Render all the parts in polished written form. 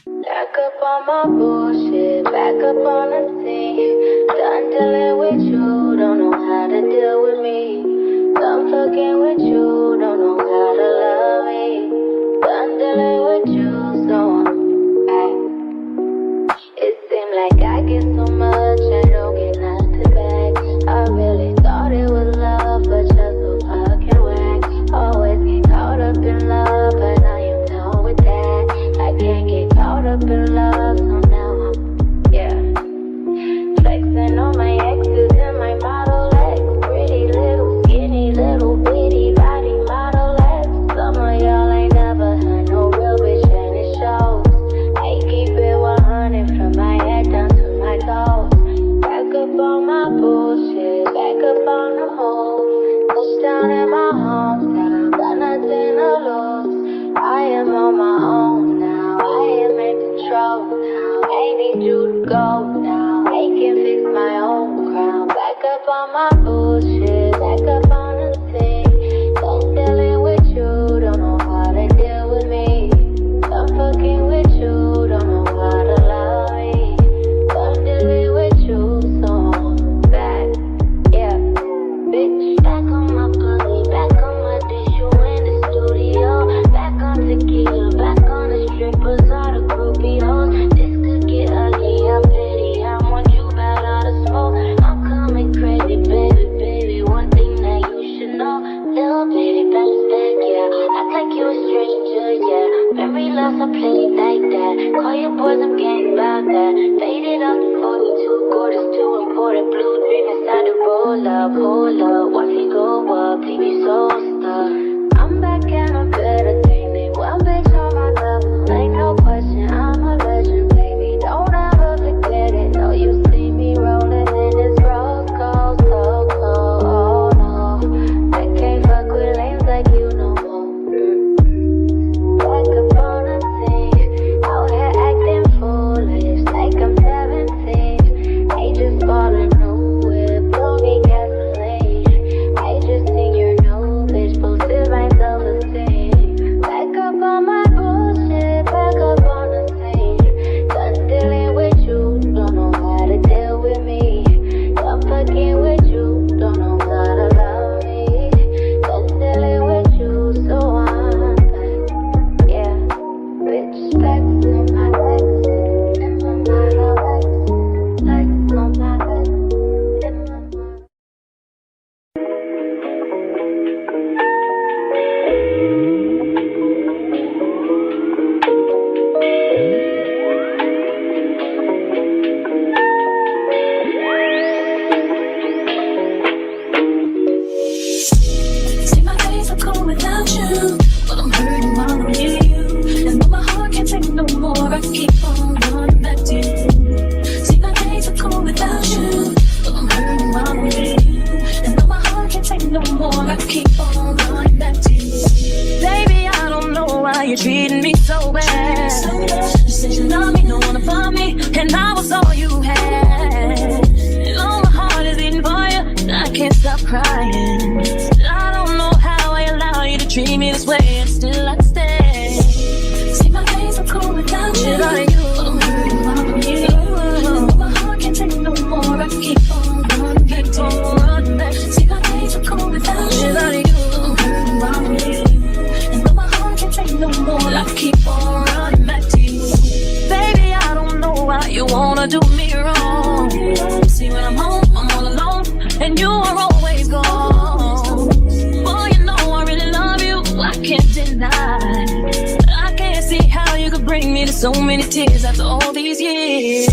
Back up on my bullshit, back up on the scene. Done dealing with you, don't know how to deal with me. Done fucking with you, don't know how to love me. Done dealing with you, so I'm back. It seemed like I get so much, I don't get nothing back. I really thought it was love, but you're so fucking whack. Always get caught up in love, but I am done with that. I can't get caught up in love, so now I'm, flexing on my exes and my Model X. Pretty little, skinny, little bitty body Model X. Some of y'all ain't never had no real bitch and it shows. I keep it 100 from my head down to my toes. Back up on my bullshit, back up on the move. Touchdown in my hometown, got nothing to lose. I am on my own now, I am in control now. I need you to go now, I can fix my own crown. Back up on my bullshit, back up on the scene. Don't dealing with you, don't know how to deal with me. I'm fucking with you, don't know how to love me. I'm dealing with you, so I'm back, bitch. Back on my pussy, back on my dish, you in the studio. Back on tequila, back on the strippers, all the groupie hoes. This could get ugly, I'm petty, I want you bad out of smoke. I'm coming crazy, baby, baby, one thing that you should know. Little baby, bounce back, act like you a stranger, Memory loss, I play it like that. Call your boys, I'm getting about that. Faded off the 42 quarters, too important. Blue dream inside the roll up, watch me go up, leave you so stuck. I'm back and I'm better thing. They one bitch on my level, ain't no question, I'm a legend, baby. Don't ever forget it. Know you see me rolling in this rose gold, so cold. Oh no, I can't fuck with lanes like you no more. Back up on the scene, out here acting foolish like I'm 17. I just bought a new whip, don't need gasoline. I just think you're new, bitch, boosted my self-esteem. Back up on my bullshit, back up on the scene. Done dealing with you, don't know how to deal with me. Done fucking with you, don't know how to love me. Done dealing with you, so I'm back, bitch. Flex on my legs, in my Model X. Flex on my legs, in my Model X. See, my days are cold without you, but I'm hurting while I'm near you. And though my heart can't take no more, I keep on running back to you. See, my days are cold without you, but I'm hurting while I'm near you. And though my heart can't take no more, I keep on running back to you. Baby, I don't know why you're treating me so bad. You said you love me, no one above me, and I was all you had. And all my heart is beating for you, and I can't stop crying. I don't know how I allow you to treat me this way, and still I stay. See, my days are cold without you, but I'm hurting while I'm near you. And though my heart can't take no more, I keep on running back to you. See, my days are cold without you, but I'm hurting while I'm near you. And though my heart can't take no more, I keep on running back to you. Baby, I don't know why you wanna do me wrong. See, when I'm home, I'm all alone, and you are always gone. Boy, you know I really love you, I can't deny. I can't see how you could bring me to so many tears after all these years.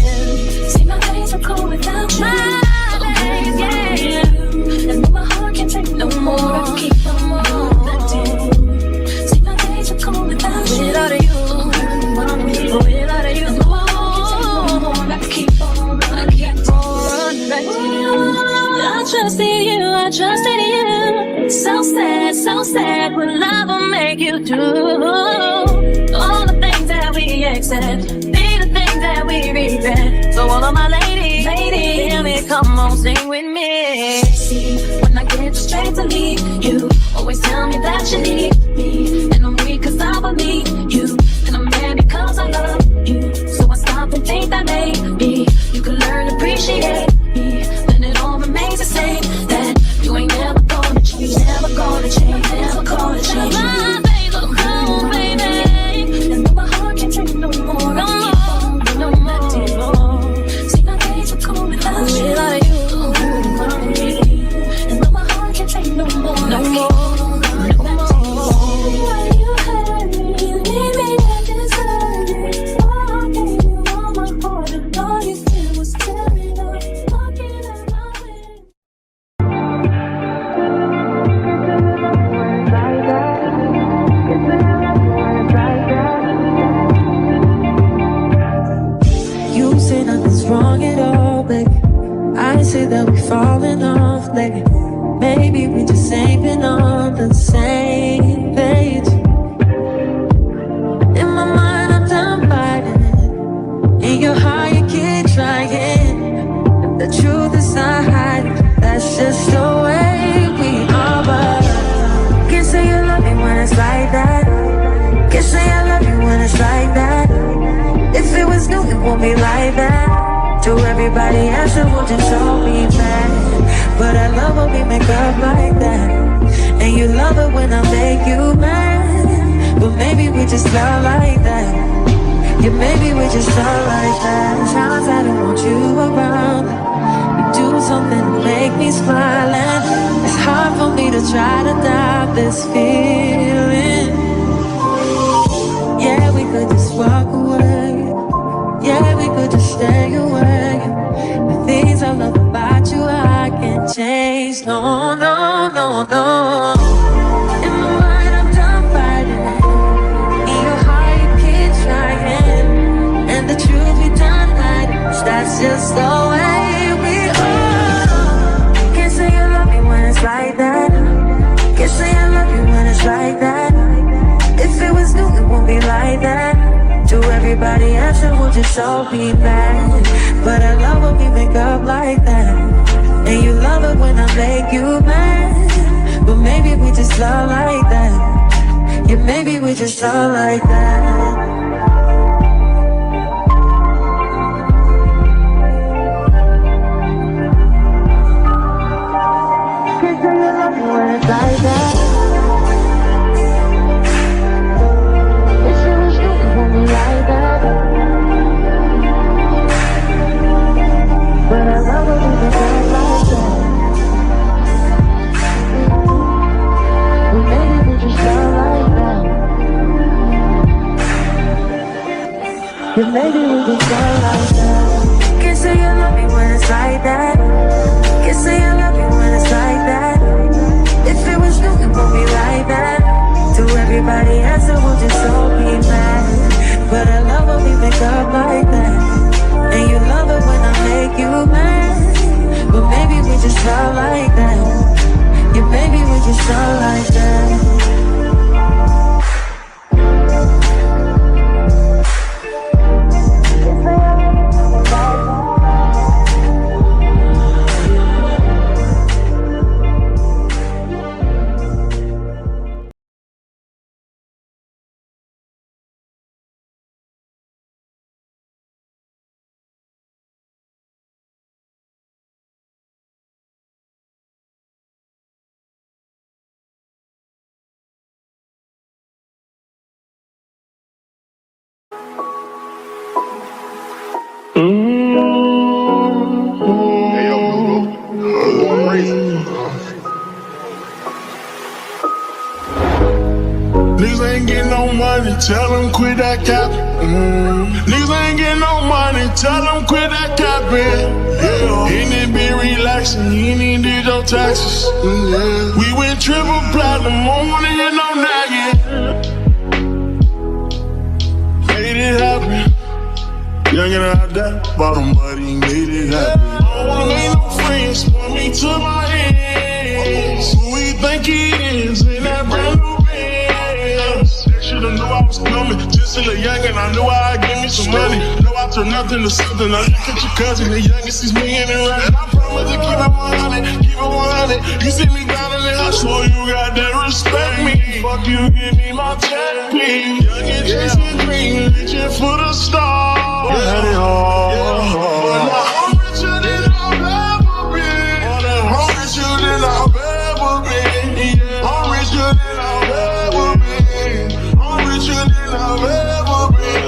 See, my days are cold without you, but I'm hurting while I'm near you. And though my heart can't take no more, I keep on running back to you. See, my days are cold without you, but I'm hurting while I'm near you. Without you, no, I can't take no more, I keep on running back to you. I trusted you, I trusted you. So sad, what love will make you do. All the things that we accept, be the things that we regret. So all of my ladies, hear me, come on, sing with me. See, when I get the strength to leave you, always tell me that you need me. And I'm weak cause I believe you, and I'm mad because I love you. that we falling off lately. Maybe we just ain't been on the same page. In my mind, I'm done fighting it. In your heart, you keep trying. The truth is not hiding. That's just the way we are. But can't say you love me when it's like that. Can't say I love you when it's like that. If it was new, it won't be like that. To everybody else, it will just all be bad. But I love when we make up like that. And you love it when I make you mad. But maybe we just love like that. Yeah, maybe we just love like that. Times I don't want you around. You do something to make me smile. And it's hard for me to try to doubt this feeling. Yeah, we could just walk away. Yeah, we could just stay away. The things I love about you, I can't change. No, no, no, no. In my mind, I'm done fighting it. In your heart, you keep trying. And the truth, we done hiding. That's just the way we are. Can't say you love me when it's like that. Can't say I love you when it's like that. If it was new, it won't be like that. To everybody else, it will just all be bad. But I love when we make up like that. And you love it when I make you mad. But maybe we just love like that. Yeah, maybe we just love like that. Can't say you love me when it's like that. Like that. But I love it when it's like that. Well, maybe we just love like that. Yeah, maybe we just love like that. Can't say you love me when it's like that. Can't say I love you when it's like that. If it was new, it won't be like that. To everybody else, it will just all be mad. But I love when we make up like that. And you love it when I make you mad. But maybe we just love like that. Yeah, maybe we just love like that. Niggas ain't getting no money, tell them quit that cap. Niggas ain't getting no money, tell them quit that capping. Yeah. He need be relaxing, he need did your taxes. Yeah. We went triple platinum, don't wanna hear no nagging. Made it happen. Young and out that bottom money, made it happen. I don't wanna make no friends, put me to my hands. Who we think he is, in that brand new Benz. They should've knew I was coming, just still a young and I knew I'd give me some money. Know I turn nothing to something, I look at your cousin, the youngest, he's me and it right. And I promise to keep it 100, keep it 100. You see me down in the house, so you got to respect me. Fuck you, give me my check, please. Young and chasing dreams, reaching for the stars. Had it all. But now I'm richer than I've ever been. I'm richer than I've ever been. I'm richer than I've ever been. I'm richer than I've ever been.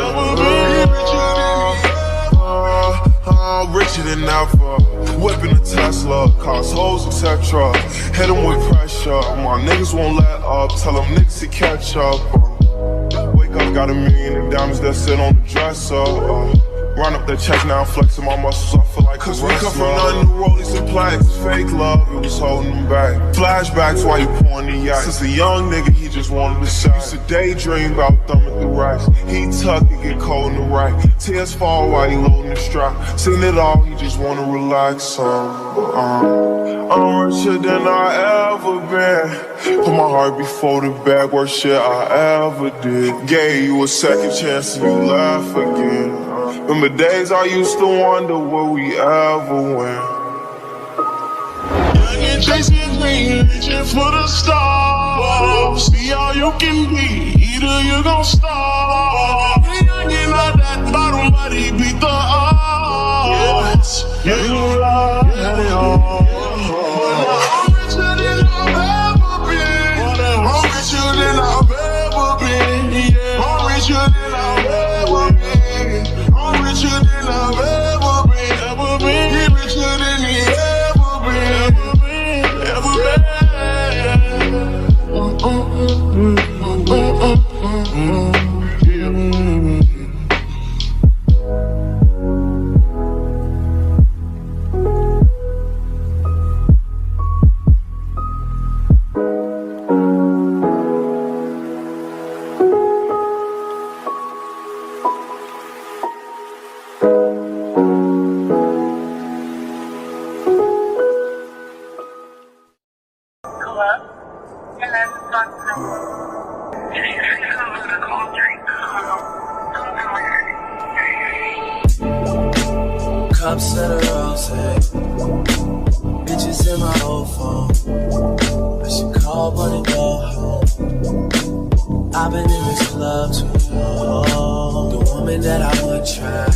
I'm richer than ever. Whipping a Tesla, cars, hoes, etc. Hit them with pressure. My niggas won't let up. Tell them niggas to catch up. Wake up, got $1 million in diamonds that sit on the dresser. Run up that check, now I'm flexing my muscles, I feel like cause we come from nothing, new rollies and plaques. Fake love, it was holding them back. Flashbacks while you pouring the ice. Since a young nigga, he just wanted to shine. Used to daydream about thumbing through racks. He tuck, it get cold in the right. Tears fall while he loading the strap. Seen it all, he just wanna relax. I'm richer than I ever been. Put my heart before the bag, worst shit I ever did. Gave you a second chance and you laugh again. Remember days I used to wonder will we ever win. Young and chasing green, reaching for the stars. See all you can be, either you gon' starve. Young and like that bottom body beat the odds. Yeah, you right, had it all. I'm richer than I've ever been. I'm richer than I've ever been. Yeah, I'm richer than I've ever been. I'm richer than I've ever been. Ever been. He richer than he ever been. Ever been. Cups of the rose, bitches in my old phone. I should call one and go home. I've been in this club too long. The woman that I would try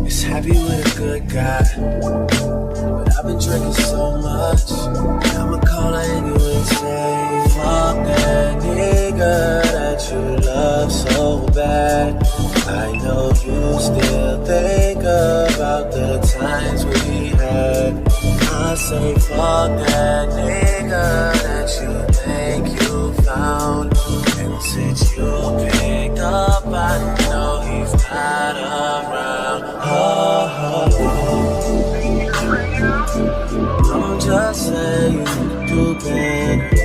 is happy with a good guy, but I've been drinking so much, I'ma call her anyway and say, fuck that nigga that you love so bad. I know you still think about the times we had. I say fuck that nigga that you think you found. And since you picked up, I know he's not around. I'm just saying you can do better.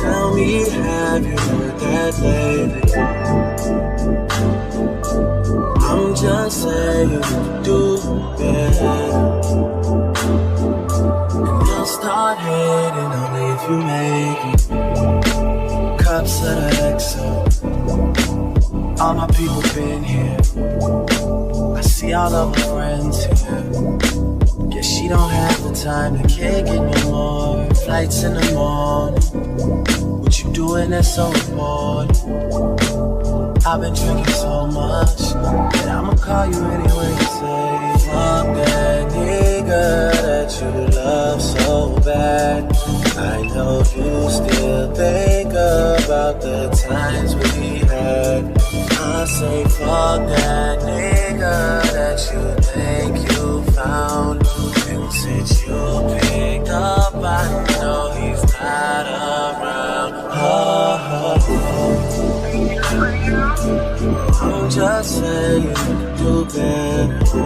Tell me, have you heard that lately? I'm just saying you can do better. And you'll start hating only if you make it. Cups of the XO. All my people been here. I see all of my friends here. Guess she don't have the time to kick it no more. Flights in the morning. What you doing that's so important? I've been drinking so much that I'ma call you anyway and say, fuck that nigga that you love so bad. I know you still think about the times we had. I say fuck that nigga that you think you found. And since you picked up, I know he's not around. I'm just saying you can do better.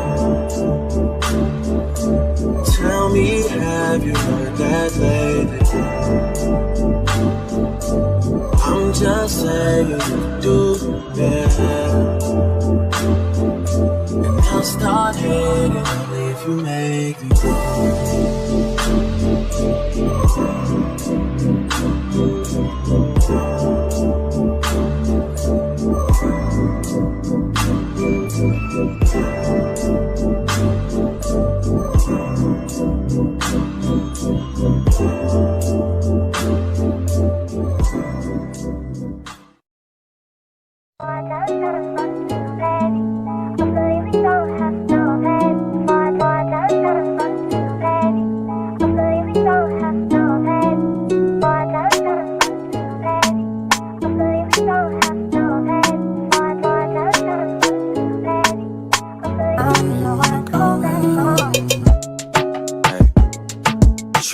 Tell me, have you heard that lately? I'm just saying you can do better. And I'll start hating only if you make me.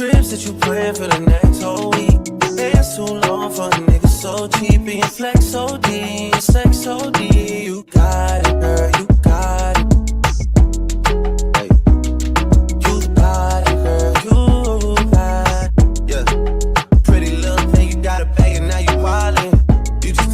Trips that you plan for the next whole week. It's too long for a nigga so cheap. Being flex so D, sex so D. You got it, girl, you got it. Hey. You got it, girl, you got it. Yeah. Pretty little thing, you got a bag and now you wildin'. You just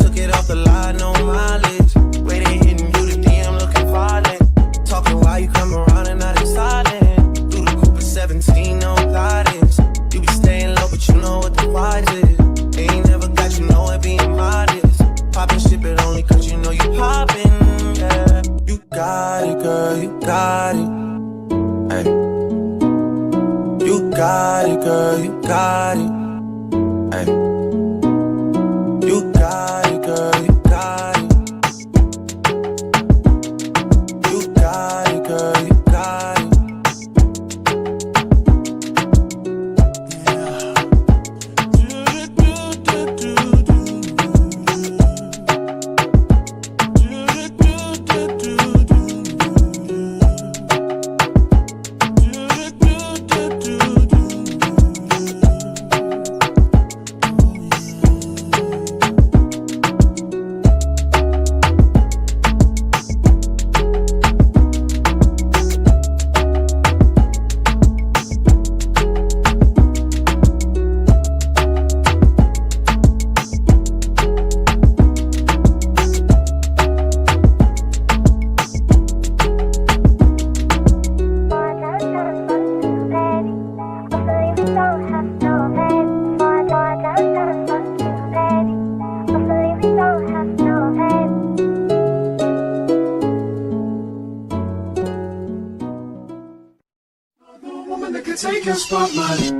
take your spotlight.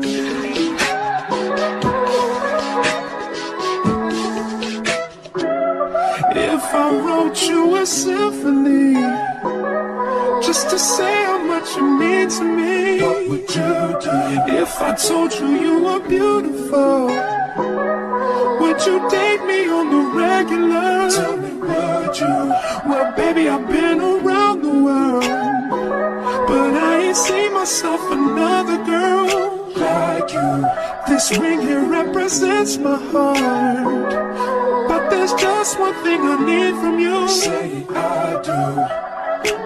If I wrote you a symphony just to say how much you mean to me, what would you do? If I told you you were beautiful, would you date me on the regular? Tell me, would you? Well, baby, I've been around the world, but I ain't seen myself another girl like you. This ring here represents my heart, but there's just one thing I need from you. Say I do.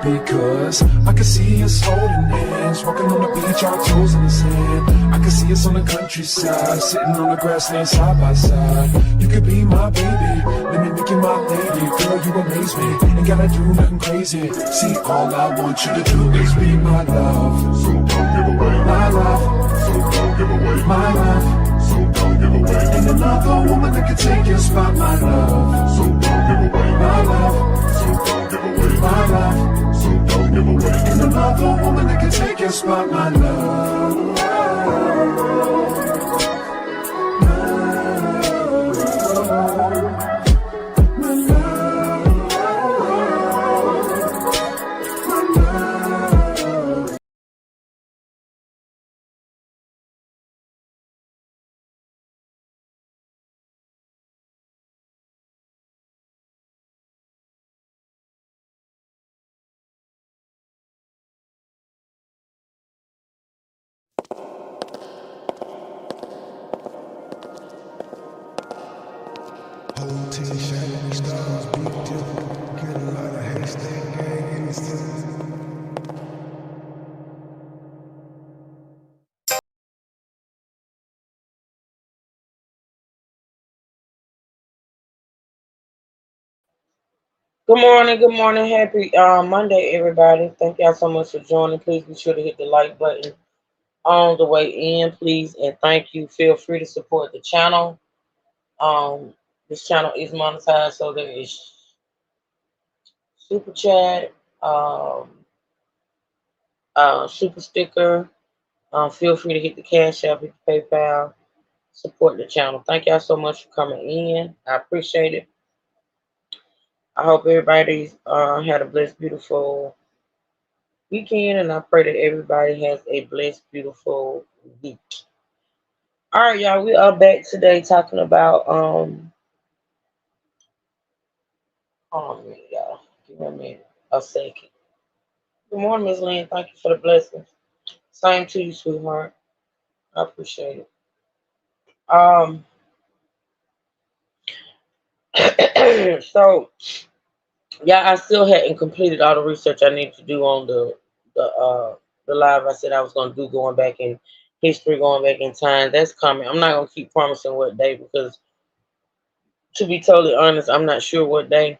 Because I can see us holding hands, walking on the beach, our toes in the sand. I can see us on the countryside, sitting on the grassland side by side. You could be my baby, let me make you my lady. Girl, you amaze me, ain't gotta do nothing crazy. See, all I want you to do is be my love. So don't give away my love. So don't give away my love. So don't give away. Ain't another woman that can take your spot, my love. So don't give away my love. So don't give away my love. So don't give away. Ain't another woman that can take your spot, my love. Good morning, happy Monday, everybody. Thank y'all so much for joining. Please be sure to hit the like button on the way in, please, and thank you. Feel free to support the channel. Um, this channel is monetized, so there is super chat, um, super sticker. Feel free to hit the Cash App, hit the PayPal, support the channel. Thank y'all so much for coming in. I appreciate it. I hope everybody's had a blessed, beautiful weekend, and I pray that everybody has a blessed, beautiful week. All right, y'all, we are back today talking about hold on a minute, y'all. Give me a minute, a second. Good morning, Miss Lynn. Thank you for the blessings. Same to you, sweetheart. I appreciate it. Um, so yeah, I still hadn't completed all the research I need to do on the live I said I was gonna do, going back in history, going back in time. That's coming. I'm not gonna keep promising what day, because to be totally honest, I'm not sure what day.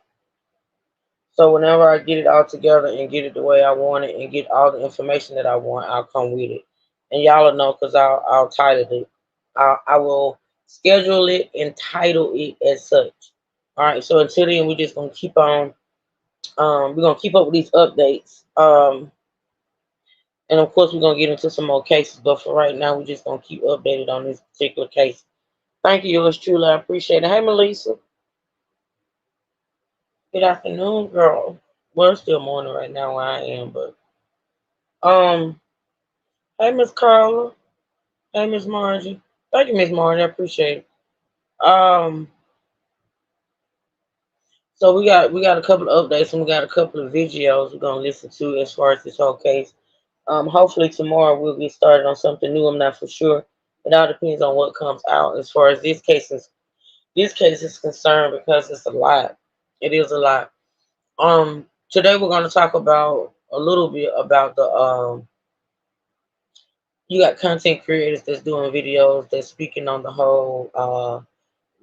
So whenever I get it all together and get it the way I want it and get all the information that I want, I'll come with it. And y'all will know, because I'll title it. I will schedule it and title it as such. All right. So until then, we're just gonna keep on. We're gonna keep up with these updates. And of course, we're gonna get into some more cases. But for right now, we're just gonna keep updated on this particular case. Thank you, yours truly. I appreciate it. Hey, Melissa. Good afternoon, girl. Well, it's still morning right now where I am, but um. Hey, Miss Carla. Hey, Miss Margie. Thank you, Miss Margie. I appreciate it. Um, so we got a couple of updates, and we got a couple of videos we're gonna listen to as far as this whole case. Hopefully tomorrow we'll get started on something new. I'm not for sure. It all depends on what comes out as far as this case is concerned, because it's a lot. It is a lot. Today we're gonna talk about a little bit about the you got content creators that's doing videos that's speaking on the whole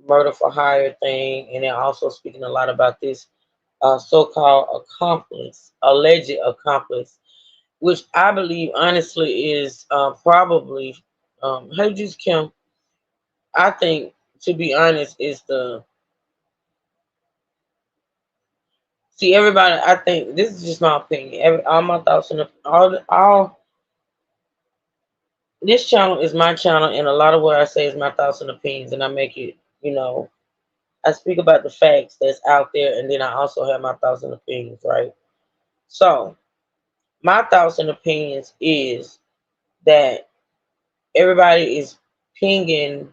murder for hire thing, and they're also speaking a lot about this so-called accomplice, alleged accomplice, which I believe honestly is probably, hey, just Kim, I think, to be honest, is the see everybody. I think this is just my opinion. All my thoughts and all This channel is my channel, and a lot of what I say is my thoughts and opinions, and I make it, I speak about the facts that's out there, and then I also have my thoughts and opinions, right? So, my thoughts and opinions is that everybody is pinging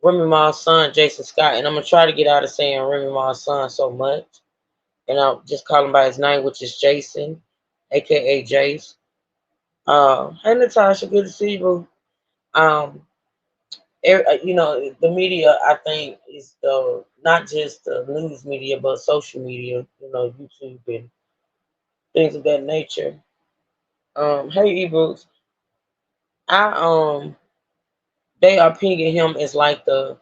Remy Ma's son, Jason Scott, and I'm gonna try to get out of saying Remy Ma's son so much, and I'll just call him by his name, which is Jason, aka Jace. Hey Natasha, good to see you, boo. Um, the media, I think, is the not just the news media, but social media. YouTube and things of that nature. Hey ebooks, I they are pinging him as like the.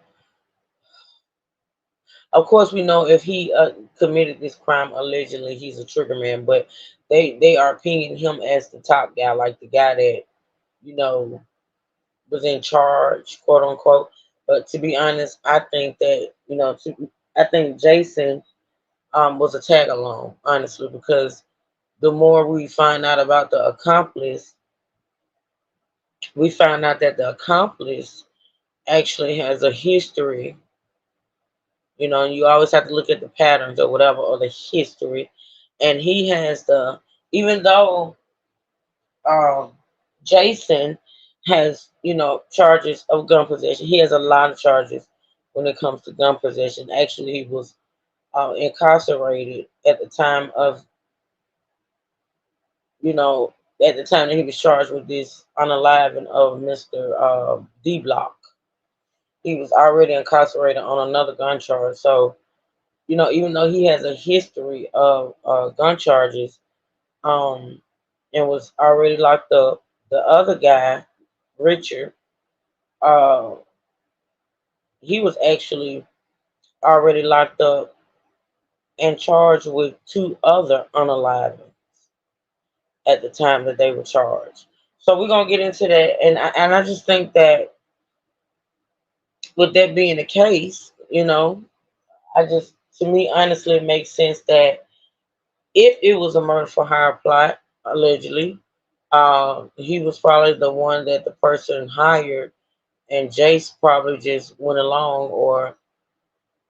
Of course, we know if he committed this crime allegedly, he's a trigger man. But they are pinging him as the top guy, like the guy that you know was in charge, quote unquote. But to be honest, I think that I think Jason was a tag along, honestly, because the more we find out about the accomplice, we found out that the accomplice actually has a history. You always have to look at the patterns or whatever, or the history. And he has even though um, Jason has, charges of gun possession, he has a lot of charges when it comes to gun possession. Actually, he was incarcerated at the time of, you know, at the time that he was charged with this unaliving of Mr. D Block. He was already incarcerated on another gun charge. So, even though he has a history of gun charges, um, and was already locked up, the other guy, Richard, uh, he was actually already locked up and charged with two other unaliving at the time that they were charged. So we're gonna get into that, and I just think that with that being the case, to me honestly it makes sense that if it was a murder for hire plot, allegedly, he was probably the one that the person hired, and Jace probably just went along, or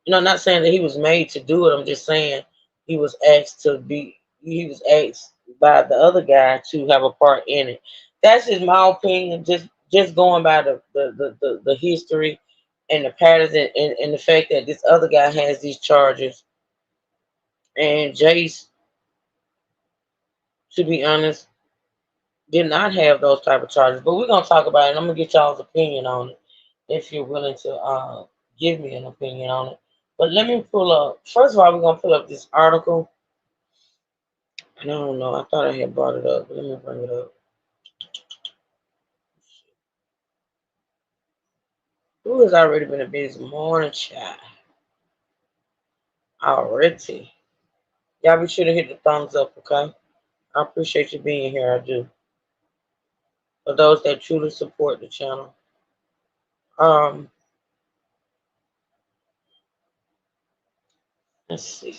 not saying that he was made to do it. I'm just saying he was asked by the other guy to have a part in it. That's just my opinion. Just going by the history and the patterns, and the fact that this other guy has these charges, and Jace, to be honest, did not have those type of charges. But we're gonna talk about it. I'm gonna get y'all's opinion on it if you're willing to give me an opinion on it. But let me pull up. First of all, we're gonna pull up this article. And I don't know. I thought I had brought it up, but let me bring it up. Who has already been a busy morning, chat? Already. Y'all be sure to hit the thumbs up, okay? I appreciate you being here. I do. For those that truly support the channel. Um, let's see.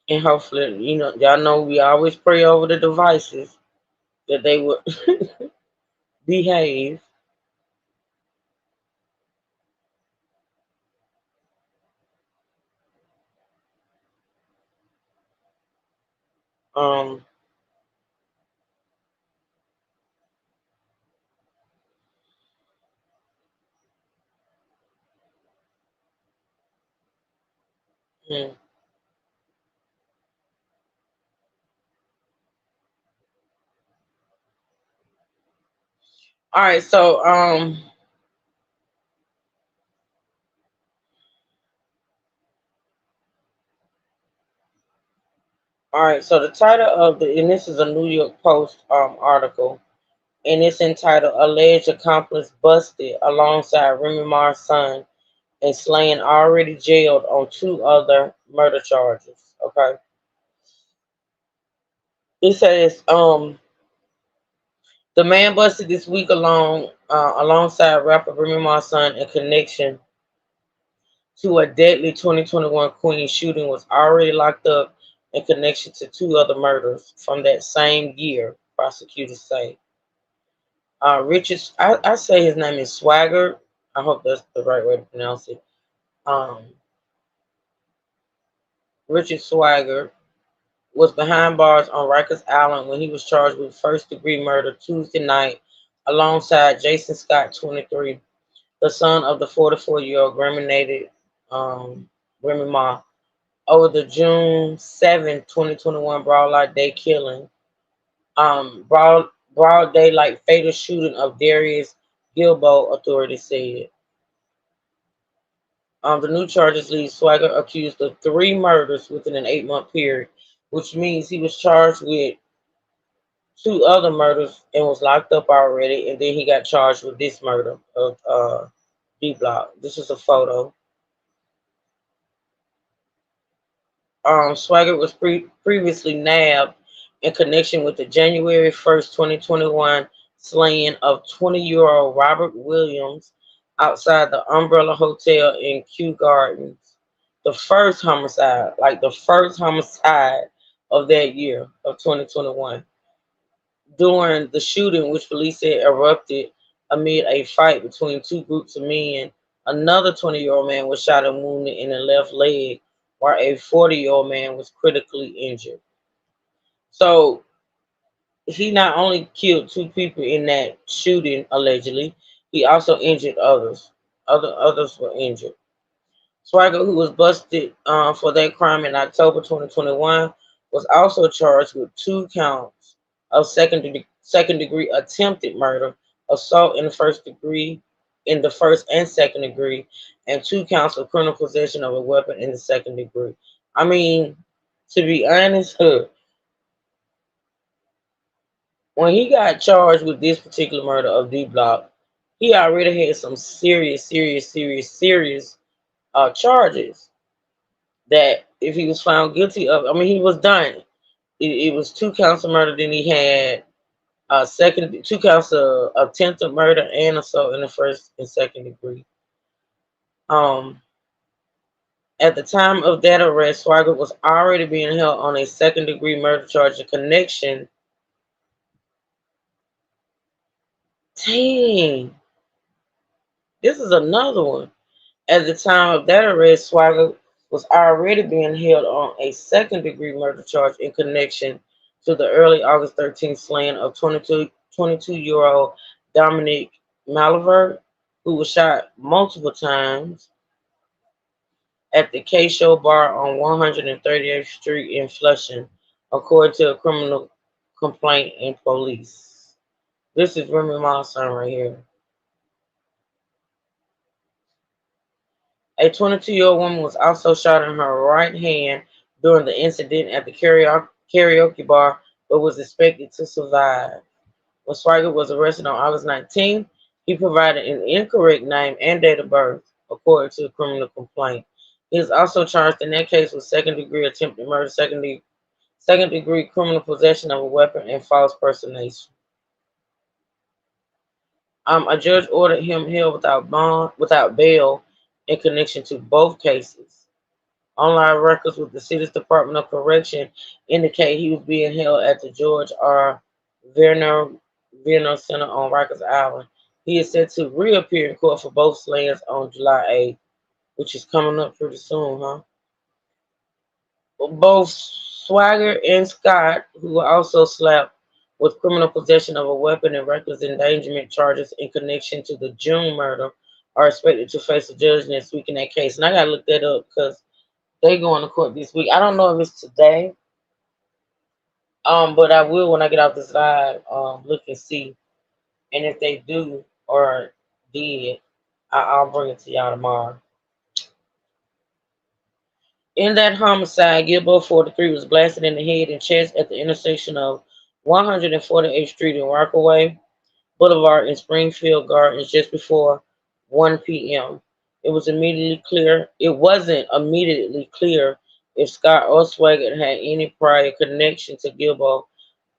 And hopefully, y'all know we always pray over the devices that they would behave. Um, hmm. All right, so all right, so the title of and this is a New York Post article, and it's entitled "Alleged Accomplice Busted Alongside Remy Ma's Son and Slaying Already Jailed on Two Other Murder Charges." Okay, it says the man busted this week alongside rapper Remy Ma's son in connection to a deadly 2021 Queens shooting was already locked up in connection to two other murders from that same year. prosecutors say. Richard, I say his name is Swagger. I hope that's the right way to pronounce it. Um, Richard Swagger was behind bars on Rikers Island when he was charged with first degree murder Tuesday night alongside Jason Scott, 23, the son of the 44-year-old Grammy Ma, over the June 7, 2021 broad light day killing. Broad daylight fatal shooting of Darius Gilbo, authorities said. The new charges leave Swagger accused of three murders within an 8-month period, which means he was charged with two other murders and was locked up already, and then he got charged with this murder of D Block. This is a photo. Swagger was previously nabbed in connection with the January 1st, 2021 slaying of 20-year-old Robert Williams outside the Umbrella Hotel in Kew Gardens. The first homicide of that year of 2021. During the shooting, which police said erupted amid a fight between two groups of men, another 20-year-old man was shot and wounded in the left leg, while a 40-year-old man was critically injured. So he not only killed two people in that shooting, allegedly, he also injured others. Others were injured. Swagger, who was busted for that crime in October 2021, was also charged with two counts of second degree attempted murder, assault in the first and second degree, and two counts of criminal possession of a weapon in the second degree. I mean, to be honest, when he got charged with this particular murder of D Block, he already had some serious charges that if he was found guilty of, I mean, he was done. It was two counts of murder. Then he had two counts of attempted murder and assault in the first and second degree. Um, at the time of that arrest, Swagger was already being held on a second degree murder charge in connection. Dang, this is another one. At the time of that arrest, Swagger was already being held on a second degree murder charge in connection to the early August 13th slaying of 22-year-old Dominic Malivert, who was shot multiple times at the K-Show bar on 138th Street in Flushing, according to a criminal complaint in police. This is Remy Ma's son right here. A 22-year-old woman was also shot in her right hand during the incident at the karaoke bar, but was expected to survive. When Swigert was arrested on August 19th, he provided an incorrect name and date of birth, according to the criminal complaint. He is also charged in that case with second-degree attempted murder, second-degree criminal possession of a weapon, and false personation. A judge ordered him held without bail in connection to both cases. Online records with the city's Department of Correction indicate he was being held at the George R. Verner Center on Rikers Island. He is set to reappear in court for both slayings on July 8th, which is coming up pretty soon, huh? Both Swagger and Scott, who were also slapped with criminal possession of a weapon and reckless endangerment charges in connection to the June murder, are expected to face a judge next week in that case. And I gotta look that up because they going to court this week. I don't know if it's today, but I will when I get off this live, look and see. And if they do or did, I'll bring it to y'all tomorrow. In that homicide, Gilbo 43 was blasted in the head and chest at the intersection of 148th Street and Rockaway Boulevard in Springfield Gardens just before 1 p.m. It wasn't immediately clear if Scott or Swaggart had any prior connection to Gilbo,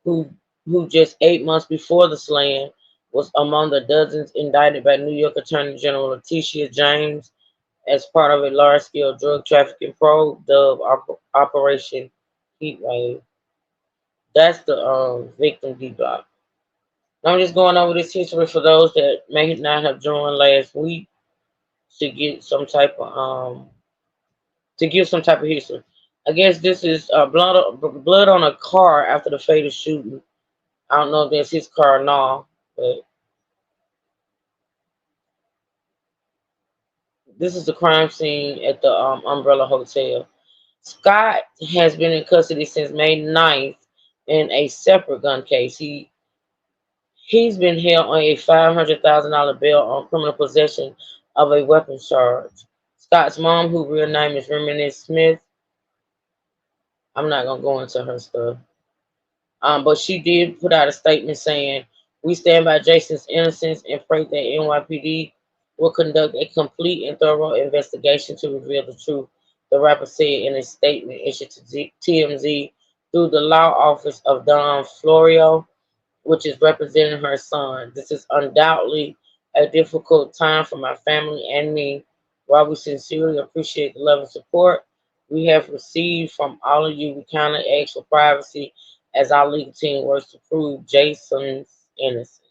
who just 8 months before the slaying was among the dozens indicted by New York Attorney General Letitia James as part of a large-scale drug trafficking probe dubbed Operation Heatwave. That's the victim D block. I'm just going over this history for those that may not have joined last week to get some type of to give some type of history. I guess this is blood on a car after the fatal shooting. I don't know if that's his car or not, but this is the crime scene at the Umbrella Hotel. Scott has been in custody since May 9th in a separate gun case. He's been held on a $500,000 bail on criminal possession of a weapon charge. Scott's mom, whose real name is Reminisce Smith, I'm not gonna go into her stuff. But she did put out a statement saying, "We stand by Jason's innocence and pray that NYPD will conduct a complete and thorough investigation to reveal the truth," the rapper said in a statement issued to TMZ through the law office of Don Florio, which is representing her son. "This is undoubtedly a difficult time for my family and me. While we sincerely appreciate the love and support we have received from all of you, we kindly ask for privacy as our legal team works to prove Jason's innocence."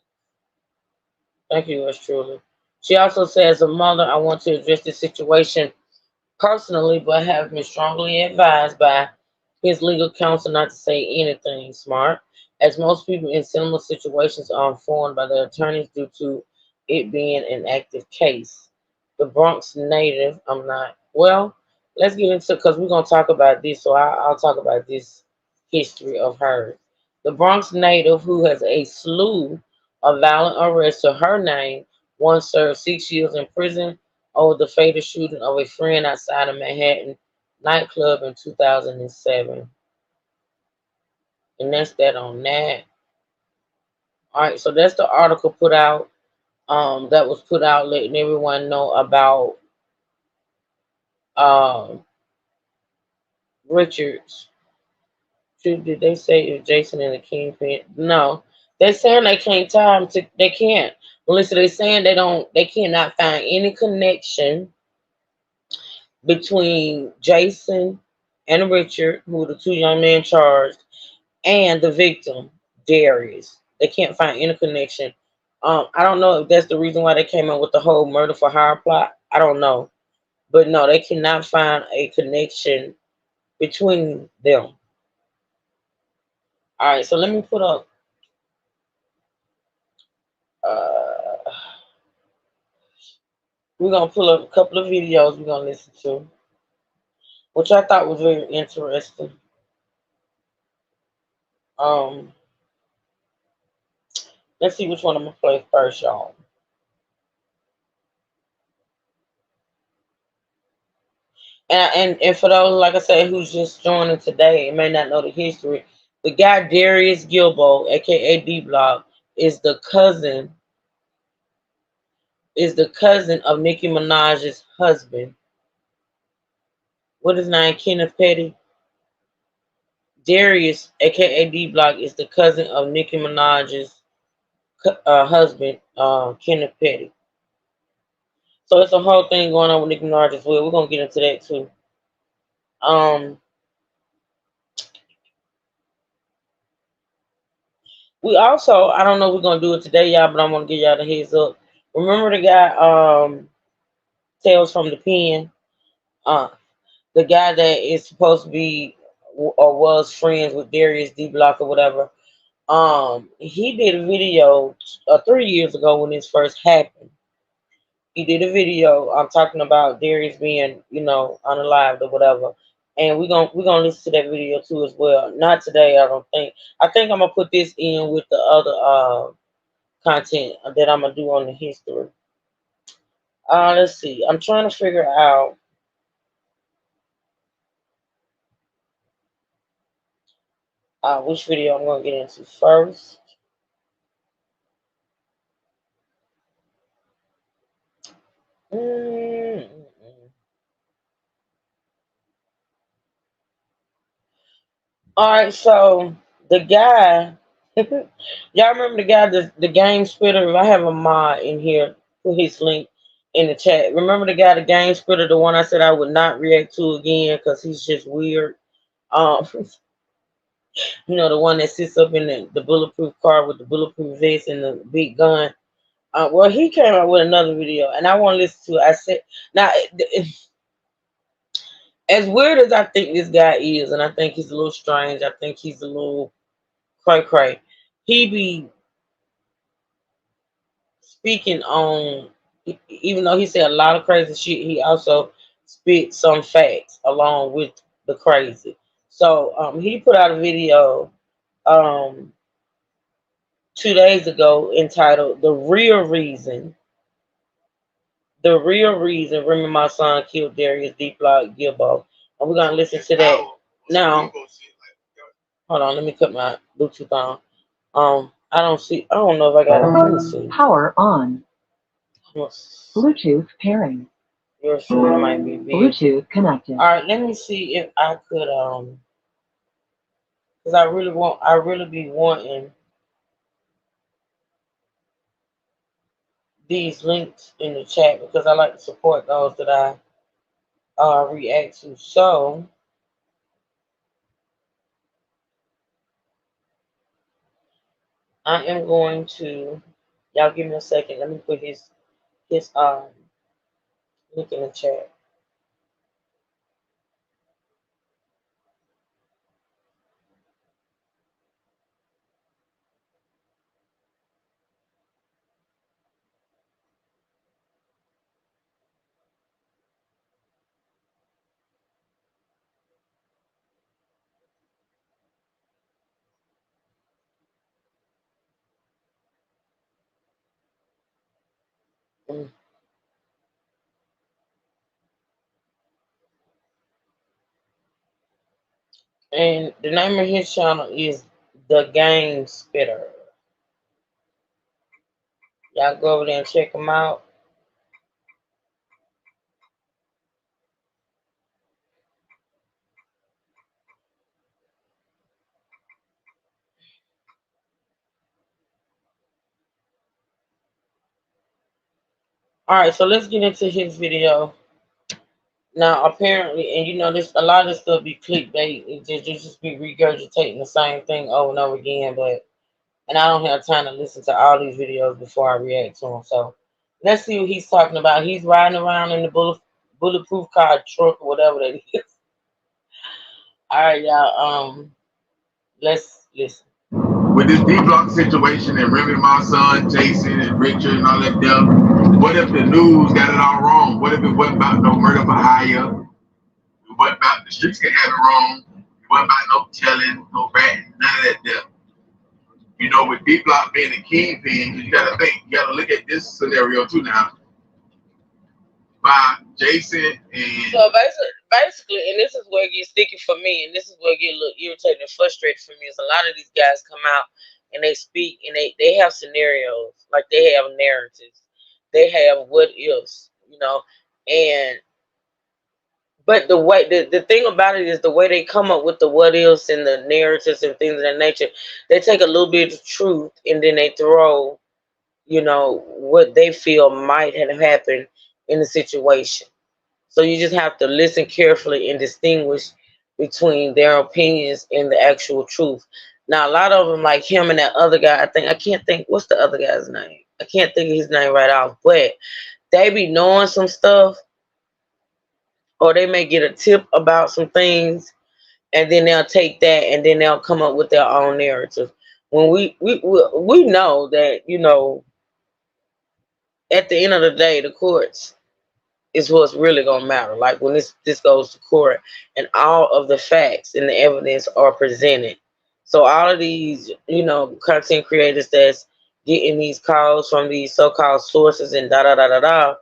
Thank you, yours truly. She also says, "As a mother, I want to address this situation personally, but have been strongly advised by his legal counsel not to say anything smart, as most people in similar situations are informed by their attorneys due to it being an active case." The Bronx native, I'm not, well, let's get into, because we're going to talk about this, so I'll talk about this history of hers. The Bronx native, who has a slew of violent arrests to her name, once served 6 years in prison over the fatal shooting of a friend outside of Manhattan nightclub in 2007. And that's that on that. All right, so that's the article put out. That was put out letting everyone know about um Richards. Did they say if Jason and the Kingpin? No, they're saying they can't tie them to. They can't. Melissa, they're saying they don't. They cannot find any connection between Jason and Richard, who were the two young men charged, and the victim, Darius. They can't find any connection. I don't know if that's the reason why they came up with the whole murder for hire plot. I don't know. But no, they cannot find a connection between them. All right, so let me put up. Uh, we're gonna pull up a couple of videos we're gonna listen to, which I thought was very interesting. Um, let's see which one I'm gonna play first, y'all. And for those, like I said, who's just joining today and may not know the history, the guy Darius Gilbo, aka D Block, is the cousin of Nicki Minaj's husband. What is his name? Kenneth Petty. Darius, aka D Block, is the cousin of Nicki Minaj's husband, Kenneth Petty. So it's a whole thing going on with Nicki Minaj as well. We're gonna get into that too. Um, we also, I don't know if we're gonna do it today, y'all, but I'm gonna give y'all the heads up. Remember the guy, Tales from the Pen, uh, the guy that is supposed to be or was friends with Darius D Block or whatever. He did a video 3 years ago when this first happened. He did a video. I'm talking about Darius being, unalived or whatever. And we're gonna listen to that video too as well. Not today, I don't think. I think I'm gonna put this in with the other content that I'm gonna do on the history. Let's see. I'm trying to figure out which video I'm gonna get into first. Mm. All right, so the guy, y'all remember the guy, the game splitter? If I have a mod in here, put his link in the chat. Remember the guy, the game splitter, the one I said I would not react to again because he's just weird. Um, You know, the one that sits up in the bulletproof car with the bulletproof vest and the big gun. Well, he came out with another video, and I want to listen to it. I said, now, as weird as I think this guy is, and I think he's a little strange, I think he's a little cray cray. He be speaking on, even though he said a lot of crazy shit, he also spit some facts along with the crazy. So he put out a video um, 2 days ago entitled The Real Reason Remy Ma Son Killed Darius D. Block Gilbo. And we're going to listen to that. Now, hold on, let me cut my Bluetooth on. I don't know if I got it. Let me see. Power on. Bluetooth pairing. Your shit might be big. Bluetooth connected. All right, let me see if I could because I really be wanting these links in the chat because I like to support those that I react to. So I am going to, y'all give me a second. Let me put his link in the chat. Mm. And the name of his channel is The Game Spitter. Y'all go over there and check him out. All right, so let's get into his video. Now, apparently, and you know, this a lot of this stuff be clickbait. It just be regurgitating the same thing over and over again. And I don't have time to listen to all these videos before I react to them. So let's see what he's talking about. He's riding around in the bulletproof car, truck, or whatever that is. All right, y'all. Let's listen. With this D-Block situation and Remy, my son, Jason, and Richard, and all that stuff, what if the news got it all wrong? What if it wasn't about no murder for hire? What about the streets can have it wrong? What about no telling, no ratting, none of that stuff? You know, with D-Block being the kingpin, you gotta think, you gotta look at this scenario too now. By Jason and So basically, and this is where it gets sticky for me, and this is where it gets a little irritating and frustrated for me, is a lot of these guys come out and they speak and they have scenarios, like they have narratives, they have what ifs, you know, and but the thing about it is the way they come up with the what ifs and the narratives and things of that nature, they take a little bit of truth and then they throw, you know, what they feel might have happened in the situation. So you just have to listen carefully and distinguish between their opinions and the actual truth. Now, a lot of them, like him and that other guy, I can't think, what's the other guy's name? I can't think of his name right off, but they be knowing some stuff, or they may get a tip about some things, and then they'll take that and then they'll come up with their own narrative. When we know that, you know, at the end of the day, the courts is what's really gonna matter. Like when this goes to court and all of the facts and the evidence are presented. So all of these, you know, content creators that's getting these calls from these so-called sources and da da da da da.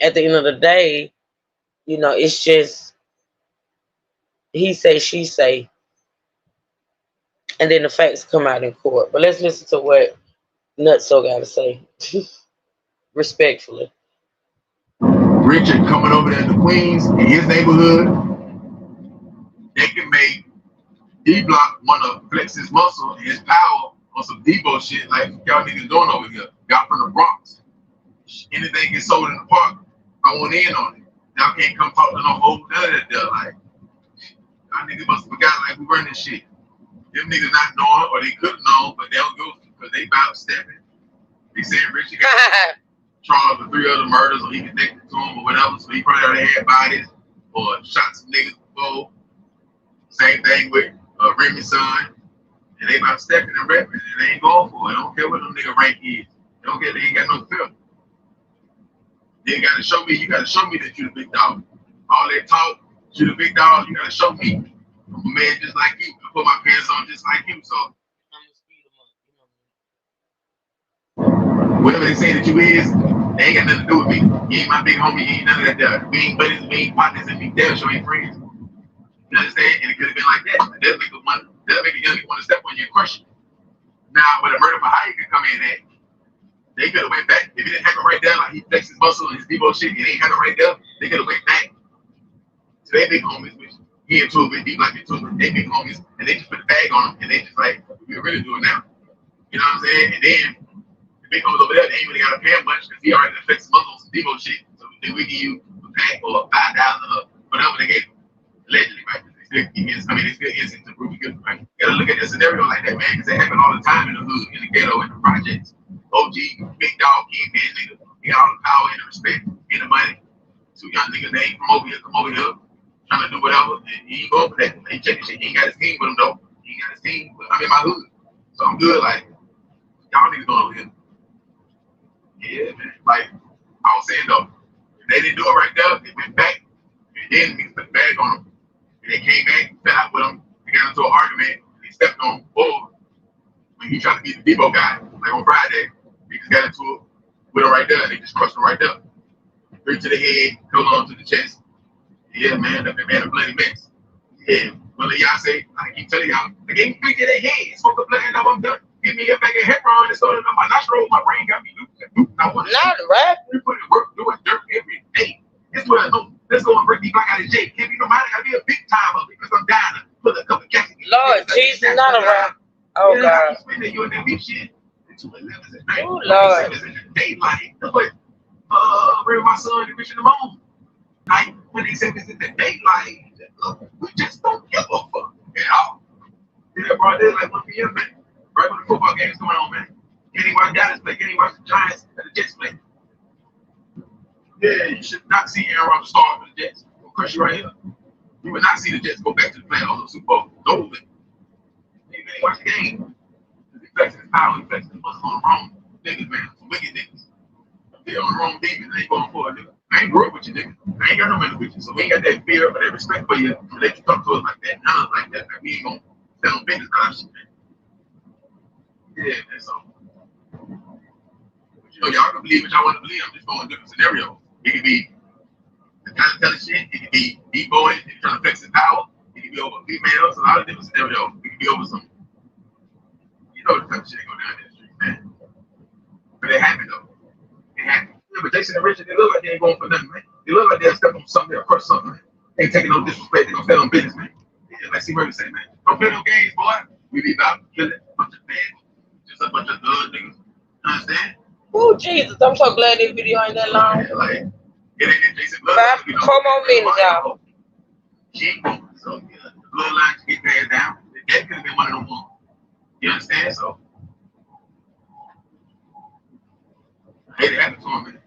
At the end of the day, you know, it's just he say, she say, and then the facts come out in court. But let's listen to what Nutso got to say, respectfully. Richard coming over there to Queens in his neighborhood, they can make D-Block want to flex his muscle and his power on some Debo shit like y'all niggas doing over here. Y'all from the Bronx. Anything gets sold in the park, I want in on it. Y'all can't come talk to no whole none of that there. Like, y'all niggas must have forgot like we run this shit. Them niggas not knowing, or they could have known, but they don't go because they about stepping. They said Richard got charged with 3 other murders, or he connected to them, or whatever. So he probably already had bodies, or shot some niggas before. Same thing with Remy's son. And they about stepping and repping, and they ain't going for it. I don't care what them nigga rank is. They don't care, they ain't got no fear. You gotta show me, that you the big dog. All that talk, you the big dog, you gotta show me. I'm a man just like you. I put my pants on just like you, so. Whatever they say that you is, they ain't got nothing to do with me. You ain't my big homie, you ain't none of that there. We ain't buddies, we ain't partners, and we damn sure ain't friends. You understand? And it could have been like that. That'll make a young nigga want to step on you and crush you. Now, with a murder for hire could come in at, they could have went back. If he didn't have it right there, like he flexed his muscle and his Debo shit, and they ain't had it right there, they could have went back to their big homies, which he into it, deep like into it, they big homies, and they just put the bag on them, and they just like, we really do it now. You know what I'm saying? And then the big homies over there, they ain't really got to pay him much because he already flexed his muscle on some Debo shit. So then we give you a pack or $5,000 or whatever they gave him. Allegedly, right? They still innocent to prove good, right? You gotta look at that scenario like that, man, because they happen all the time in the hood, in the ghetto, in the projects. OG, big dog, kingpin nigga. He got all the power and the respect and the money. So young niggas, they ain't come over here, trying to do whatever. And he ain't going for that. He ain't checking shit. He ain't got his team with him, though. He ain't got his team, but I'm in my hood. So I'm good, like, y'all niggas going over here. Yeah, man. Like, I was saying, though, if they didn't do it right there, they went back, and then niggas put the bag on them. And they came back, fell out with him, they got into an argument, and they stepped on him. Or when he tried to beat the Debo guy, like on Friday, they just got into it with him right there, and they just crushed him right there. 3 to the head, held on to the chest. Yeah, man, that man a bloody mess. Yeah, well, y'all say, I keep telling y'all, they gave me 3 to the head, spoke the blood, and now I'm done. Give me a bag of heparin and started on my nostril, my brain got me looped. I want to right? We put in work, doing dirt every day. It's what I know. Let's go and break these black out of jail. Can't be no matter. Gotta be a big timer because I'm down to put a couple jackets. Lord Jesus, not a rap. Oh, God. You and that big shit. 211s at night. Oh, Lord. 27s in the daylight. That's what Ray, my son, and Richard the Moon. Night 27s in the daylight. We just don't give a fuck at all. Yeah, bro, there's like 1 p.m., man. Right when the football game's going on, man. Can't even watch Dallas play. Can't even watch the Giants and the Jets play. Yeah, you should not see Aaron Rodgers start for the Jets. We'll crush you right here. You would not see the Jets go back to the playoffs or Super Bowl. No, you didn't watch the game. He flexing his power, he flexing his muscle on the wrong niggas, man. Some wicked niggas. They're on the wrong demons. They ain't going for it, nigga. I ain't grew up with you, nigga. I ain't got no money with you. So we ain't got that fear or that respect for you to let you talk to us like that. None of us like that. Like, we ain't gonna stand on business on shit, man. Yeah, man, so. But you know, y'all can believe what y'all want to believe. I'm just going different scenarios. It could be the kind of telling shit. It could be D-boy, trying to flex his power. It could be over females. A lot of different scenarios. It could be over some, you know, the type of shit that go down in the street, man. But it happened, though. It happened. Yeah, but Jason and Richard, they look like they ain't going for nothing, man. They look like they'll step on something, they'll crush something, man. They ain't taking no disrespect. They gonna stand on business, man. Yeah, like C. Murphy say, man. Don't play no games, boy. We be about killing a bunch of men. Just a bunch of good niggas. Understand? Oh, Jesus. I'm so glad this video ain't that long. Yeah, like, it ain't Jason Blood. 4 more minutes, y'all. She ain't going. So, yeah, the bloodline to get passed down. That could have been one of them ones. You understand? So, I hate it happened to him, man.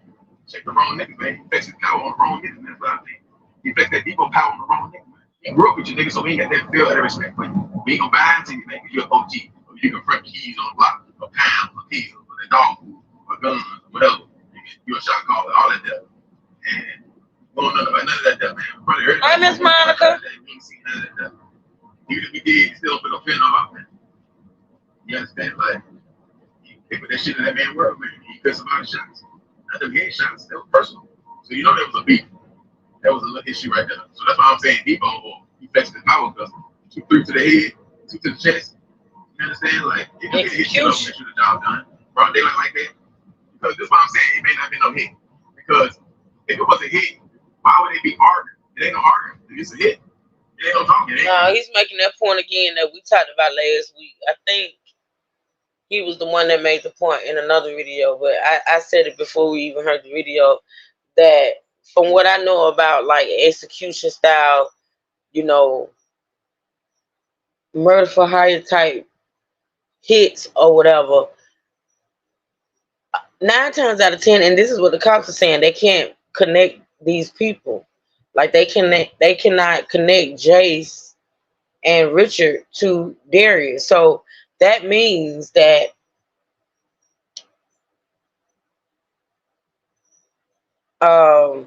Check the wrong nigga, man. He flexed his power on the wrong nigga, man. That's what I think. He flexed that Debo power on the wrong nigga, man. He grew up with you, nigga, so we ain't got that feel, that respect for you. We ain't gonna buy into you, man, because you're an OG. Or you can front keys on the block, or pounds, or pills, or the dog food, or guns, or whatever. You're a shot caller, all that stuff. And won't know about none of that stuff, man. Probably heard Hi, Miss Monica. We ain't seen none of that stuff. Even if we did, still put no fin on, man. You understand? Like, they put that shit in that man's world, man. He cut some lot of shots. Not them head shots, that was personal. So you know that was a beef. That was a little issue right there. So that's why I'm saying Debo, or he flexed his power because 2, 3 to the head, 2 to the chest. You understand? Like, it could hit you up, make sure the job done. Broad daylight like that. Because this is why I'm saying it may not be no hit. Because if it was a hit, why would they be arguing? It ain't no arguing. If it's a hit, it ain't no talking. No, he's making that point again that we talked about last week. I think he was the one that made the point in another video, but I said it before we even heard the video, that from what I know about like execution style, you know, murder for hire type hits or whatever, 9 times out of 10, and this is what the cops are saying, they can't connect these people. Like they cannot connect Jace and Richard to Darius. So that means that um,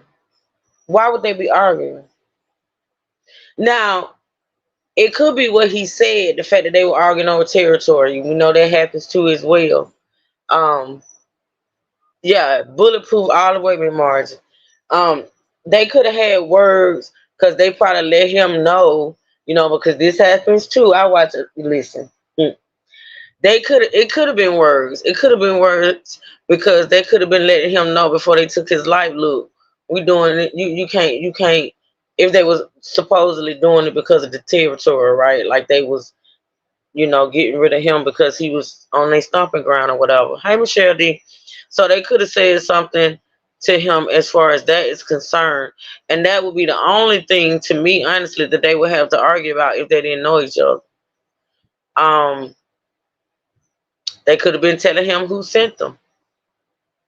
why would they be arguing? Now, it could be what he said, the fact that they were arguing over territory. We know that happens too as well. Um, yeah, bulletproof all the way, with Margin. Um, they could have had words because they probably let him know, because this happens too. I watch it. Listen, they could. It could have been words. It could have been words because they could have been letting him know before they took his life. Look, we doing it. You can't. You can't. If they was supposedly doing it because of the territory, right? Like they was, getting rid of him because he was on their stomping ground or whatever. Hey, Michelle D. So they could have said something to him as far as that is concerned. And that would be the only thing to me, honestly, that they would have to argue about if they didn't know each other. Um, they could have been telling him who sent them.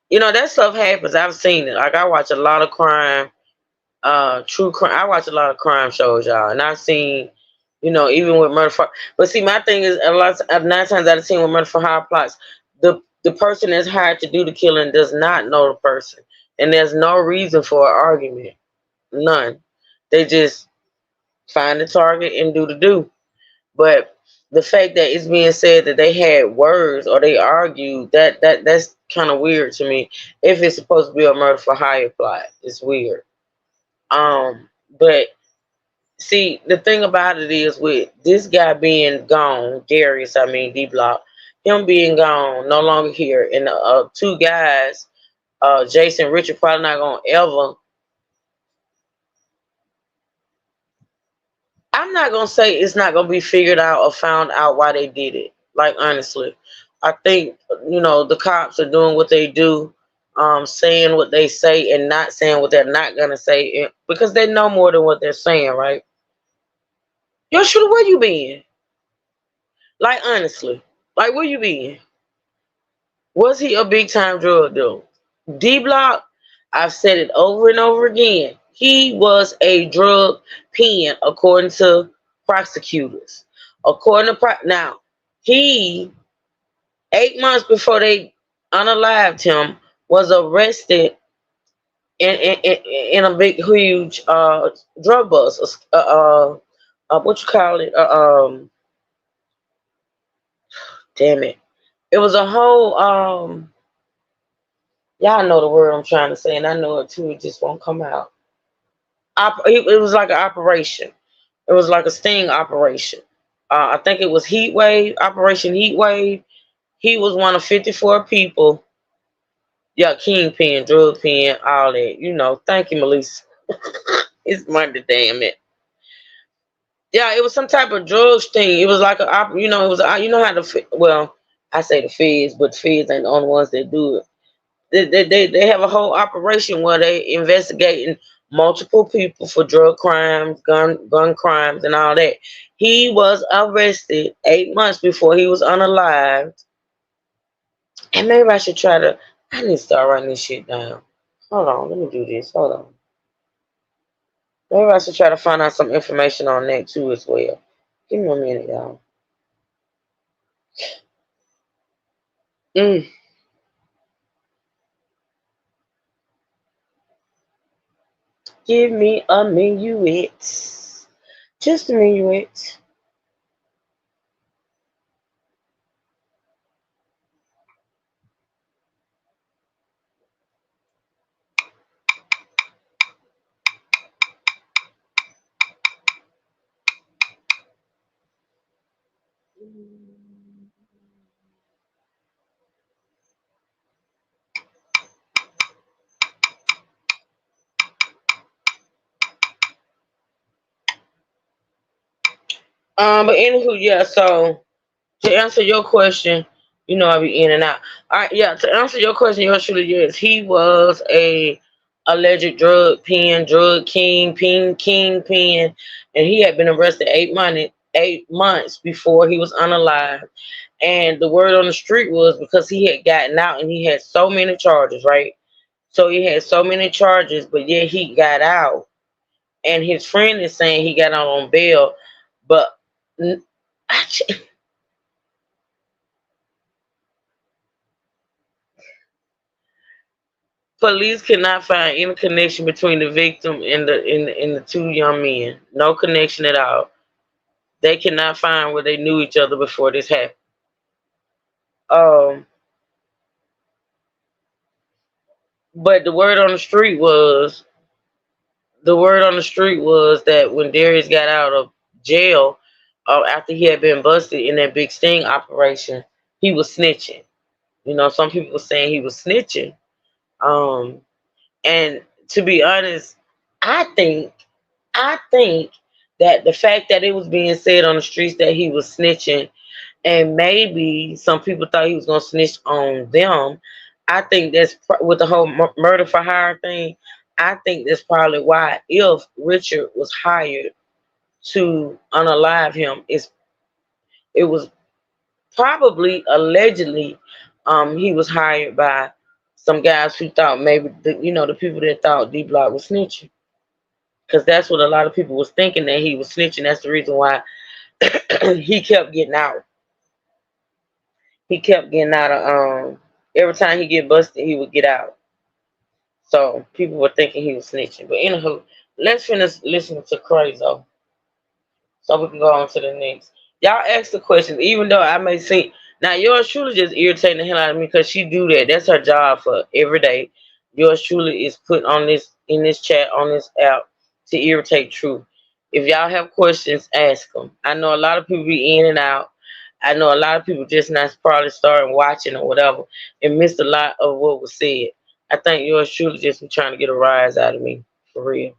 That stuff happens. I've seen it. Like I watch a lot of crime, true crime. I watch a lot of crime shows, y'all. And I've seen, even with murder for. But see, my thing is, 9 times out of 10 with murder for hire plots, the person that's hired to do the killing does not know the person, and there's no reason for an argument, none. They just find the target and do the do. But the fact that it's being said that they had words or they argued, that's kind of weird to me. If it's supposed to be a murder for hire plot, it's weird. But see, the thing about it is with this guy being gone, Darius, I mean D Block, him being gone, no longer here, and two guys, Jason and Richard, probably not gonna ever. I'm not gonna say it's not gonna be figured out or found out why they did it. Like honestly, I think the cops are doing what they do, saying what they say and not saying what they're not gonna say, because they know more than what they're saying, right? Yo, shooter, where you been? Like honestly, like where you been? Was he a big time drug dealer? D Block, I've said it over and over again. He was a drug pen, according to prosecutors. According to now, he 8 months before they unalived him was arrested in a big huge drug bust. What you call it? Damn it! It was a whole y'all know the word I'm trying to say, and I know it too. It just won't come out. It was like an operation. It was like a sting operation. I think it was Heat Wave, Operation Heat Wave. He was one of 54 people. Yeah, kingpin, drug pen, all that. Thank you, Melissa. It's Monday, damn it. Yeah, it was some type of drugs thing. It was like it was, how I say the feds, but the feds ain't the only ones that do it. They have a whole operation where they investigating multiple people for drug crimes, gun crimes, and all that. He was arrested 8 months before he was unalived. And maybe I should try to. I need to start writing this shit down. Hold on, let me do this. Hold on. Maybe I should try to find out some information on that too as well. Give me a minute, y'all. Give me a minuet. Just a minuet. But anywho, yeah, so to answer your question, I'll be in and out. All right, yeah, to answer your question, yours truly, yes, he was a alleged drug kingpin, and he had been arrested 8 months 8 months before he was unalive. And the word on the street was because he had gotten out and he had so many charges, right? So he had so many charges, but yet he got out. And his friend is saying he got out on bail, but n- police cannot find any connection between the victim and the two young men. No connection at all. They cannot find where they knew each other before this happened. Um, but the word on the street was that when Darius got out of jail, after he had been busted in that big sting operation, he was snitching. You know, some people were saying he was snitching. Um, and to be honest, I think I think that the fact that it was being said on the streets that he was snitching, and maybe some people thought he was gonna snitch on them. I think that's with the whole murder for hire thing. I think that's probably why, if Richard was hired to unalive him, it was probably allegedly he was hired by some guys who thought maybe the people that thought D Block was snitching, because that's what a lot of people was thinking, that he was snitching. That's the reason why he kept getting out. He kept getting out of every time he get busted, he would get out. So people were thinking he was snitching. But anywho, let's finish listening to Crazo so we can go on to the next. Y'all ask the questions, even though I may see now yours truly just irritating the hell out of me because she do that. That's her job for every day. Yours truly is put on this in this chat on this app to irritate Truth. If y'all have questions, ask them. I know a lot of people be in and out. I know a lot of people just not probably starting watching or whatever and missed a lot of what was said. I think yours truly just be trying to get a rise out of me, for real.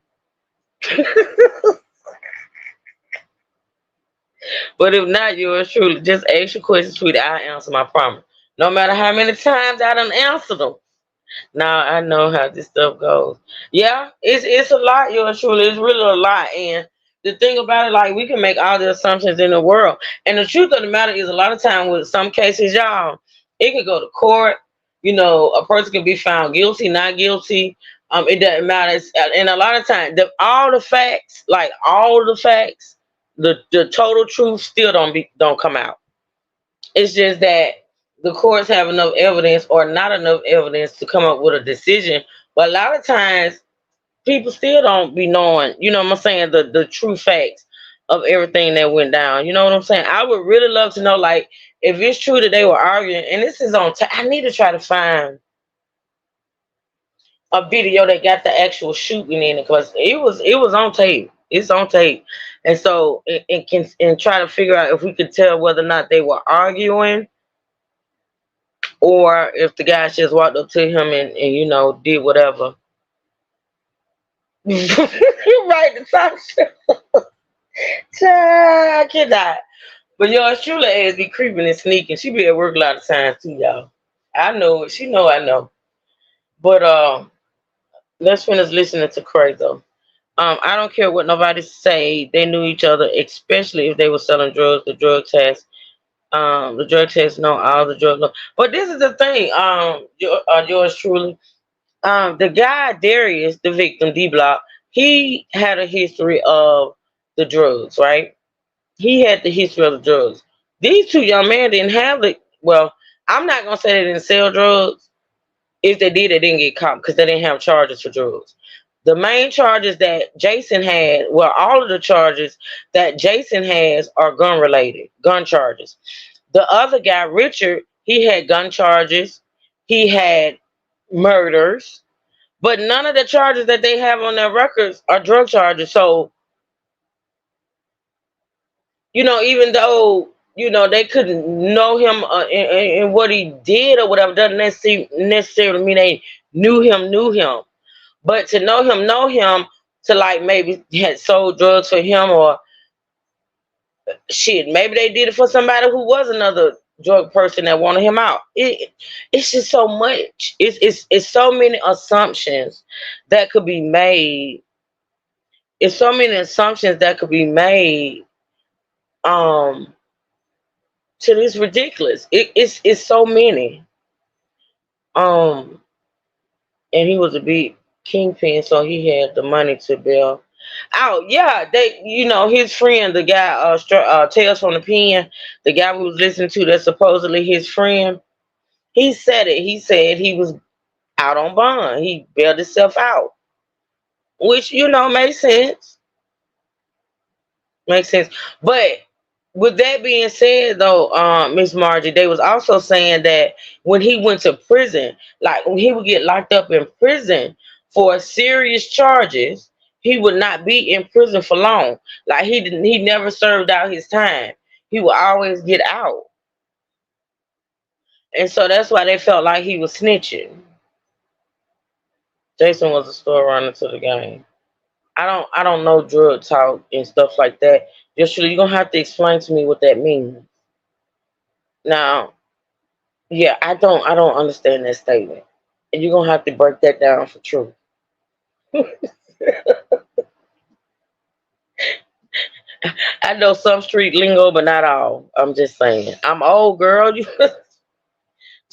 But if not yours truly, just ask your questions, sweetie. I'll answer my promise. No matter how many times I done answered them. Now I know how this stuff goes. Yeah, it's a lot, yours truly. It's really a lot. And the thing about it, like, we can make all the assumptions in the world. And the truth of the matter is, a lot of time with some cases, y'all, it could go to court. A person can be found guilty, not guilty. It doesn't matter. And a lot of times, all the facts, like all the facts, the total truth still don't come out. It's just that the courts have enough evidence or not enough evidence to come up with a decision. But a lot of times people still don't be knowing, what I'm saying, the true facts of everything that went down. You know what I'm saying? I would really love to know, like, if it's true that they were arguing, and this is on I need to try to find a video that got the actual shooting in it, because it was on tape. It's on tape. And so it can and try to figure out if we could tell whether or not they were arguing, or if the guys just walked up to him and did whatever. You're right, the talk show. I cannot. But yours truly ass be creeping and sneaking. She be at work a lot of times too, y'all. I know it. She know I know. But let's finish listening to Crazo. I don't care what nobody say. They knew each other, especially if they were selling drugs. The drug test know all the drug. But this is the thing. Yours truly. The guy Darius, the victim, D Block, he had a history of the drugs, right? He had the history of the drugs. These two young men didn't have the. Well, I'm not gonna say they didn't sell drugs. If they did, they didn't get caught because they didn't have charges for drugs. The main charges that Jason had, well, all of the charges that Jason has are gun related, gun charges. The other guy, Richard, he had gun charges. He had murders, but none of the charges that they have on their records are drug charges. So, even though, they couldn't know him in what he did or whatever, doesn't necessarily mean they knew him. But to know him, to like maybe had sold drugs for him, or shit, maybe they did it for somebody who was another drug person that wanted him out. It's just so much. It's so many assumptions that could be made. It's so many assumptions that could be made Um, till it's ridiculous. It's so many. Um, and he was a big kingpin, so he had the money to bail out. Yeah, they, his friend, the guy, Tales from the Pen, the guy we was listening to, that's supposedly his friend. He said it. He said he was out on bond. He bailed himself out, which makes sense. Makes sense. But with that being said, though, Miss Margie, they was also saying that when he went to prison, like when he would get locked up in prison for serious charges, he would not be in prison for long. Like he never served out his time. He would always get out. And so that's why they felt like he was snitching. Jason was a store runner to the game. I don't know drug talk and stuff like that. Just you're gonna have to explain to me what that means. Now, yeah, I don't understand that statement. And you're gonna have to break that down for truth. I know some street lingo, but not all. I'm just saying. I'm old girl.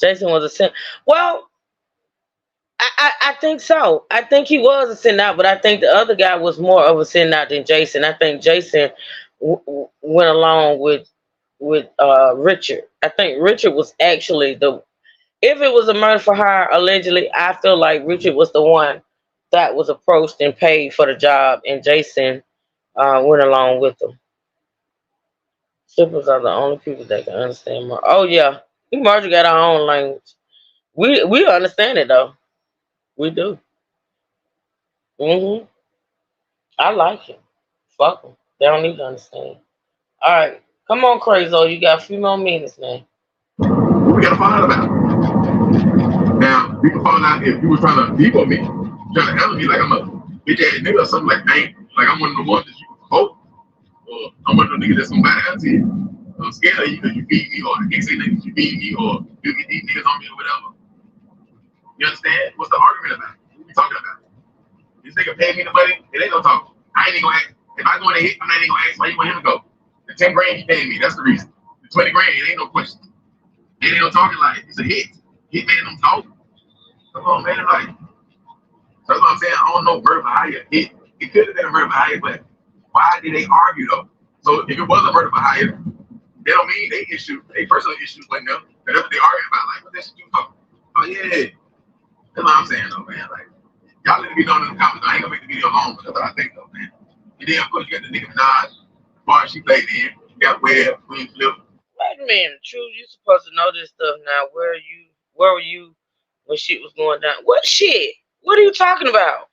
Jason was a sin. Well, I think so. I think he was a sin out, but I think the other guy was more of a sin out than Jason. I think Jason went along with Richard. I think Richard was actually the. If it was a murder for hire, allegedly, I feel like Richard was the one that was approached and paid for the job, and Jason went along with them. Strippers are the only people that can understand. Oh yeah, we Marjorie got our own language. We understand it though. We do. Mhm. I like it. Fuck them. They don't need to understand. All right, come on, Crazo. You got a few more minutes, man. We gotta find out about it. Now, we can find out if you were trying to depot me, trying to handle me like I'm a bitch ass nigga or something like I'm one of the ones that you can vote, or I'm one of the niggas that's gonna bow down to you. I'm scared of you because you beat me, or I can't say nothing because you beat me, or you get these niggas on me or whatever. You understand? What's the argument about? What we talking about? This nigga paid me the money, it ain't no talk. I ain't even gonna ask. If I go in a hit, I'm not even gonna ask why you want him to go. The 10 grand he paid me, that's the reason. The 20 grand, it ain't no question. It ain't no talking like it's a hit. Hit man don't talk. Come on, man. Like, that's what I'm saying. I don't know murder for hire. It could have been a murder for hire, but why did they argue though? So if it was a murder for hire, they don't mean they personal issues wasn't there. That's what they arguing about. Like, what that shit you talking? Oh yeah. That's what I'm saying though, man. Like, y'all need to be known in the comments. I ain't gonna make the video long, but that's what I think though, man. And then of course you got the nigga Minaj, as far as she played in. You got Webb, Queen Flip. Wait a minute, True. You supposed to know this stuff now. Where were you when shit was going down? What shit? What are you talking about?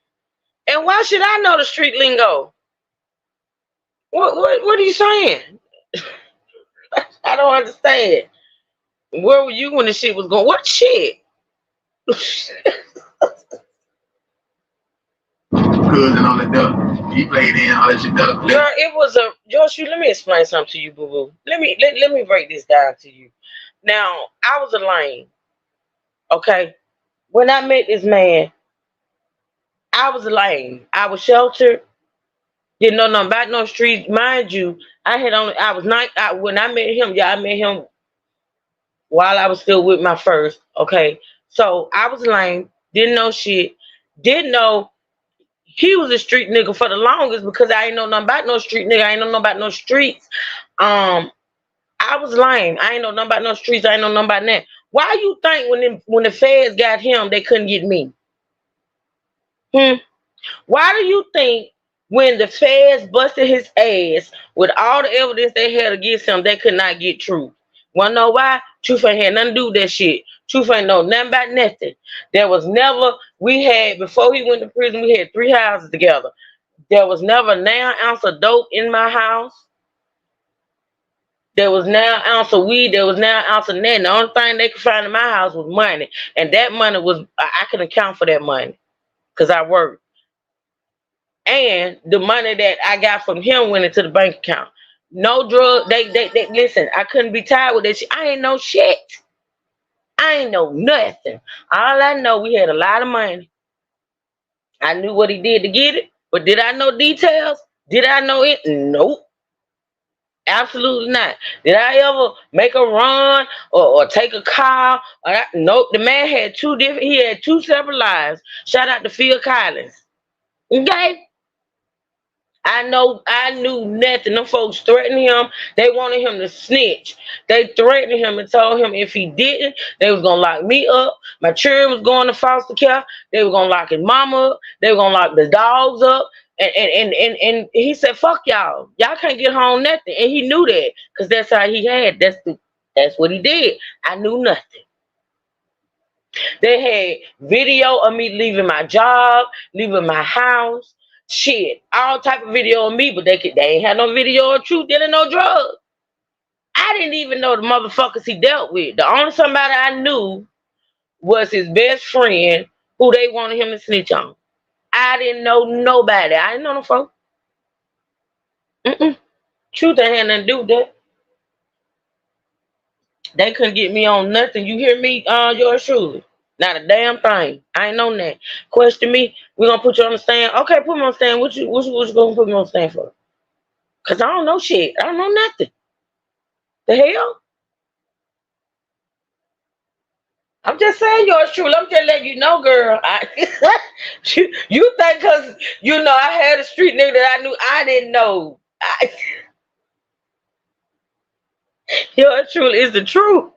And why should I know the street lingo? What are you saying? I don't understand. Where were you when the shit was going? What shit? Cuz and all that stuff. He played in all that shit. Girl, it was a Joshua. Let me explain something to you, boo boo. Let me break this down to you. Now, I was a lame. Okay, when I met this man, I was lame. I was sheltered. Didn't know nothing about no streets. Mind you, I was not. When I met him, yeah, I met him while I was still with my first. Okay, so I was lame. Didn't know shit. Didn't know he was a street nigga for the longest because I ain't know nothing about no street nigga. I ain't know nothing about no streets. I was lame. I ain't know nothing about no streets. I ain't know nothing about that. Why you think when the feds got him, they couldn't get me? Why do you think when the feds busted his ass with all the evidence they had against him, they could not get Truth? Wanna know why? Truth ain't had nothing to do with that shit. Truth ain't know nothing about nothing. There was never, before he went to prison, we had 3 houses together. There was never an ounce of dope in my house. There was now an ounce of weed. There was now an ounce of nothing. The only thing they could find in my house was money. And that money was, I can account for that money because I worked. And the money that I got from him went into the bank account. No drug. They listen, I couldn't be tired with that shit. I ain't know shit. I ain't know nothing. All I know, we had a lot of money. I knew what he did to get it. But did I know details? Did I know it? Nope. Absolutely not. Did I ever make a run or take a call? Nope. The man had he had two separate lives. Shout out to Phil Collins. Okay? I knew nothing. Them folks threatened him. They wanted him to snitch. They threatened him and told him if he didn't, they was gonna lock me up. My children was going to foster care. They were gonna lock his mama up. They were gonna lock the dogs up. And he said, "Fuck y'all. Y'all can't get home nothing." And he knew that because that's how he had. That's what he did. I knew nothing. They had video of me leaving my job, leaving my house, shit, all type of video of me, but they ain't had no video of Truth dealing no drugs. I didn't even know the motherfuckers he dealt with. The only somebody I knew was his best friend who they wanted him to snitch on. I didn't know nobody. I didn't know no folks. Truth ain't had nothing to do with that. They couldn't get me on nothing. You hear me, yours truly? Not a damn thing. I ain't on that. Question me. We're gonna put you on the stand. Okay, put me on the stand. What you gonna put me on the stand for? Cause I don't know shit. I don't know nothing. The hell? I'm just saying yours truly. I'm just letting you know, girl. You think cause you know I had a street nigga that I knew I didn't know. Yours truly is the truth.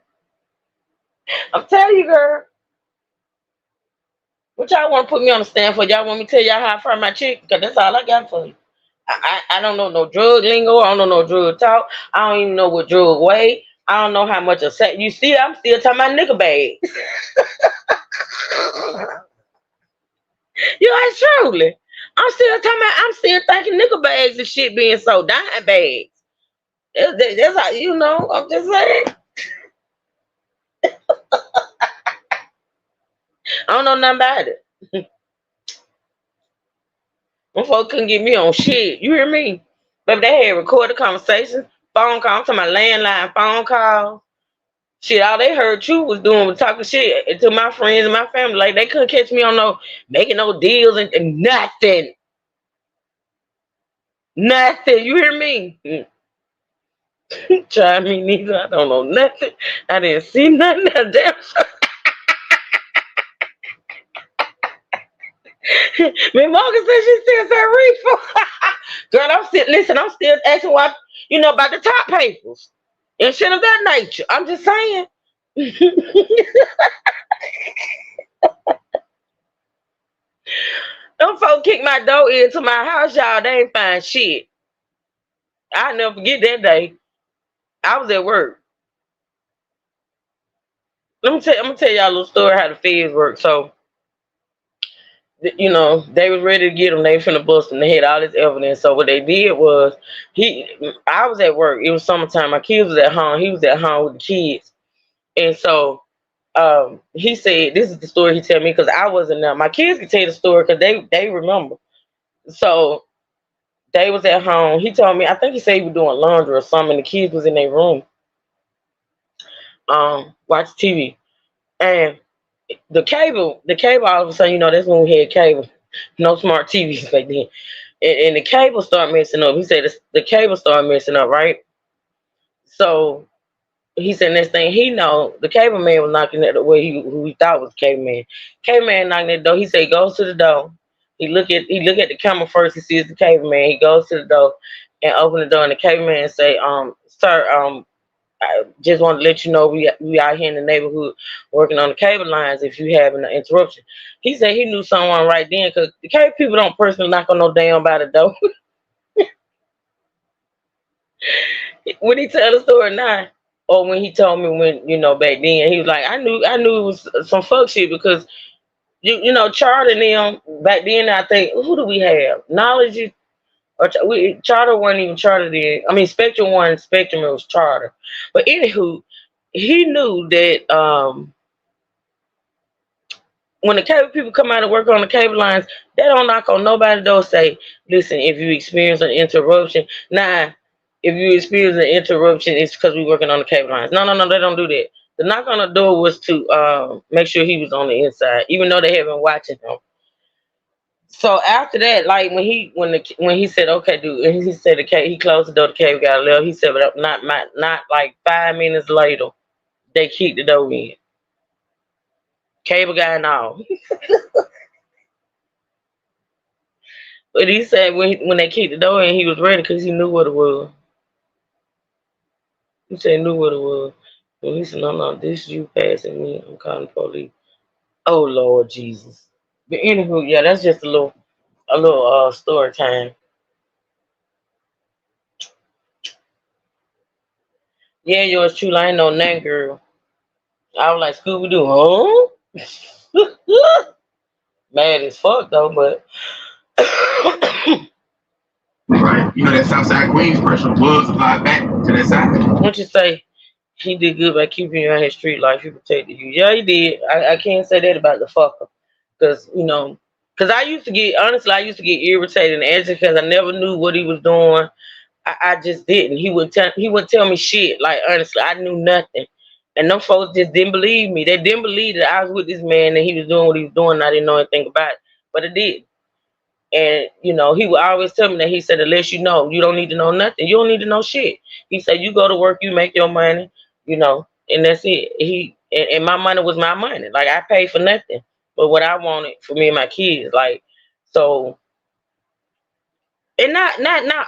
I'm telling you, girl. What y'all want to put me on the stand for? Y'all want me to tell y'all how I find my chick? Because that's all I got for you. I don't know no drug lingo. I don't know no drug talk. I don't even know what drug weigh. I don't know how much of sex. You see, I'm still talking about nigga bags. Yours truly. I'm still thinking nigga bags and shit being so dime bags. That's how, you know, I'm just saying. I don't know nothing about it. Them folks couldn't get me on shit. You hear me? But they had recorded conversations, phone calls, to my landline phone calls. Shit, all they heard you was doing was talking shit to my friends and my family. Like they couldn't catch me on no making no deals and nothing. Nothing. You hear me? Try me neither. I don't know nothing. I didn't see nothing. Damn. Miss Morgan said she still said reefer. Girl, I'm still asking what you know about the top papers and shit of that nature. I'm just saying. Them folks kicked my door into my house, y'all. They ain't find shit. I'll never forget that day. I was at work. I'm gonna tell y'all a little story how the feds work. So, you know, they was ready to get him. They finna bust him. They had all this evidence. So what they did was, I was at work. It was summertime. My kids was at home. He was at home with the kids. And so he said, this is the story he told me because I wasn't there. My kids can tell you the story because they remember. So they was at home. He told me, I think he said he was doing laundry or something. The kids was in their room watching TV. And the cable all of a sudden, you know, that's when we had cable. No smart TVs back then. And the cable started messing up. He said the cable started messing up, right? So he said next thing he know, the cable man was knocking at the way who he thought was the cable man. Cable man knocking at the door. He said he goes to the door. He look at the camera first. He sees the cable man. He goes to the door and open the door. And the cable man say, sir, I just want to let you know we out here in the neighborhood working on the cable lines if you have an interruption. He said he knew someone right then because the cable people don't personally knock on no damn by the door. When he tell the story now, or when he told me when, you know, back then, he was like, I knew it was some fuck shit because you know, Charter and them back then, I think, who do we have? Knowledge or Charter wasn't even Charter then. I mean, Spectrum wasn't Spectrum, it was Charter. But anywho, he knew that when the cable people come out and work on the cable lines, they don't knock on nobody's door say, listen, if you experience an interruption, if you experience an interruption, it's because we're working on the cable lines. No, they don't do that. The knock on the door was to make sure he was on the inside, even though they have been watching him. So after that, like when he said, okay, dude, and he said the cave, he closed the door, the cave got left. He said, but not like 5 minutes later, they kicked the door in. Cable guy and all. But he said when they kicked the door in, he was ready because he knew what it was. He said he knew what it was. And he said, no, this you passing me. I'm calling the police. Oh Lord Jesus. But anywho, yeah, that's just a little story time. Yeah, yours truly. I ain't know that girl. I was like Scooby Doo, huh? Mad as fuck though, but Right. You know that Southside Queens pressure was applied back to that side. what you say? He did good by keeping you out his street life. He protected you. Yeah, he did. I can't say that about the fucker, cause cause I used to get irritated and agitated because I never knew what he was doing. I just didn't. He would tell me shit. Like honestly, I knew nothing. And them folks just didn't believe me. They didn't believe that I was with this man and he was doing what he was doing and I didn't know anything about it. But I did. And he would always tell me that he said, unless you know, you don't need to know nothing. You don't need to know shit. He said, you go to work, you make your money, and that's it. And my money was my money. Like I paid for nothing. But what I wanted for me and my kids. Like so and not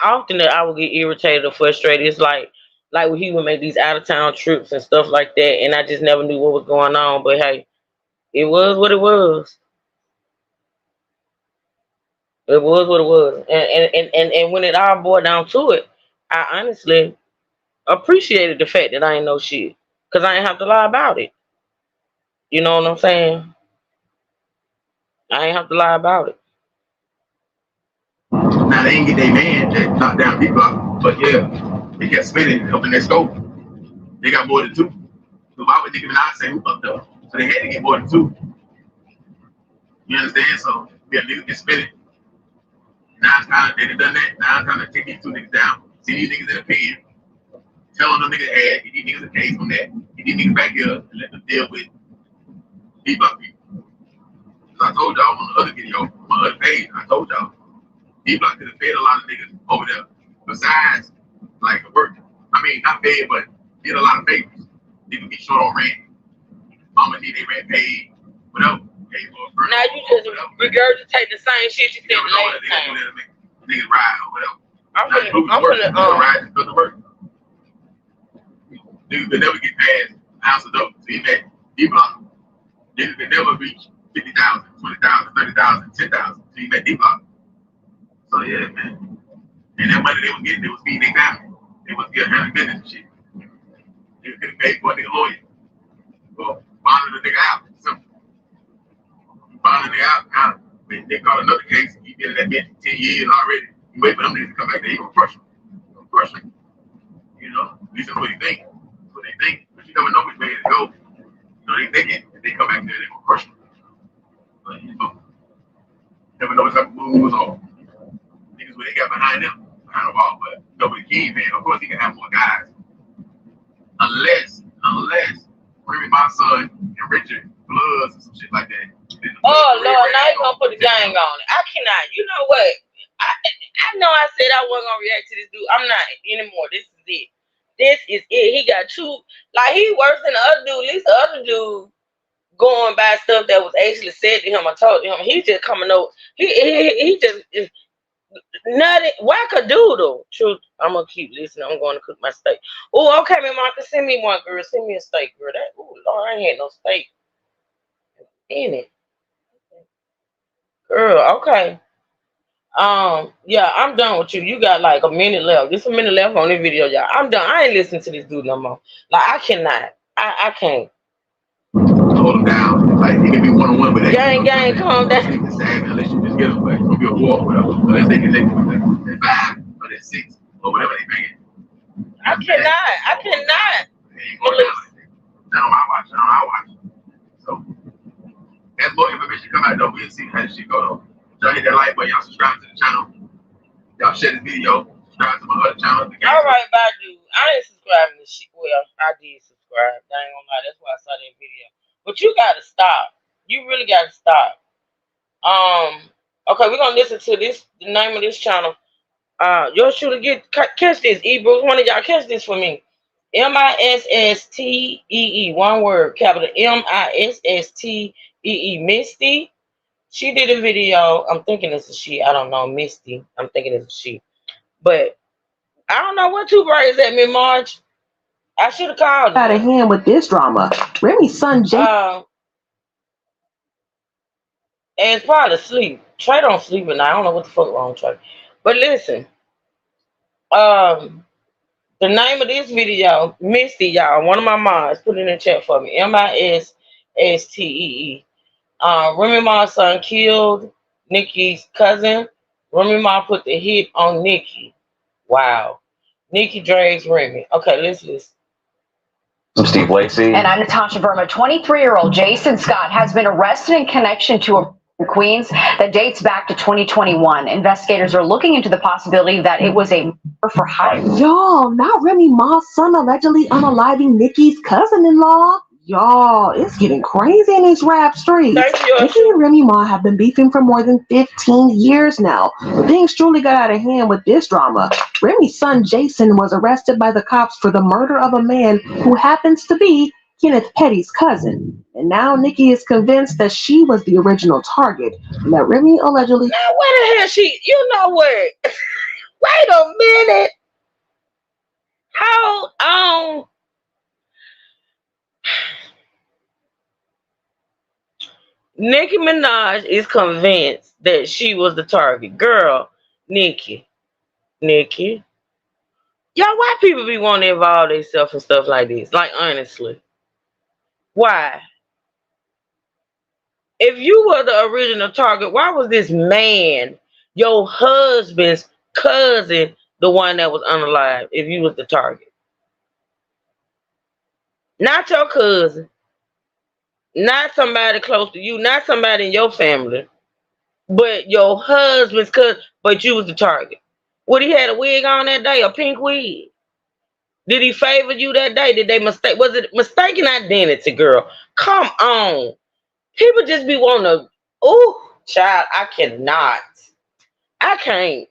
often that I would get irritated or frustrated. It's like when he would make these out of town trips and stuff like that, and I just never knew what was going on. But hey, it was what it was. It was what it was. And when it all boiled down to it, I honestly appreciated the fact that I ain't know shit. Cause I ain't have to lie about it. You know what I'm saying? I ain't have to lie about it. Now they ain't get their man that knocked down B block, but yeah, they kept spinning up in their scope. They got more than two. So why would Nicki Minaj say who fucked up? So they had to get more than two. You understand? So yeah, niggas get spinning. Now it's time they done that. Now it's time to take these two niggas down. See these niggas in the pen. Telling them niggas ass, get these niggas a case on that. Get these niggas back here and let them deal with B block people. Because I told y'all on the other video, on my other page, I told y'all. D Block could have fed a lot of niggas over there. Besides, like work. I mean, not fed, but did a lot of favors. Niggas be short on rent. Mama need their rent paid. Whatever. Paid for a birthday. Now you just regurgitate the same shit you said last time. Niggas ride or whatever. I'm gonna ride just because of work. Niggas could never get past an ounce of dope. So he met D Block. Niggas could never reach 50,000, 20,000, 30,000, 10,000. So he met D Block. So yeah, man. And that money they was getting, they was feeding their family. They was getting handling business and shit. They could have paid for a nigga lawyer. Well, bonding the nigga out. Simple. Bonding the nigga out. Now, they caught another case. He been in that bitch 10 years already. You wait for them niggas to come back there, he gonna crush him. Crush him. At least that's what he think. That's what they think. But you never know which way to go. They thinking if they come back there, they gonna crush him. But never know what type of moves or niggas what they got behind them, behind the ball, but nobody key, man. Of course he can have more guys. Unless Remy, my son, and Richard Bloods or some shit like that. Oh Lord, now you gonna put the gang on it. I cannot. You know what? I know I said I wasn't gonna react to this dude. I'm not anymore. This is it. This is it. He got two, like he worse than the other dude. At least the other dude going by stuff that was actually said to him or told to him. He's just coming over. He just is nothing. Wackadoodle. Truth. I'm gonna keep listening. I'm going to cook my steak. Oh, okay, man, Marcus, send me one, girl. Send me a steak, girl. That. Oh Lord, I ain't had no steak in it, girl. Okay. Yeah, I'm done with you. You got like a minute left. Just a minute left on this video, y'all. I'm done. I ain't listening to this dude no more. Like I cannot. I can't. Hold him down. Like he can be one-on-one with that. Gang, calm down. Unless you just get him, like it'll be a war or whatever. Unless they can take him with that 5 or that 6 or whatever they make it. I cannot. They ain't going down like that. Now I watch. So as more information come out, though, we'll see how this shit go though. Y'all hit that like button, y'all subscribe to the channel. Y'all share this video, subscribe to my other channel. All right, bye, dude. I ain't subscribing to shit. Well, I did subscribe. I ain't gonna lie. That's why I saw that video. But you gotta stop. You really gotta stop. Okay, we're gonna listen to this. The name of this channel. Your shooter catch this. Bruce, one of y'all catch this for me. Misstee, one word, capital Misstee, Misty. She did a video. I'm thinking it's a she. I don't know, Misty. I'm thinking it's a she. But I don't know what two birds at me, Marge. I should have called her. Out of hand with this drama. Remy's son Jay. And it's probably asleep. Trey don't sleep at night. I don't know what the fuck wrong with Trey. But listen, the name of this video, Misty, y'all. One of my moms put it in the chat for me. Misstee. Remy Ma's son killed Nikki's cousin. Remy Ma put the hit on Nikki. Wow. Nikki drags Remy. Okay, let's listen. I'm Steve Lacey. And I'm Natasha Verma. 23-year-old Jason Scott has been arrested in connection to a in Queens that dates back to 2021. Investigators are looking into the possibility that it was a murder for hire. Y'all, not Remy Ma's son allegedly unaliving Nikki's cousin-in-law. Y'all, it's getting crazy in these rap streets. Nikki and Remy Ma have been beefing for more than 15 years now. But things truly got out of hand with this drama. Remy's son Jason was arrested by the cops for the murder of a man who happens to be Kenneth Petty's cousin. And now Nikki is convinced that she was the original target and that Remy allegedly... Now, where the hell she... You know what? Wait a minute. Hold on. Nicki Minaj is convinced that she was the target. Girl, Nikki. Y'all, why people be wanting to involve themselves in stuff like this? Like, honestly. Why? If you were the original target, why was this man, your husband's cousin, the one that was unalive if you was the target? Not your cousin. Not somebody close to you. Not somebody in your family. But your husband's cousin, but you was the target. Would he had a wig on that day? A pink wig? Did he favor you that day? Did they mistake? Was it mistaken identity, girl? Come on. People just be wanting to, ooh, child, I cannot. I can't.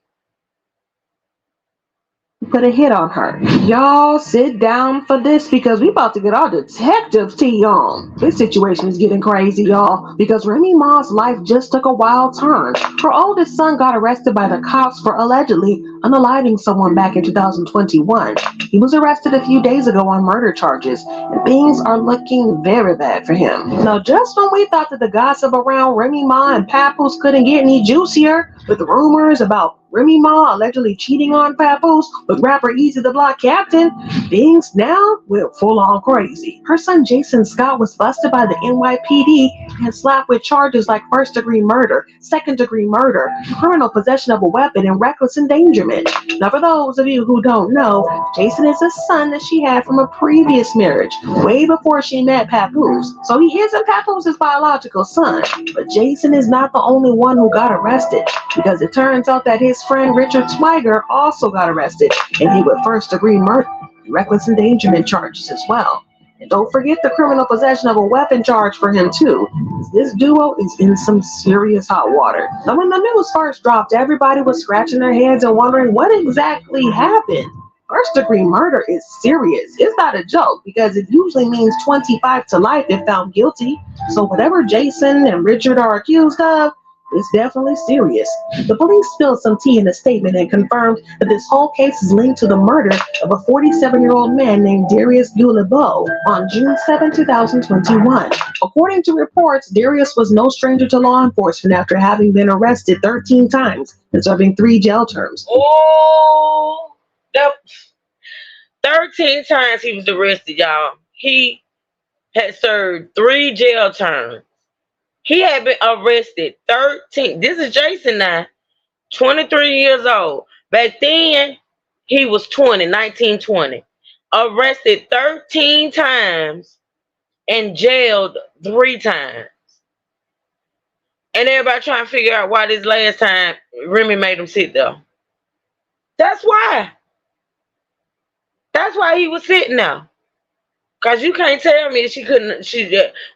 Put a hit on her. Y'all sit down for this because we about to get our detectives tea on. This situation is getting crazy, y'all, because Remy Ma's life just took a wild turn. Her oldest son got arrested by the cops for allegedly unaliving someone back in 2021. He was arrested a few days ago on murder charges, and things are looking very bad for him. Now, just when we thought that the gossip around Remy Ma and Papoose couldn't get any juicier, with the rumors about Remy Ma allegedly cheating on Papoose with rapper Easy the Block Captain, things now went full on crazy. Her son Jason Scott was busted by the NYPD and slapped with charges like first-degree murder, second-degree murder, criminal possession of a weapon, and reckless endangerment. Now, for those of you who don't know, Jason is a son that she had from a previous marriage, way before she met Papoose. So he isn't Papoose's biological son, but Jason is not the only one who got arrested, because it turns out that his friend Richard Swiger also got arrested and hit with first-degree murder and reckless endangerment charges as well. And don't forget the criminal possession of a weapon charge for him too. This duo is in some serious hot water. Now, when the news first dropped, everybody was scratching their heads and wondering what exactly happened. First-degree murder is serious. It's not a joke because it usually means 25 to life if found guilty. So whatever Jason and Richard are accused of, it's definitely serious. The police spilled some tea in a statement and confirmed that this whole case is linked to the murder of a 47-year-old man named Darius Guillebeau on June 7, 2021. According to reports, Darius was no stranger to law enforcement after having been arrested 13 times and serving 3 jail terms. Oh, 13 times he was arrested, y'all. He had served 3 jail terms. He had been arrested 13. This is Jason now, 23 years old. Back then, he was 19, 20. Arrested 13 times and jailed 3 times. And everybody trying to figure out why this last time Remy made him sit there. That's why. That's why he was sitting there. Because you can't tell me she couldn't,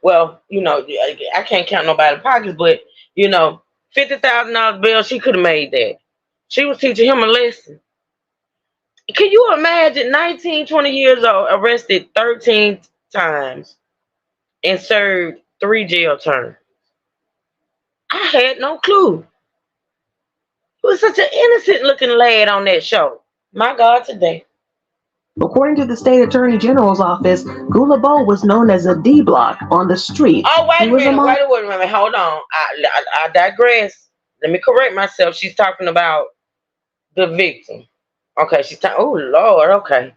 well, you know, I can't count nobody's pockets, but, you know, $50,000 bill, she could have made that. She was teaching him a lesson. Can you imagine 19, 20 years old, arrested 13 times and served 3 jail terms? I had no clue. He was such an innocent looking lad on that show. My God, today. According to the state attorney general's office, Gulabo was known as a D block on the streets. Oh, He wait a was minute, among wait a minute, hold on. I digress. Let me correct myself. She's talking about the victim. Okay, she's talking. Oh Lord. Okay.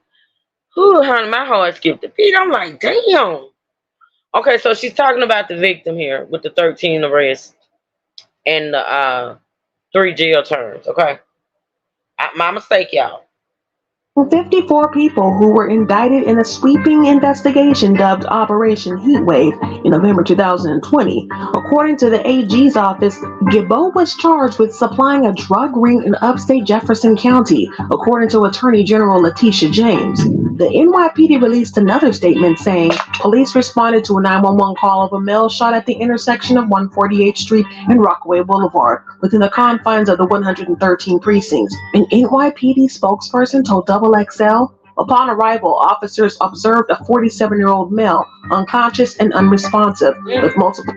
Ooh, honey, my heart skipped a beat. I'm like, damn. Okay, so she's talking about the victim here with the 13 arrests and the 3 jail terms. Okay, my mistake, y'all. 54 people who were indicted in a sweeping investigation dubbed Operation Heatwave in November 2020. According to the AG's office, Gibbo was charged with supplying a drug ring in upstate Jefferson County, according to Attorney General Letitia James. The NYPD released another statement saying police responded to a 911 call of a male shot at the intersection of 148th Street and Rockaway Boulevard within the confines of the 113 precincts. An NYPD spokesperson told Double XL, upon arrival, officers observed a 47-year-old male unconscious and unresponsive with multiple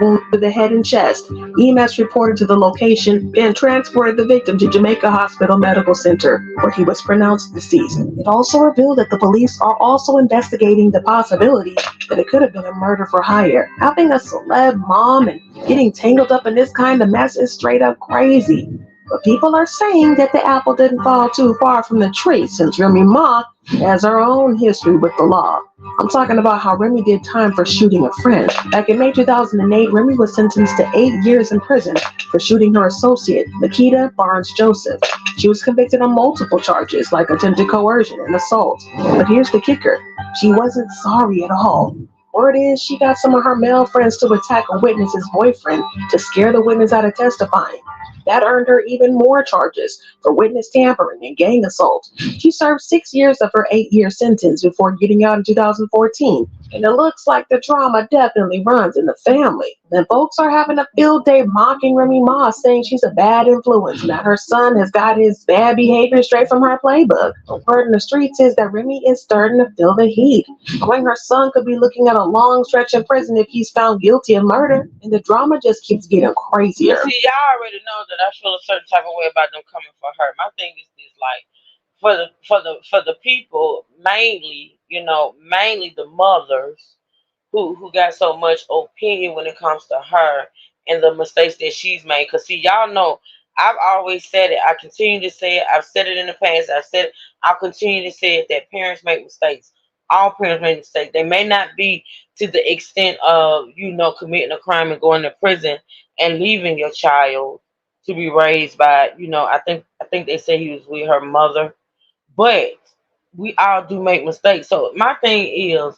wounds to the head and chest. EMS reported to the location and transported the victim to Jamaica Hospital Medical Center, where he was pronounced deceased. It also revealed that the police are also investigating the possibility that it could have been a murder for hire. Having a celeb mom and getting tangled up in this kind of mess is straight up crazy. But people are saying that the apple didn't fall too far from the tree, since Remy Ma has her own history with the law. I'm talking about how Remy did time for shooting a friend. Back in May 2008, Remy was sentenced to 8 years in prison for shooting her associate, Nikita Barnes Joseph. She was convicted on multiple charges, like attempted coercion and assault. But here's the kicker: she wasn't sorry at all. Word is she got some of her male friends to attack a witness's boyfriend to scare the witness out of testifying. That earned her even more charges for witness tampering and gang assault. She served 6 years of her 8-year sentence before getting out in 2014. And it looks like the drama definitely runs in the family. And folks are having a field day mocking Remy Ma, saying she's a bad influence and that her son has got his bad behavior straight from her playbook. The word in the streets is that Remy is starting to feel the heat, knowing her son could be looking at a long stretch in prison if he's found guilty of murder. And the drama just keeps getting crazier. See, y'all already know that I feel a certain type of way about them coming for her. My thing is this, like, for the people, mainly, mainly the mothers who got so much opinion when it comes to her and the mistakes that she's made. Cause see, y'all know I've always said it. I continue to say it. I've said it in the past. I've said it. I'll continue to say it, that parents make mistakes. All parents make mistakes. They may not be to the extent of, committing a crime and going to prison and leaving your child to be raised by, I think they say he was with her mother. But we all do make mistakes. So my thing is,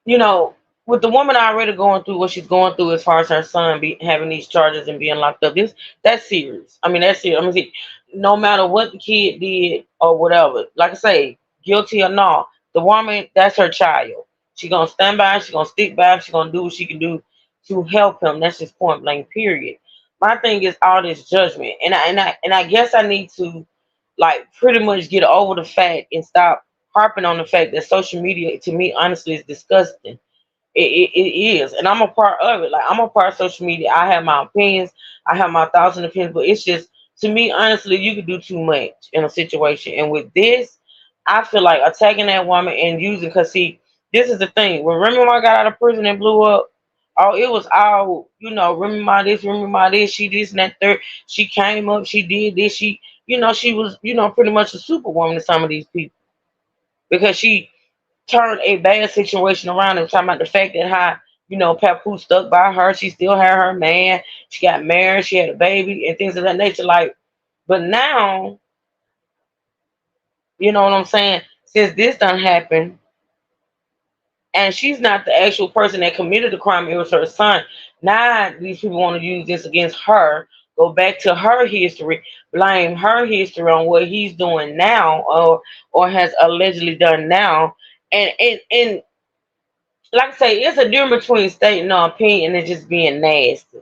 you know, with the woman already going through what she's going through as far as her son having these charges and being locked up, that's serious. I mean, that's serious. I mean, see, no matter what the kid did or whatever, like I say, guilty or not, the woman, that's her child. She gonna stand by, she gonna stick by, she gonna do what she can do to help him. That's just point blank. Period. My thing is all this judgment, and I guess I need to like pretty much get over the fact and stop harping on the fact that social media, to me, honestly, is disgusting. It is, and I'm a part of it. Like, I'm a part of social media. I have my opinions, I have my thoughts and opinions, but it's just, to me, honestly, you could do too much in a situation. And with this, I feel like attacking that woman and using, because see, this is the thing. When Remy Ma got out of prison and blew up, oh, it was all, Remy Ma this, Remy Ma this, she this and that third. She came up, she did this, she was, pretty much a superwoman to some of these people because she turned a bad situation around. And talking about the fact that how, Papoose stuck by her, she still had her man, she got married, she had a baby, and things of that nature. Like, but now, you know what I'm saying? Since this done happened, and she's not the actual person that committed the crime, it was her son. Now these people want to use this against her, go back to her history, blame her history on what he's doing now, or has allegedly done now. And like I say, it's a difference between stating no opinion and just being nasty.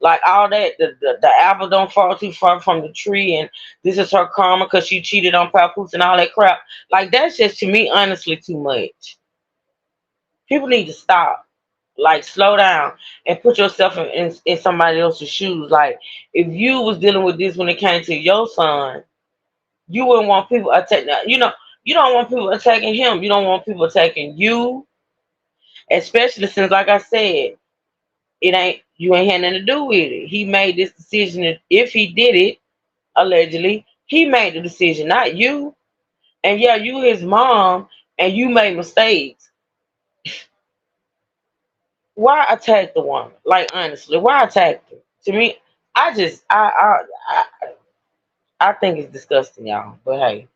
Like all that, the apple don't fall too far from the tree, and this is her karma because she cheated on Papoose and all that crap. Like that's just to me, honestly, too much. People need to stop, like slow down and put yourself in somebody else's shoes. Like if you was dealing with this when it came to your son, you wouldn't want people attacking. You don't want people attacking him. You don't want people attacking you, especially since, like I said, it ain't you ain't had nothing to do with it. He made this decision. If he did it, allegedly, he made the decision, not you. And yeah, you his mom, and you made mistakes. Why attack the woman? Like honestly, why attack her? To me, I just I think it's disgusting, y'all. But hey,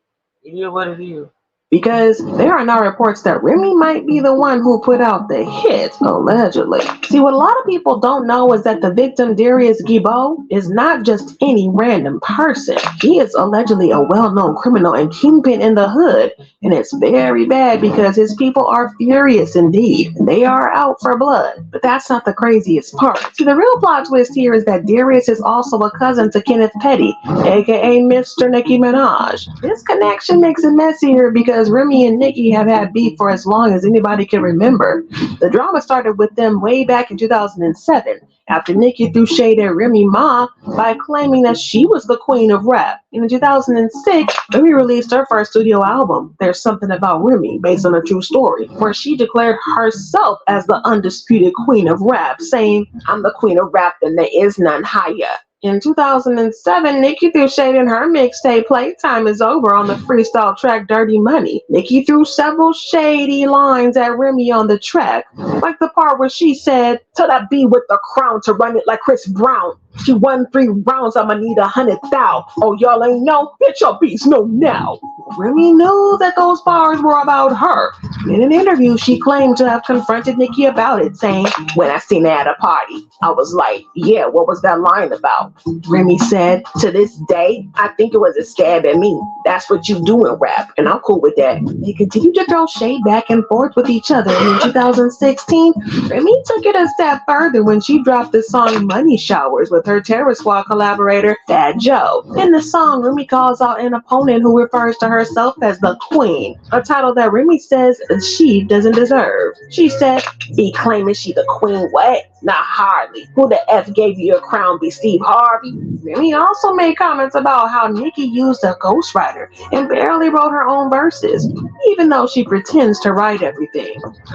it is what it is. because there are now reports that Remy might be the one who put out the hit, allegedly. See, what a lot of people don't know is that the victim, Darius Guibault, is not just any random person. He is allegedly a well-known criminal and kingpin in the hood, and it's very bad because his people are furious indeed. They are out for blood. But that's not the craziest part. See, the real plot twist here is that Darius is also a cousin to Kenneth Petty, aka Mr. Nicki Minaj. This connection makes it messier because Remy and Nicki have had beef for as long as anybody can remember. The drama started with them way back in 2007 after Nicki threw shade at Remy Ma by claiming that she was the queen of rap. In 2006, Remy released her first studio album, There's Something About Remy, based on a true story, where she declared herself as the undisputed queen of rap, saying, "I'm the queen of rap and there is none higher." In 2007, Nicki threw shade in her mixtape Playtime Is Over on the freestyle track Dirty Money. Nicki threw several shady lines at Remy on the track, like the part where she said, "Tell that B with the crown to run it like Chris Brown. She won 3 rounds, I'ma need 100,000. Oh, y'all ain't know? Get your beats know now." Remy knew that those bars were about her. In an interview, she claimed to have confronted Nicki about it, saying, "When I seen her at a party, I was like, yeah, what was that line about?" Remy said, "To this day, I think it was a stab at me. That's what you do in rap, and I'm cool with that." They continued to throw shade back and forth with each other, and in 2016, Remy took it a step further when she dropped the song Money Showers with her Terror Squad collaborator, Fat Joe. In the song, Remy calls out an opponent who refers to herself as the Queen, a title that Remy says she doesn't deserve. She said, "Be claiming she the Queen what? Not hardly. Who the F gave you a crown? Be Steve Harvey?" Remy also made comments about how Nicki used a ghostwriter and barely wrote her own verses, even though she pretends to write everything.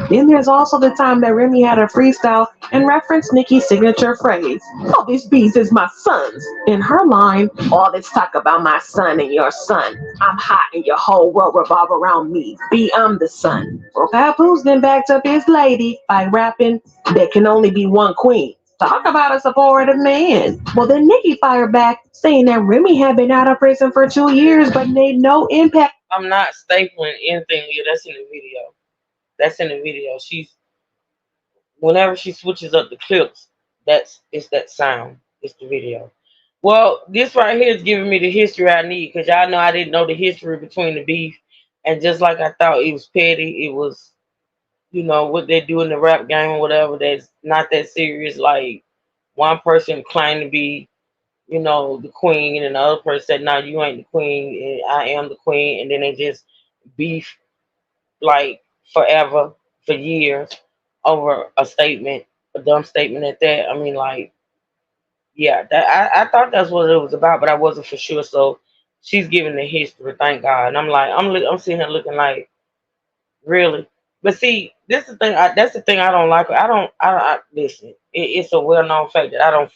Then there's also the time that Remy had a freestyle and referenced Nicki's signature phrase, "All these bees is my sons." In her line, "All this talk about my son and your son. I'm hot and your whole world revolve around me. B, I'm the sun." Well, Papoose then backed up his lady by rapping, "There can only be one queen." Talk about a supportive man. Well, then Nicki fired back, saying that Remy had been out of prison for 2 years but made no impact. I'm not stapling anything here. That's in the video. That's in the video. She's whenever she switches up the clips, it's that sound. It's the video. Well, this right here is giving me the history I need because y'all know I didn't know the history between the beef, and just like I thought it was petty, it was what they do in the rap game or whatever. That's not that serious. Like one person claimed to be the queen, and the other person said, "No, you ain't the queen, and I am the queen," and then they just beef like forever for years over a statement, a dumb statement at that. I mean, like, yeah, that I thought that's what it was about, but I wasn't for sure. So she's giving the history, thank God. And I'm like, I'm sitting here looking like, really. But see, this is the thing. That's the thing I don't like. I listen. It's a well-known fact that I don't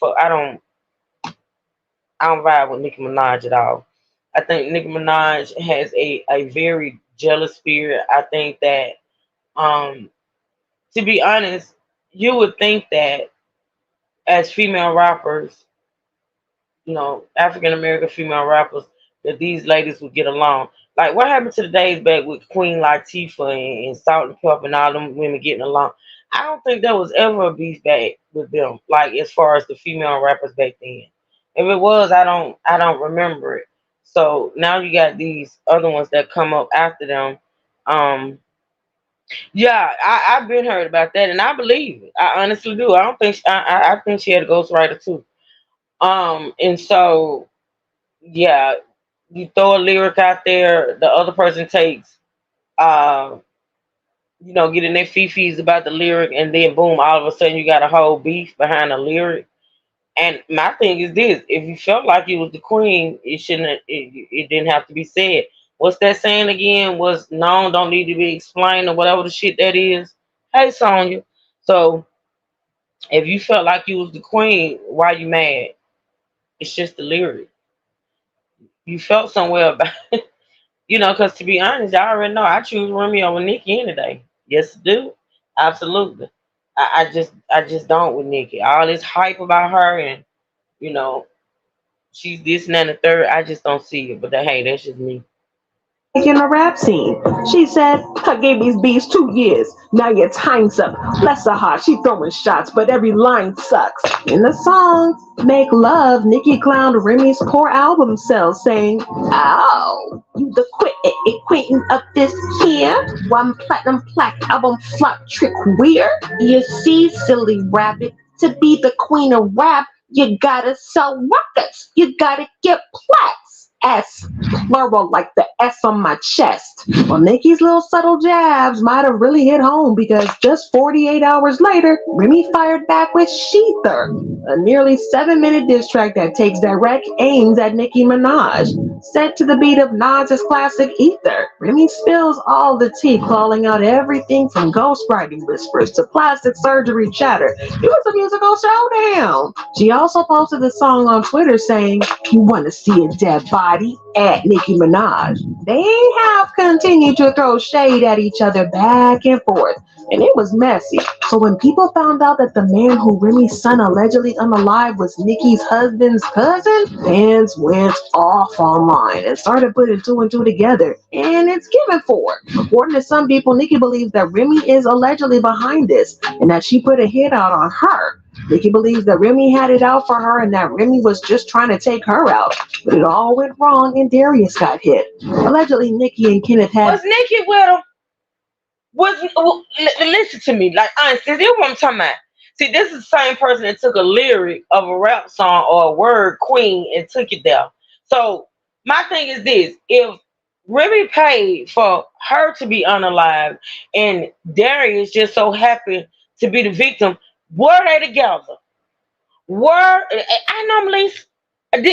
vibe with Nicki Minaj at all. I think Nicki Minaj has a very jealous spirit. I think that, to be honest, you would think that as female rappers, African American female rappers, that these ladies would get along. Like what happened to the days back with Queen Latifah and Salt and Pepper and all them women getting along? I don't think there was ever a beef back with them, like as far as the female rappers back then. If it was, I don't remember it. So now you got these other ones that come up after them. Um, Yeah, I've been heard about that, and I believe it. I honestly do. I don't think I think she had a ghostwriter too. And so yeah, you throw a lyric out there, the other person takes, uh, getting their fifis about the lyric, and then boom, all of a sudden you got a whole beef behind the lyric. And my thing is this: if you felt like you was the queen, it shouldn't. It didn't have to be said. What's that saying again? Was known don't need to be explained or whatever the shit that is. Hey, Sonya. So if you felt like you was the queen, why you mad? It's just the lyric. You felt somewhere about, because to be honest, I already know I choose Remy over Nikki any day. Yes, I do. Absolutely. I just don't with Nikki. All this hype about her and you know she's this and that and the third. I just don't see it. But hey, that's just me. In a rap scene. She said, I gave these bees 2 years. Now your time's up. Bless her heart, she throwing shots, but every line sucks. In the song, Make Love, Nicki clowned Remy's poor album sales, saying, "Oh, you the queen of this here? One platinum plaque album flop trick weird? You see, silly rabbit, to be the queen of rap, you gotta sell records. You gotta get plaques. S, plural like the S on my chest." Well, Nicki's little subtle jabs might have really hit home because just 48 hours later, Remy fired back with Sheether, a nearly 7-minute diss track that takes direct aims at Nicki Minaj. Set to the beat of Nas's classic Ether, Remy spills all the tea, calling out everything from ghostwriting whispers to plastic surgery chatter. It was a musical showdown. She also posted the song on Twitter saying, "You want to see a dead body? At Nicki Minaj." They have continued to throw shade at each other back and forth, and it was messy. So when people found out that the man who Remy's son allegedly unalive was Nicki's husband's cousin, fans went off online and started putting two and two together, and it's given for. According to some people, Nicki believes that Remy is allegedly behind this, and that she put a hit out on her. Nicki believes that Remy had it out for her and that Remy was just trying to take her out. But it all went wrong and Darius got hit. Allegedly, Nicki and Kenneth had. Was Nikki with him? Listen to me, like honestly, this is what I'm talking about. See, this is the same person that took a lyric of a rap song or a word queen and took it there. So my thing is this: if Remy paid for her to be unalive and Darius just so happened to be the victim, were they together? I normally,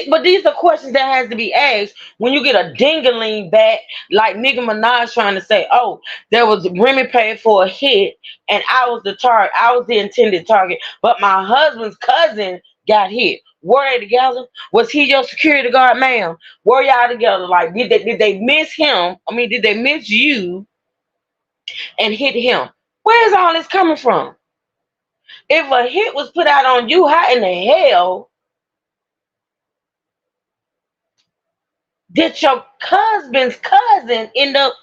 but these are questions that has to be asked when you get a dingaling back like Nicki Minaj trying to say, "Oh, there was Remy paid for a hit, and I was the target. I was the intended target, but my husband's cousin got hit." Were they together? Was he your security guard, ma'am? Were y'all together? Like, did they miss him? I mean, did they miss you and hit him? Where's all this coming from? If a hit was put out on you, how in the hell did your husband's cousin end up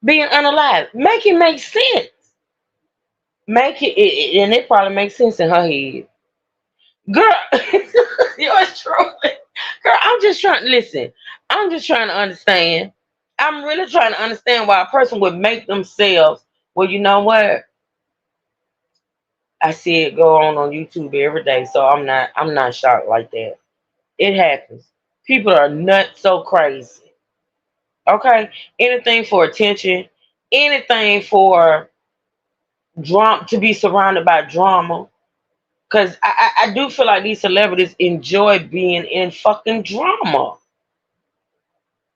being unalive? Make it make sense. And it probably makes sense in her head. Girl, yours truly. Girl, I'm just trying to listen. I'm just trying to understand. I'm really trying to understand why a person would make themselves, well, you know what? I see it go on YouTube every day, so I'm not shocked like that. It happens. People are nuts so crazy. Okay, anything for attention, anything for drama, to be surrounded by drama. Cause I do feel like these celebrities enjoy being in fucking drama.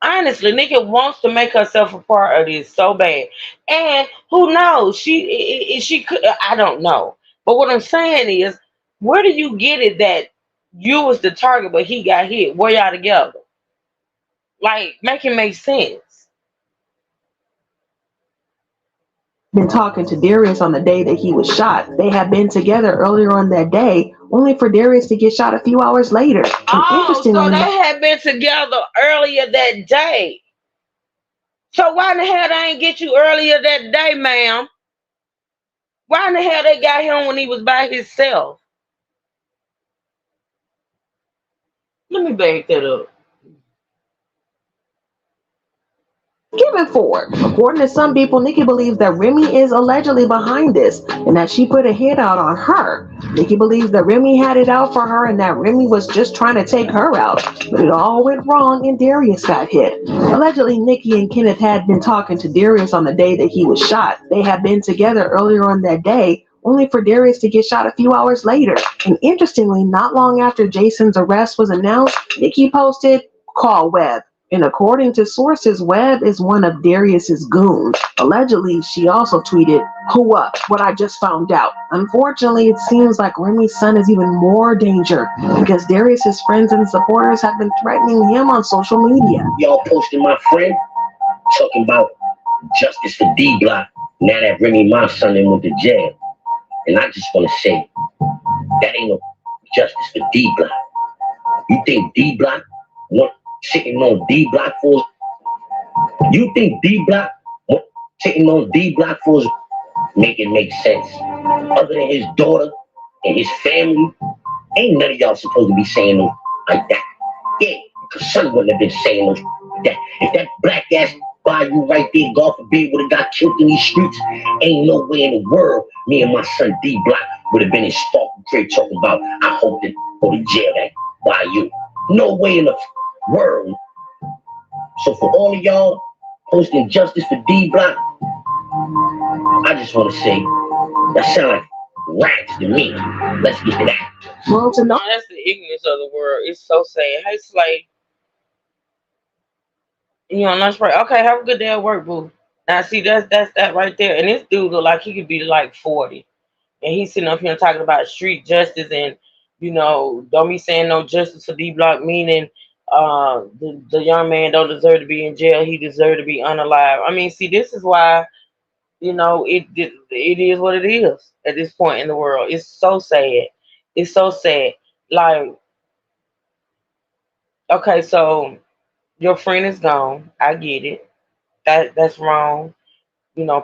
Honestly, Nicki wants to make herself a part of this so bad, and who knows? She could. I don't know. But what I'm saying is, where do you get it that you was the target, but he got hit? Were y'all together? Like, make it make sense. Been talking to Darius on the day that he was shot. They had been together earlier on that day, only for Darius to get shot a few hours later. And Oh, so interestingly, they had been together earlier that day. So why in the hell they ain't get you earlier that day, ma'am? Why in the hell they got him when he was by himself? Let me back that up. given for it. According to some people, Nikki believes that Remy is allegedly behind this and that she put a hit out on her. Nikki believes that Remy had it out for her and that Remy was just trying to take her out. But it all went wrong and Darius got hit. Allegedly, Nikki and Kenneth had been talking to Darius on the day that he was shot. They had been together earlier on that day, only for Darius to get shot a few hours later. And interestingly, not long after Jason's arrest was announced, Nikki posted, "Call Webb." And according to sources, Webb is one of Darius's goons. Allegedly, she also tweeted, "Who up? What I just found out." Unfortunately, it seems like Remy's son is even more danger because Darius's friends and supporters have been threatening him on social media. Y'all posting my friend talking about justice for D Block now that Remy my son and went to jail. And I just want to say that ain't no justice for D Block. You think D Block want sitting on D Block for? You think D Block sitting on D Block for? Make it make sense. Other than his daughter and his family, ain't none of y'all supposed to be saying no like that. Yeah, because son wouldn't have been saying no like that. If that black ass Bayou right there, God forbid, would have got killed in these streets, ain't no way in the world me and my son D Block would have been in Stalk Crib talking about I hope to go to jail that Bayou. No way in the world. So for all of y'all posting justice for D Block, I just want to say that sound like rats to me. Let's get to that. Well, to know. That's the ignorance of the world. It's so sad. It's like, you on lunch break. Okay, have a good day at work, boo. Now see, that's that right there. And this dude look like he could be like 40. And he's sitting up here talking about street justice and, don't be saying no justice for D Block, meaning the young man don't deserve to be in jail. He deserves to be unalive. I mean, see, this is why, it is what it is at this point in the world. It's so sad. It's so sad. Like, okay, so your friend is gone. I get it. That's wrong.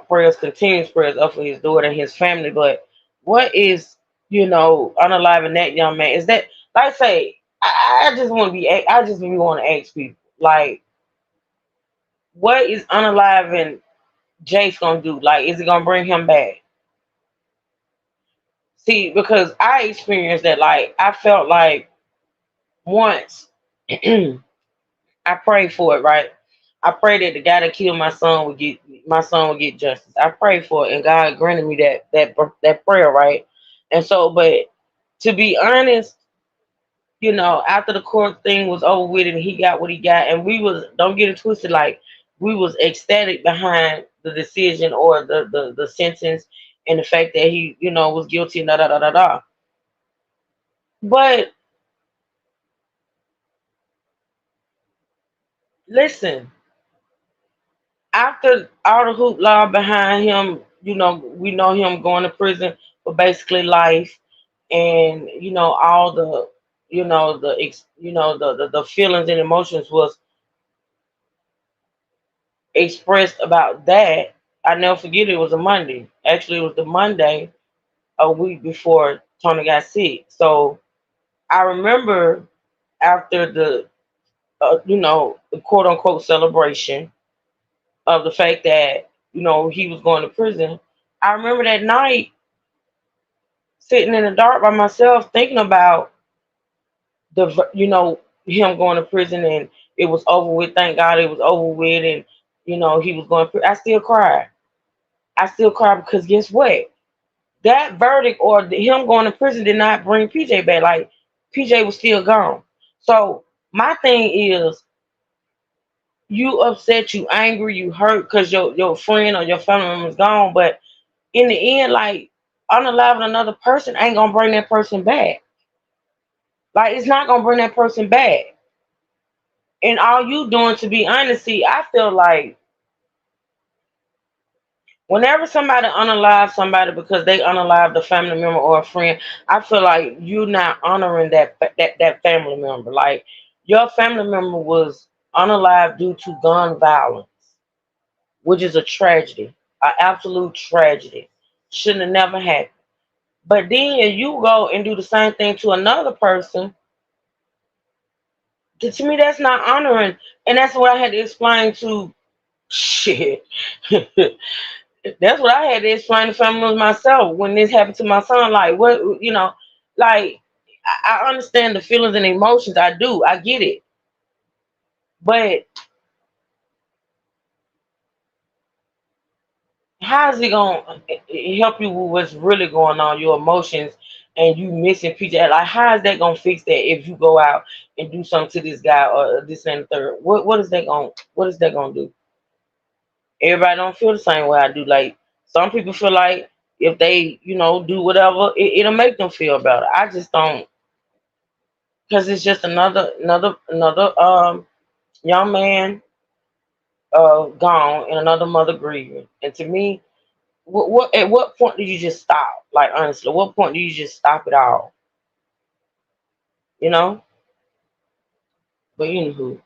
Prayers, continuous prayers up for his daughter and his family. But what is, unaliving that young man? Is that, like I say, I just want to be, I just really want to ask people, like, what is unaliving Jace gonna do? Like, is it gonna bring him back? See, because I experienced that. Like, I felt like once I prayed for it, right? I prayed that the guy that killed my son would get justice. I prayed for it, and God granted me that prayer, right? And so, but to be honest, after the court thing was over with and he got what he got, and we was, don't get it twisted, like, we was ecstatic behind the decision or the sentence and the fact that he, was guilty and da da da da da. But listen, after all the hoopla behind him, we know him going to prison for basically life, and all the, the feelings and emotions was expressed about that. I never forget it was a Monday. Actually, it was the Monday a week before Tony got sick. So I remember after the, the quote unquote celebration of the fact that, he was going to prison. I remember that night sitting in the dark by myself thinking about him going to prison and it was over with. Thank God it was over with. And, he was going to, I still cried. I still cry because guess what? That verdict or him going to prison did not bring PJ back. Like, PJ was still gone. So my thing is, you upset, you angry, you hurt because your friend or your family member is gone. But in the end, like, unaliving another person ain't gonna bring that person back. Like, it's not gonna bring that person back. And all you doing, to be honest, see, I feel like whenever somebody unalive somebody because they unalive the family member or a friend, I feel like you're not honoring that family member. Like, your family member was unalive due to gun violence, which is a tragedy, an absolute tragedy. Shouldn't have never happened. But then you go and do the same thing to another person. To me, that's not honoring. And that's what I had to explain to Shit. That's what I had to explain to family myself when this happened to my son. Like, what, like, I understand the feelings and emotions. I do. I get it. But how is it going to help you with what's really going on, your emotions, and you missing picture? Like, how is that going to fix that if you go out and do something to this guy or this and the third? What is that going to do? Everybody don't feel the same way I do. Like, some people feel like if they, do whatever, it'll make them feel better. I just don't, because it's just another young man gone and another mother grieving. And to me, what at what point do you just stop? Like, honestly, what point do you just stop it all? You know? But anywho.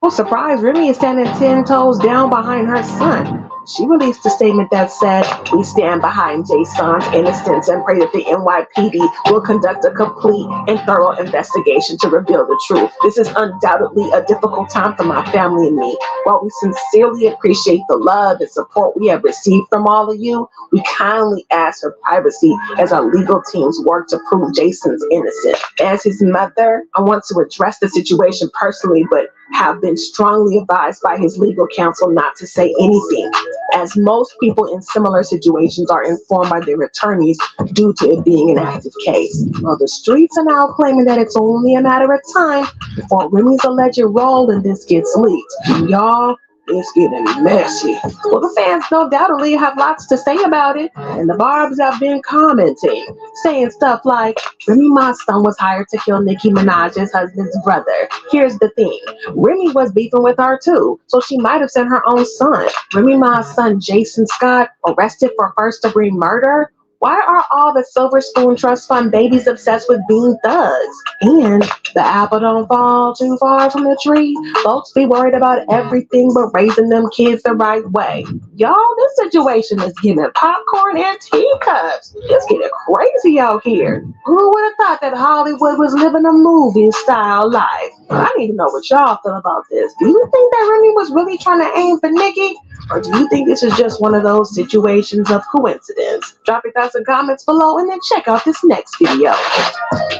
No surprise, Remy is standing 10 toes down behind her son. She released a statement that said, "We stand behind Jason's innocence and pray that the NYPD will conduct a complete and thorough investigation to reveal the truth. This is undoubtedly a difficult time for my family and me. While we sincerely appreciate the love and support we have received from all of you, we kindly ask for privacy as our legal teams work to prove Jason's innocent. As his mother, I want to address the situation personally, but have been strongly advised by his legal counsel not to say anything, as most people in similar situations are informed by their attorneys due to it being an active case. Well, the streets are now claiming that it's only a matter of time before Remy's alleged role in this gets leaked. Y'all, it's getting messy. Well, the fans no doubtedly have lots to say about it, and the Barbs have been commenting, saying stuff like, "Remy Ma's son was hired to kill Nicki Minaj's husband's brother. Here's the thing, Remy was beefing with her too, so she might have sent her own son. Remy Ma's son, Jason Scott, arrested for first-degree murder? Why are all the Silver Spoon Trust Fund babies obsessed with being thugs? And the apple don't fall too far from the tree. Folks be worried about everything but raising them kids the right way." Y'all, this situation is giving popcorn and teacups. It's getting crazy out here. Who would have thought that Hollywood was living a movie-style life? I need to know what y'all feel about this. Do you think that Remy was really trying to aim for Nicki? Or do you think this is just one of those situations of coincidence? Drop your thoughts and comments below and then check out this next video. Alright.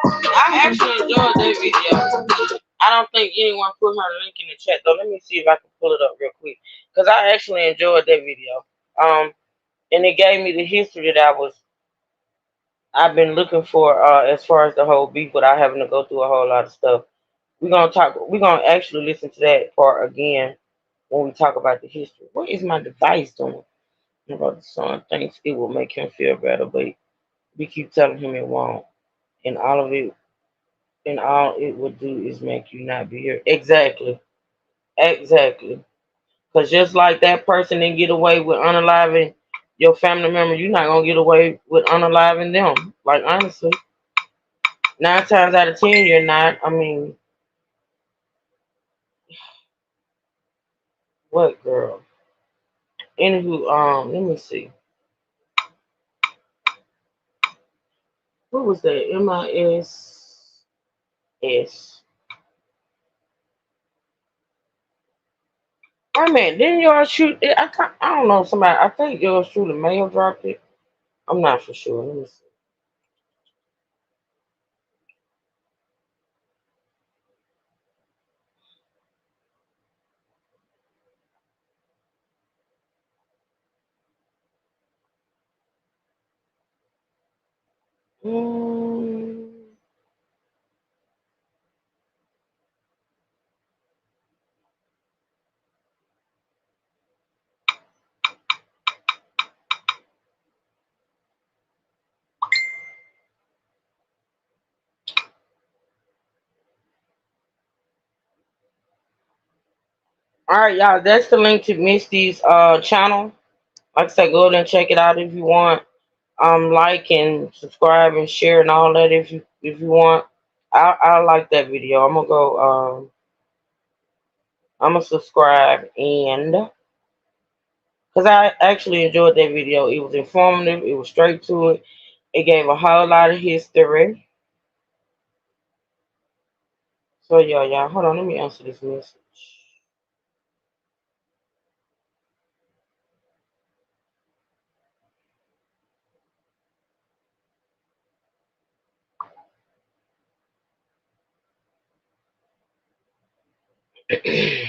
I actually enjoyed that video. I don't think anyone put her link in the chat though. Let me see if I can pull it up real quick. Because I actually enjoyed that video. And it gave me the history that I've been looking for as far as the whole beef without having to go through a whole lot of stuff. We're gonna actually listen to that part again when we talk about the history. What is my device doing? About the son thinks it will make him feel better, but we keep telling him it won't. And all it will do is make you not be here. Exactly. Exactly. Because just like that person didn't get away with unaliving your family member, you're not gonna get away with unaliving them. Like, honestly. 9 times out of 10 you're not. I mean, what girl? Anywho, let me see. What was that? MISS. Wait a minute, didn't yours shoot it? I don't know, somebody, I think yours truly may have dropped it. I'm not for sure. Let me see. Alright, y'all, that's the link to Misty's channel. Like I said, go ahead and check it out if you want. Like and subscribe and share and all that if you want. I like that video. I'm gonna subscribe, and because I actually enjoyed that video. It was informative, it was straight to it, it gave a whole lot of history. So yeah, y'all, hold on, let me answer this message. Give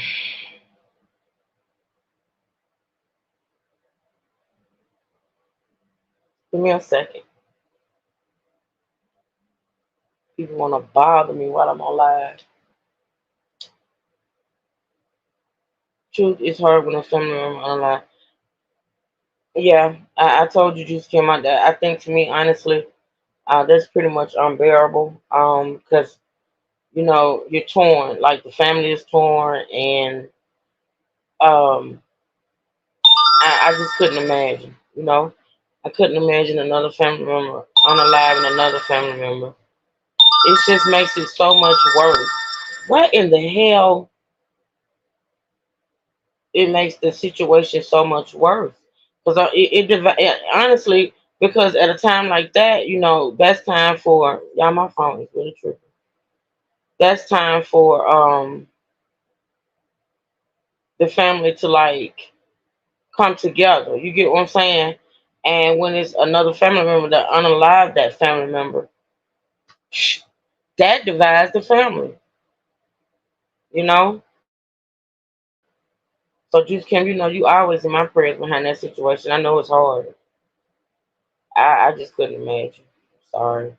me a second. People want to bother me while I'm on live. Truth is hard when a family member on live. Yeah, I told you just came out that I think to me, honestly, that's pretty much unbearable. Because you're torn, like the family is torn, and um, I just couldn't imagine. I couldn't imagine another family member unaliving another family member. It just makes it so much worse. What in the hell? It makes the situation so much worse. Because honestly, because at a time like that, that's time for y'all. My phone is really tripping. That's time for the family to like come together. You get what I'm saying? And when it's another family member that unalive that family member, that divides the family. You know. So just Kim, you always in my prayers behind that situation. I know it's hard. I just couldn't imagine. Sorry.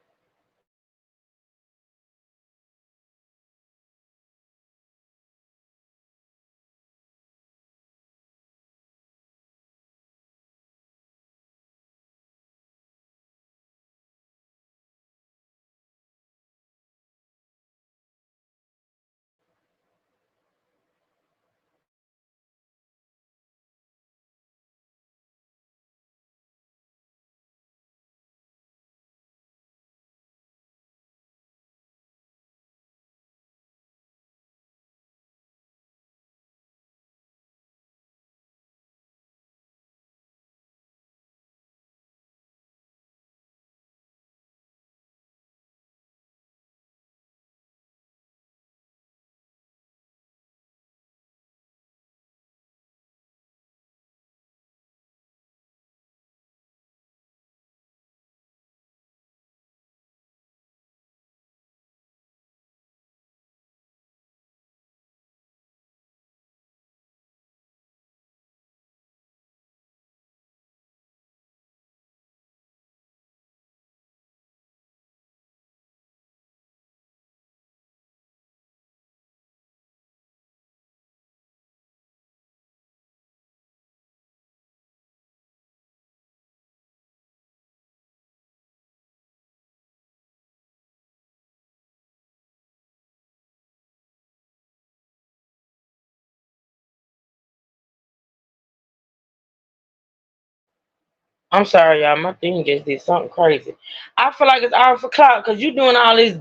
I'm sorry, y'all. My thing just did something crazy. I feel like it's all for clout because you doing all this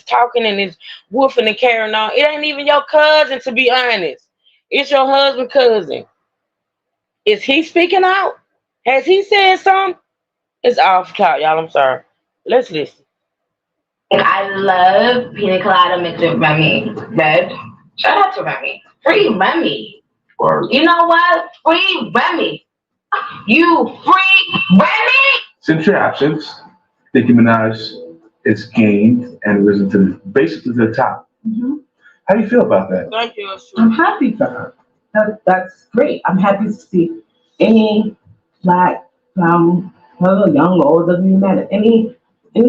talking and this woofing and carrying on. It ain't even your cousin, to be honest. It's your husband's cousin. Is he speaking out? Has he said something? It's all for clout, y'all. I'm sorry. Let's listen. I love pina colada mixed with Remy. Red. Shout out to Remy. Free Remy. You know what? Free Remy. You free Remy. Since your absence, Nicki Minaj has gained and risen to basically the top. Mm-hmm. How do you feel about that? Thank you. I'm happy for her. That's great. I'm happy to see any black, young, old, doesn't even matter. Any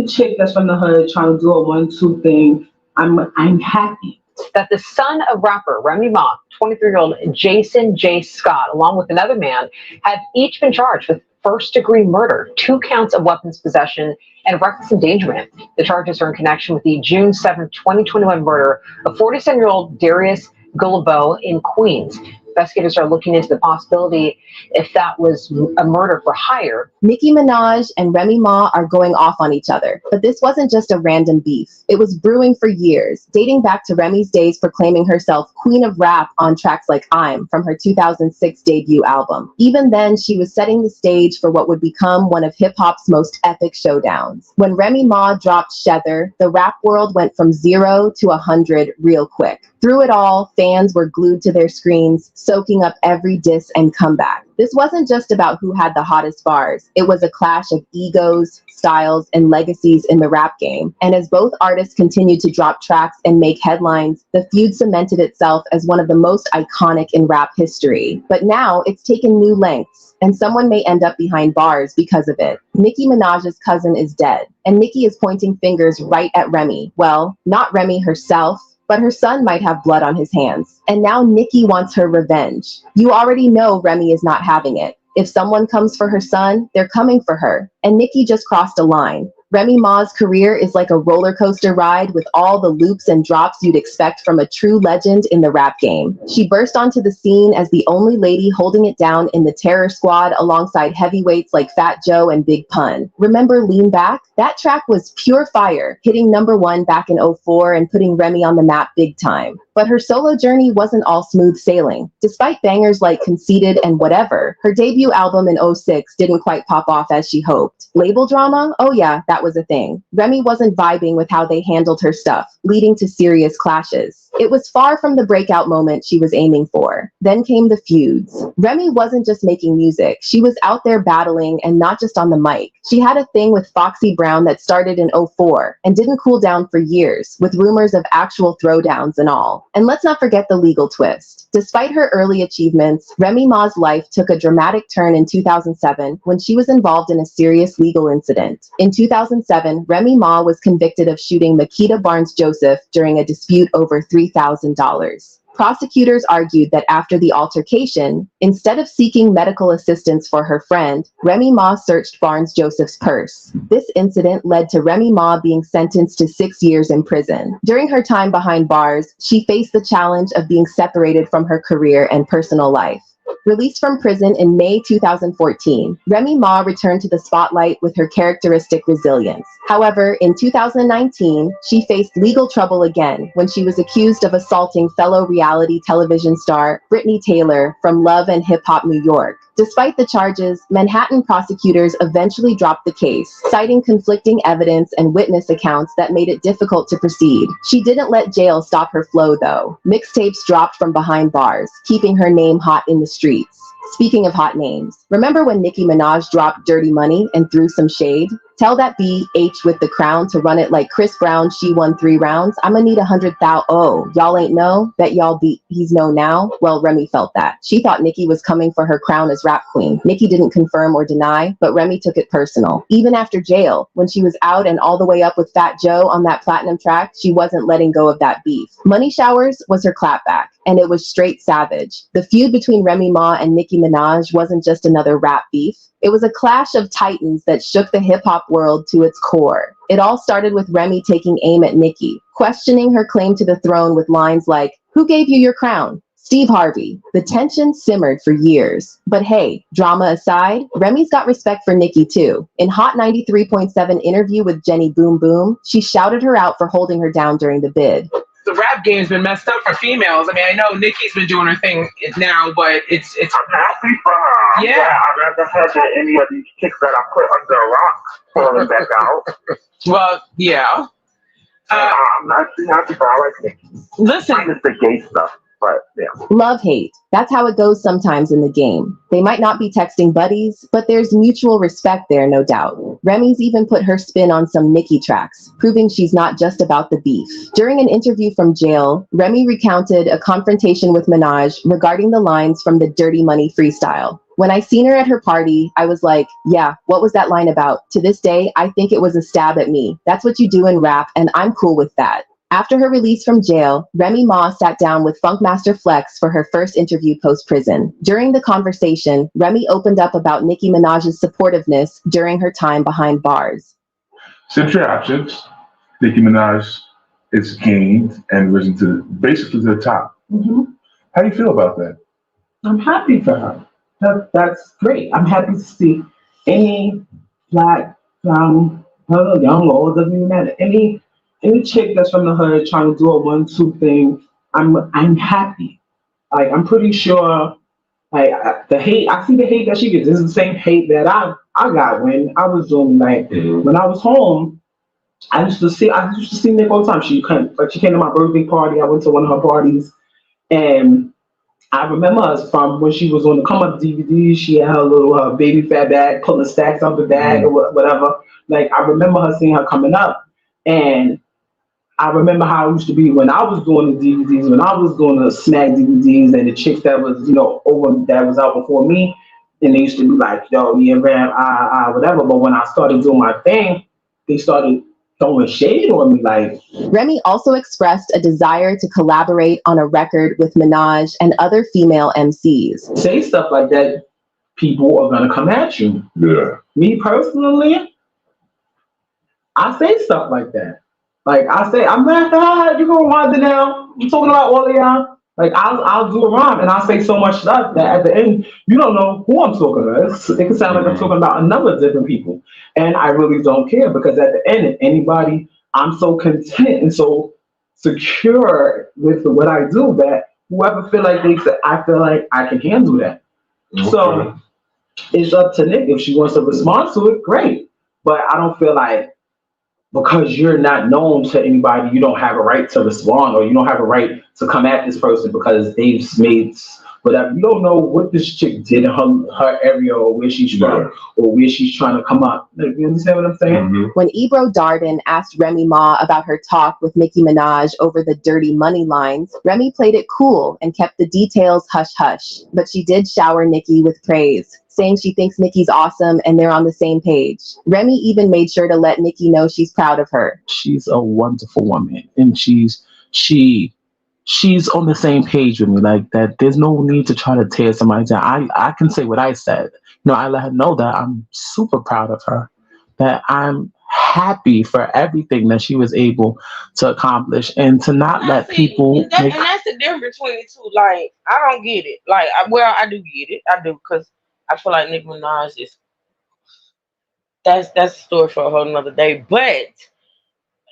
chick that's from the hood trying to do a 1-2 thing, I'm happy. That the son of rapper Remy Ma, 23-year-old Jason J. Scott, along with another man, have each been charged with first-degree murder, 2 counts of weapons possession, and reckless endangerment. The charges are in connection with the June 7, 2021 murder of 47-year-old Darius Gullibo in Queens. Investigators are looking into the possibility if that was a murder for hire. Nicki Minaj and Remy Ma are going off on each other, but this wasn't just a random beef. It was brewing for years, dating back to Remy's days proclaiming herself queen of rap on tracks like I'm from her 2006 debut album. Even then, she was setting the stage for what would become one of hip-hop's most epic showdowns. When Remy Ma dropped Shether, the rap world went from 0 to 100 real quick. Through it all, fans were glued to their screens, soaking up every diss and comeback. This wasn't just about who had the hottest bars. It was a clash of egos, styles, and legacies in the rap game. And as both artists continued to drop tracks and make headlines, the feud cemented itself as one of the most iconic in rap history. But now it's taken new lengths, and someone may end up behind bars because of it. Nicki Minaj's cousin is dead, and Nicki is pointing fingers right at Remy. Well, not Remy herself, but her son might have blood on his hands. And now Nicki wants her revenge. You already know Remy is not having it. If someone comes for her son, they're coming for her. And Nicki just crossed a line. Remy Ma's career is like a roller coaster ride with all the loops and drops you'd expect from a true legend in the rap game. She burst onto the scene as the only lady holding it down in the Terror Squad alongside heavyweights like Fat Joe and Big Pun. Remember Lean Back? That track was pure fire, hitting #1 back in 2004 and putting Remy on the map big time. But her solo journey wasn't all smooth sailing. Despite bangers like Conceited and Whatever, her debut album in 2006 didn't quite pop off as she hoped. Label drama? Oh yeah, that was a thing. Remy wasn't vibing with how they handled her stuff, leading to serious clashes. It was far from the breakout moment she was aiming for. Then came the feuds. Remy wasn't just making music, she was out there battling, and not just on the mic. She had a thing with Foxy Brown that started in 2004 and didn't cool down for years, with rumors of actual throwdowns and all. And let's not forget the legal twist. Despite her early achievements, Remy Ma's life took a dramatic turn in 2007 when she was involved in a serious legal incident. In 2007, Remy Ma was convicted of shooting Makita Barnes-Joseph during a dispute over $3,000. Prosecutors argued that after the altercation, instead of seeking medical assistance for her friend, Remy Ma searched Barnes-Joseph's purse. This incident led to Remy Ma being sentenced to 6 years in prison. During her time behind bars, she faced the challenge of being separated from her career and personal life. Released from prison in May 2014, Remy Ma returned to the spotlight with her characteristic resilience. However, in 2019, she faced legal trouble again when she was accused of assaulting fellow reality television star Brittany Taylor from Love and Hip Hop New York. Despite the charges, Manhattan prosecutors eventually dropped the case, citing conflicting evidence and witness accounts that made it difficult to proceed. She didn't let jail stop her flow, though. Mixtapes dropped from behind bars, keeping her name hot in the streets. Speaking of hot names, remember when Nicki Minaj dropped Dirty Money and threw some shade? Tell that BH with the crown to run it like Chris Brown, she won 3 rounds. I'ma need 100,000. Oh, y'all ain't know? Bet y'all beat he's know now? Well, Remy felt that. She thought Nicki was coming for her crown as rap queen. Nicki didn't confirm or deny, but Remy took it personal. Even after jail, when she was out and all the way up with Fat Joe on that platinum track, she wasn't letting go of that beef. Money Showers was her clapback, and it was straight savage. The feud between Remy Ma and Nicki Minaj wasn't just another rap beef. It was a clash of titans that shook the hip-hop world to its core. It all started with Remy taking aim at Nicki, questioning her claim to the throne with lines like, "Who gave you your crown?" Steve Harvey. The tension simmered for years. But hey, drama aside, Remy's got respect for Nicki too. In Hot 93.7 interview with Jenny Boom Boom, she shouted her out for holding her down during the bid. The rap game's been messed up for females. I mean, I know Nicki's been doing her thing now, but it's. I'm happy for her. Yeah. I'd rather have than any of these chicks that I put under a rock falling back out. Well, yeah. I'm actually happy for her. I like Nicki. Listen. Minus the gay stuff, but yeah. Love hate. That's how it goes sometimes in the game. They might not be texting buddies, but there's mutual respect there, no doubt. Remy's even put her spin on some Nicki tracks, proving she's not just about the beef. During an interview from jail, Remy recounted a confrontation with Minaj regarding the lines from the Dirty Money freestyle. When I seen her at her party, I was like, yeah, what was that line about? To this day, I think it was a stab at me. That's what you do in rap, and I'm cool with that. After her release from jail, Remy Ma sat down with Funkmaster Flex for her first interview post-prison. During the conversation, Remy opened up about Nicki Minaj's supportiveness during her time behind bars. Since your absence, Nicki Minaj is gained and risen to basically the top. Mm-hmm. How do you feel about that? I'm happy for her. That's great. I'm happy to see any black, young, old, doesn't even matter. Any chick that's from the hood trying to do a 1-2 thing, I'm happy. Like, I'm pretty sure, like, the hate, I see the hate that she gets. This is the same hate that I got when I was doing, like, when I was home, I used to see Nick all the time. She came to my birthday party. I went to one of her parties, and I remember us from when she was on the come up DVD. She had her little baby fat bag, pulling stacks out the bag or whatever. Like I remember her seeing her coming up, and I remember how it used to be when I was doing the DVDs, when I was doing the Smack DVDs, and the chicks that was over that was out before me, and they used to be like, yo, yeah, Ram, whatever. But when I started doing my thing, they started throwing shade on me, like. Remy also expressed a desire to collaborate on a record with Minaj and other female MCs. Say stuff like that, people are gonna come at you. Yeah. Me personally, I say stuff like that. Like I say, I'm like, you gonna wind it down. I'm talking about all of y'all. Like I'll do a rhyme and I'll say so much stuff that at the end you don't know who I'm talking about. It can sound like I'm talking about a number of different people, and I really don't care because at the end, anybody, I'm so content and so secure with what I do that whoever feel like I feel like I can handle that. Okay. So it's up to Nick if she wants to respond to it. Great, but I don't feel like, because you're not known to anybody, you don't have a right to respond, or you don't have a right to come at this person because they've made whatever. You don't know what this chick did in her area or where she's from or where she's trying to come up. You understand what I'm saying? Mm-hmm. When Ebro Darden asked Remy Ma about her talk with Nicki Minaj over the dirty money lines, Remy played it cool and kept the details hush-hush. But she did shower Nicki with praise, saying she thinks Nicki's awesome and they're on the same page. Remy even made sure to let Nicki know she's proud of her. She's a wonderful woman, and she's on the same page with me. Like that, there's no need to try to tear somebody down. I can say what I said. I let her know that I'm super proud of her, that I'm happy for everything that she was able to accomplish, and to not let people. And that's the difference between the two. Like I don't get it. Like I do get it. I do, because I feel like Nicki Minaj is. That's a story for a whole nother day. But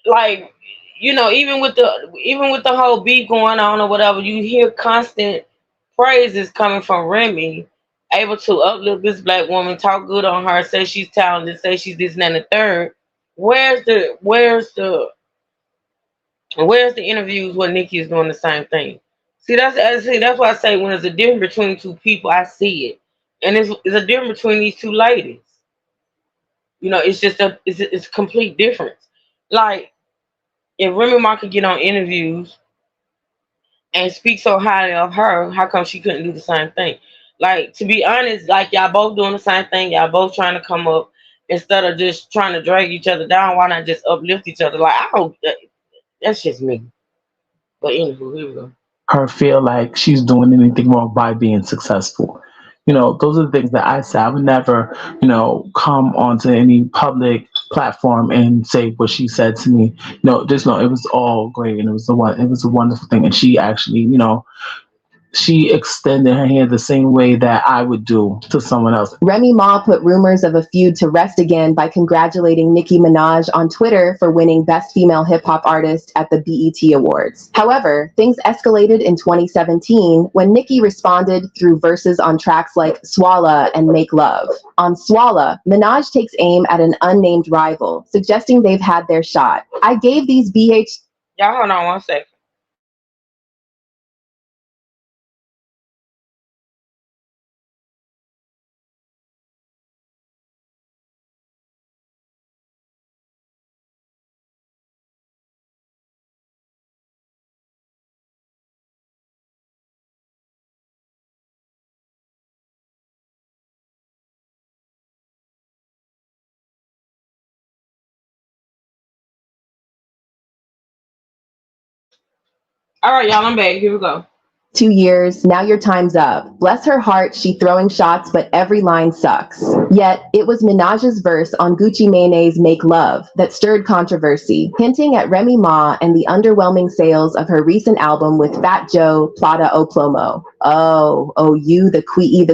like, even with the whole beat going on or whatever, you hear constant praises coming from Remy, able to uplift this black woman, talk good on her, say she's talented, say she's this and that and the third. Where's the interviews where Nicki is doing the same thing? That's why I say when there's a difference between two people, I see it, and it's a difference between these two ladies. It's just it's a complete difference. Like, if Remy Ma could get on interviews and speak so highly of her, how come she couldn't do the same thing? Like, to be honest, like, y'all both doing the same thing. Y'all both trying to come up. Instead of just trying to drag each other down, why not just uplift each other? Like, that's just me. But anywho, here we go. Her feel like she's doing anything wrong by being successful. Those are the things that I say. I would never, come onto any public platform and say what she said to me. It was all great, and it was a wonderful thing. And she actually, she extended her hand the same way that I would do to someone else. Remy Ma put rumors of a feud to rest again by congratulating Nicki Minaj on Twitter for winning Best Female Hip Hop Artist at the BET Awards. However, things escalated in 2017 when Nicki responded through verses on tracks like Swalla and Make Love. On Swalla, Minaj takes aim at an unnamed rival, suggesting they've had their shot. I gave these Y'all hold on one second. All right, y'all, I'm back. Here we go. 2 years, now your time's up. Bless her heart, she throwing shots, but every line sucks. Yet, it was Minaj's verse on Gucci Mane's Make Love that stirred controversy, hinting at Remy Ma and the underwhelming sales of her recent album with Fat Joe, Plata o Plomo. Oh, you the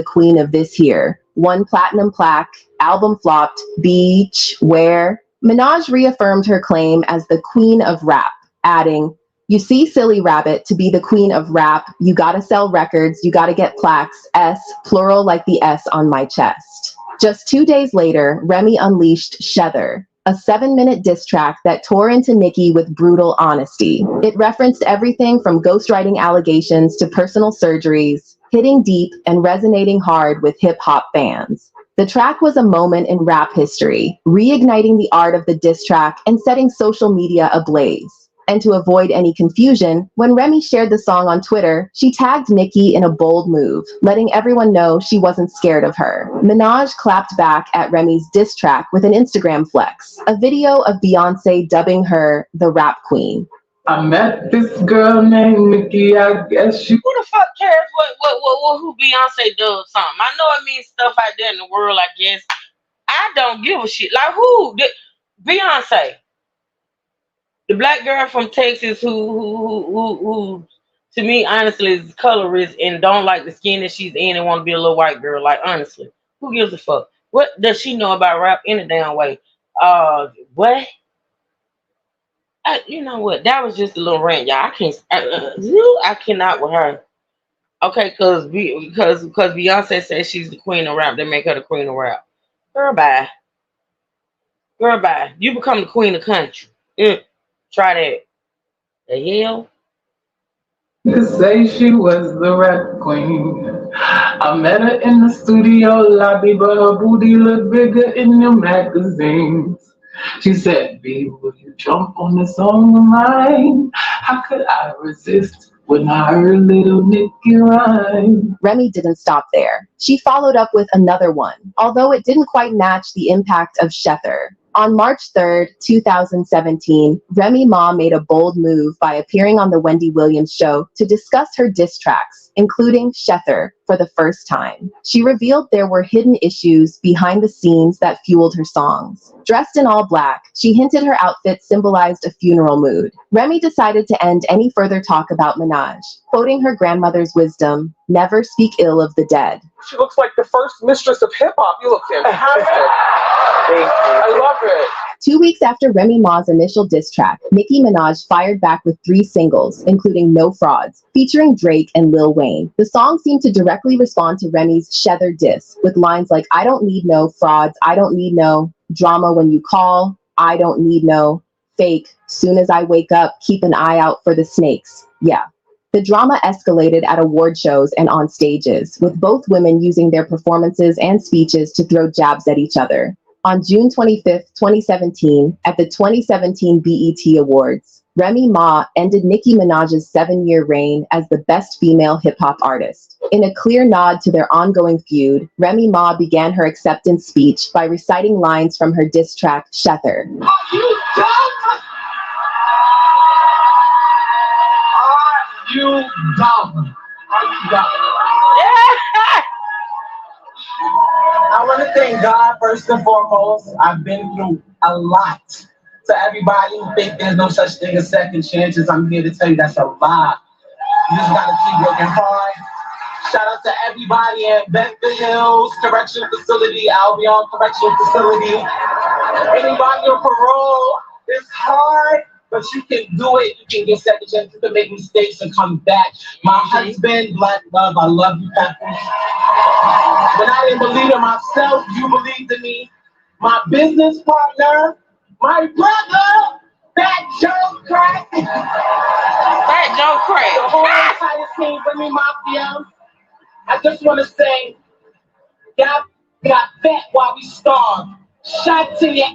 queen of this here. 1 platinum plaque, album flopped, beach, where? Minaj reaffirmed her claim as the queen of rap, adding, "You see, silly rabbit, to be the queen of rap, you gotta sell records, you gotta get plaques, S, plural like the S on my chest." Just 2 days later, Remy unleashed Shether, a 7-minute diss track that tore into Nicki with brutal honesty. It referenced everything from ghostwriting allegations to personal surgeries, hitting deep and resonating hard with hip-hop fans. The track was a moment in rap history, reigniting the art of the diss track and setting social media ablaze. And to avoid any confusion, when Remy shared the song on Twitter, she tagged Nicki in a bold move, letting everyone know she wasn't scared of her. Minaj clapped back at Remy's diss track with an Instagram flex, a video of Beyonce dubbing her the rap queen. I met this girl named Nicki, I guess she... Who the fuck cares who Beyonce does something? I know it means stuff out there in the world, I guess. I don't give a shit. Like who? Beyonce. The black girl from Texas who to me honestly is colorist and don't like the skin that she's in and want to be a little white girl. Like honestly, who gives a fuck? What does she know about rap any damn way? What? You know what? That was just a little rant, y'all. I cannot with her. Okay, because Beyonce says she's the queen of rap, they make her the queen of rap. Girl, bye. Girl, bye. You become the queen of country. Try that. The hell? To say she was the rap queen. I met her in the studio lobby, but her booty looked bigger in the magazines. She said, "B, will you jump on the song of mine?" How could I resist when I heard little Nicki rhyme? Remy didn't stop there. She followed up with another one, although it didn't quite match the impact of Shether. On March 3rd, 2017, Remy Ma made a bold move by appearing on The Wendy Williams Show to discuss her diss tracks, including Shether, for the first time. She revealed there were hidden issues behind the scenes that fueled her songs. Dressed in all black, she hinted her outfit symbolized a funeral mood. Remy decided to end any further talk about Minaj, quoting her grandmother's wisdom, "Never speak ill of the dead." She looks like the first mistress of hip-hop. You look fantastic. I love it. 2 weeks after Remy Ma's initial diss track, Nicki Minaj fired back with 3 singles, including No Frauds, featuring Drake and Lil Wayne. The song seemed to directly respond to Remy's Shether diss, with lines like, "I don't need no frauds, I don't need no drama when you call, I don't need no fake, soon as I wake up, keep an eye out for the snakes." Yeah. The drama escalated at award shows and on stages, with both women using their performances and speeches to throw jabs at each other. On June 25th, 2017, at the 2017 BET Awards, Remy Ma ended Nicki Minaj's 7-year reign as the best female hip-hop artist. In a clear nod to their ongoing feud, Remy Ma began her acceptance speech by reciting lines from her diss track, Shether. Are you dumb? Are you dumb? Are you dumb? I want to thank God first and foremost. I've been through a lot. To everybody who think there's no such thing as second chances, I'm here to tell you that's a lie. You just gotta keep working hard. Shout out to everybody in Bedford Hills Correctional Facility, Albion Correctional Facility. Anybody on parole, it's hard, but you can do it. You can get second chances, you can make mistakes and come back. My husband, Black Love, I love you, Peppers. When I didn't believe in myself, you believed in me. My business partner, my brother, Fat Joe Crack. Fat Joe Crack. The whole entire team, Remy Mafia. I just want to say, y'all got fat while we starved. Shots in your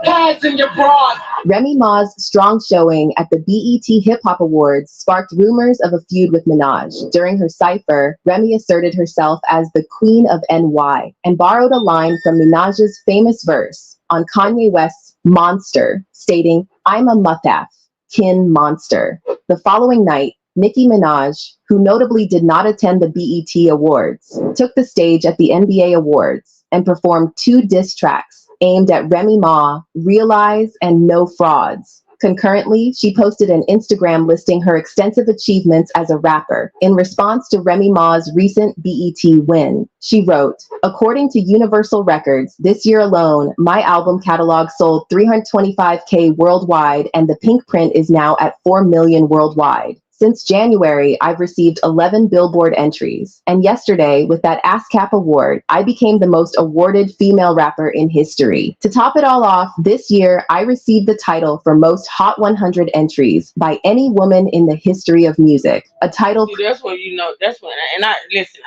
pads in your bras. Remy Ma's strong showing at the BET Hip Hop Awards sparked rumors of a feud with Minaj. During her cypher, Remy asserted herself as the Queen of NY and borrowed a line from Minaj's famous verse on Kanye West's Monster, stating, "I'm a muthaf, kin monster." The following night, Nicki Minaj, who notably did not attend the BET Awards, took the stage at the NBA Awards and performed 2 diss tracks aimed at Remy Ma, Realize and No Frauds. Concurrently, she posted an Instagram listing her extensive achievements as a rapper. In response to Remy Ma's recent BET win, she wrote, "According to Universal Records, this year alone, my album catalog sold 325K worldwide and the pink print is now at 4 million worldwide. Since January, I've received 11 Billboard entries. And yesterday, with that ASCAP award, I became the most awarded female rapper in history. To top it all off, this year, I received the title for most Hot 100 entries by any woman in the history of music. A title. See, that's when you know. That's when. And I listen.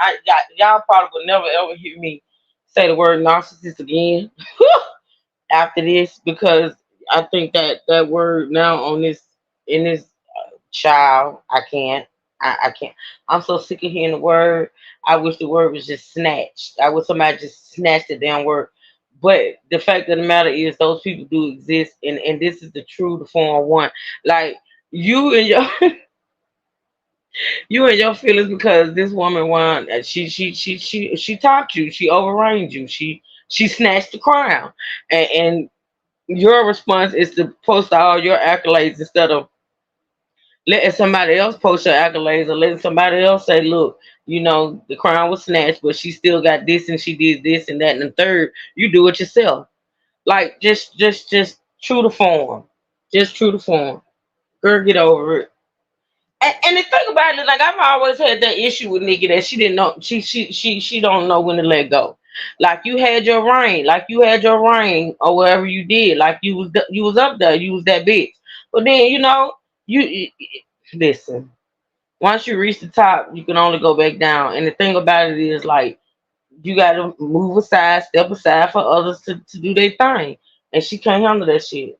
Y'all probably will never ever hear me say the word narcissist again after this, because I think that word now on this in this child, I can't. I can't. I'm so sick of hearing the word. I wish the word was just snatched. I wish somebody just snatched the damn word. But the fact of the matter is, those people do exist, and this is the true, the form one. Like you and your you and your feelings, because this woman won. She topped you. She overreigned you. She snatched the crown, and your response is to post all your accolades instead of letting somebody else post your accolades, or letting somebody else say, look, the crown was snatched, but she still got this, and she did this and that and the third. You do it yourself. Like just true to form. Just true to form. Girl, get over it. And the thing about it, like, I've always had that issue with Nikki, that she didn't know, she don't know when to let go. Like you had your reign, or whatever you did. Like you was up there, you was that bitch. But then you listen. Once you reach the top, you can only go back down. And the thing about it is, like, you got to move aside, step aside for others to do their thing. And she can't handle that shit.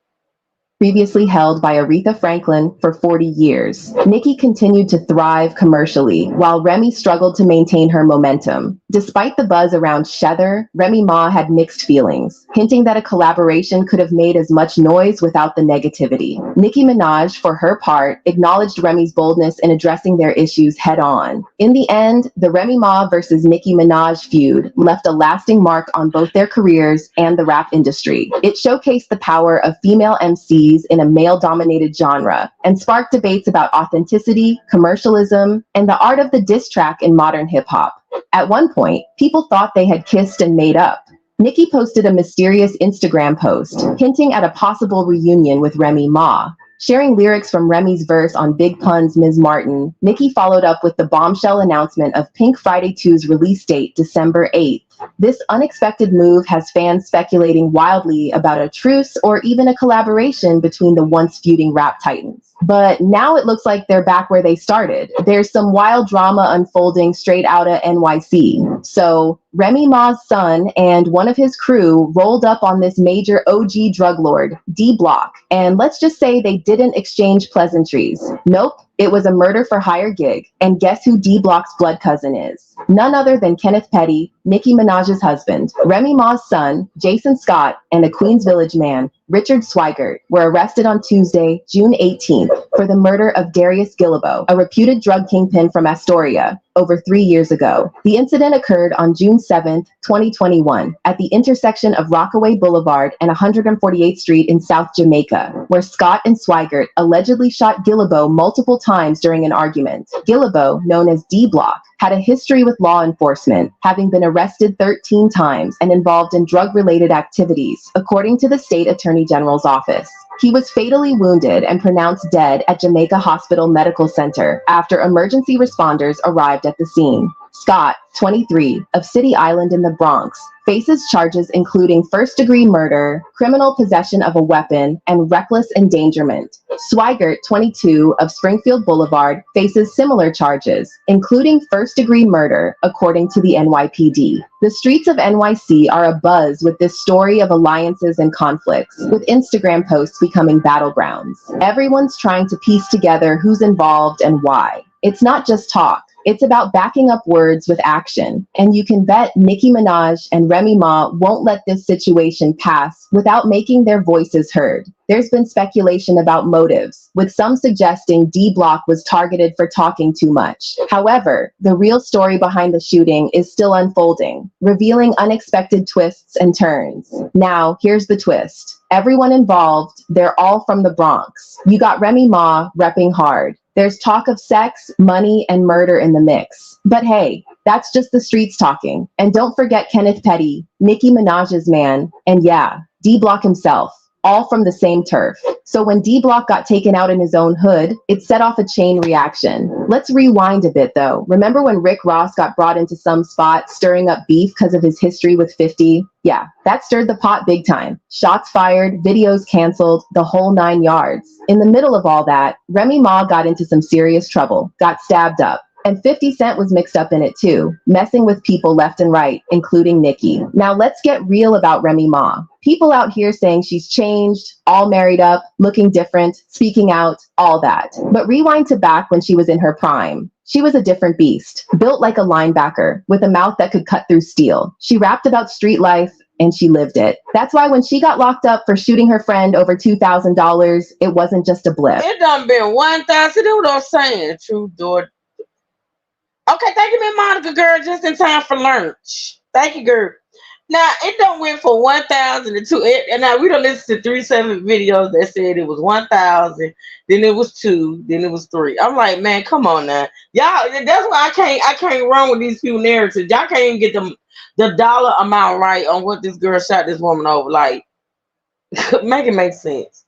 Previously held by Aretha Franklin for 40 years. Nicki continued to thrive commercially, while Remy struggled to maintain her momentum. Despite the buzz around Shether, Remy Ma had mixed feelings, hinting that a collaboration could have made as much noise without the negativity. Nicki Minaj, for her part, acknowledged Remy's boldness in addressing their issues head-on. In the end, the Remy Ma versus Nicki Minaj feud left a lasting mark on both their careers and the rap industry. It showcased the power of female MCs in a male-dominated genre, and sparked debates about authenticity, commercialism, and the art of the diss track in modern hip-hop. At one point, people thought they had kissed and made up. Nicki posted a mysterious Instagram post, hinting at a possible reunion with Remy Ma. Sharing lyrics from Remy's verse on Big Pun's Ms. Martin, Nicki followed up with the bombshell announcement of Pink Friday 2's release date, December 8th. This unexpected move has fans speculating wildly about a truce or even a collaboration between the once feuding rap titans. But now it looks like they're back where they started. There's some wild drama unfolding straight out of NYC. So Remy Ma's son and one of his crew rolled up on this major OG drug lord, D Block. And let's just say they didn't exchange pleasantries. Nope. It was a murder for hire gig, and guess who D Block's blood cousin is? None other than Kenneth Petty, Nicki Minaj's husband. Remy Ma's son, Jason Scott, and a Queens Village man, Richard Swigert, were arrested on Tuesday, June 18th, for the murder of Darius Gillibo, a reputed drug kingpin from Astoria, over 3 years ago. The incident occurred on June 7th, 2021, at the intersection of Rockaway Boulevard and 148th Street in South Jamaica, where Scott and Swigert allegedly shot Gillibo multiple times during an argument. Gillibo, known as D Block, had a history with law enforcement, having been arrested 13 times and involved in drug-related activities, according to the state attorney general's office. He was fatally wounded and pronounced dead at Jamaica Hospital Medical Center after emergency responders arrived at the scene. Scott, 23, of City Island in the Bronx, faces charges including first-degree murder, criminal possession of a weapon, and reckless endangerment. Swigert, 22, of Springfield Boulevard, faces similar charges, including first-degree murder, according to the NYPD. The streets of NYC are abuzz with this story of alliances and conflicts, with Instagram posts becoming battlegrounds. Everyone's trying to piece together who's involved and why. It's not just talk. It's about backing up words with action. And you can bet Nicki Minaj and Remy Ma won't let this situation pass without making their voices heard. There's been speculation about motives, with some suggesting D Block was targeted for talking too much. However, the real story behind the shooting is still unfolding, revealing unexpected twists and turns. Now, here's the twist. Everyone involved, they're all from the Bronx. You got Remy Ma repping hard. There's talk of sex, money, and murder in the mix. But hey, that's just the streets talking. And don't forget Kenneth Petty, Nicki Minaj's man, and yeah, D Block himself. all from the same turf. So when D-Block got taken out in his own hood, it set off a chain reaction. Let's rewind a bit though. Remember when Rick Ross got brought into some spot stirring up beef because of his history with 50? Yeah, that stirred the pot big time. Shots fired, videos canceled, the whole 9 yards. In the middle of all that, Remy Ma got into some serious trouble, got stabbed up. And 50 Cent was mixed up in it too, messing with people left and right, including Nicki. Now let's get real about Remy Ma. People out here saying she's changed, all married up, looking different, speaking out, all that. But rewind to back when she was in her prime. She was a different beast, built like a linebacker, with a mouth that could cut through steel. She rapped about street life, and she lived it. That's why when she got locked up for shooting her friend over $2,000, it wasn't just a blip. It done been 1,000. That's what I'm saying. True, daughter. Okay, thank you, Miss Monica, girl. Just in time for lunch. Thank you, girl. Now, it don't went for 1,000 to 2. And now we don't listen to 3 7 videos that said it was 1,000, then it was 2, then it was 3. I'm like, man, come on now. Y'all, that's why I can't run with these few narratives. Y'all can't even get the dollar amount right on what this girl shot this woman over. Like, make it make sense.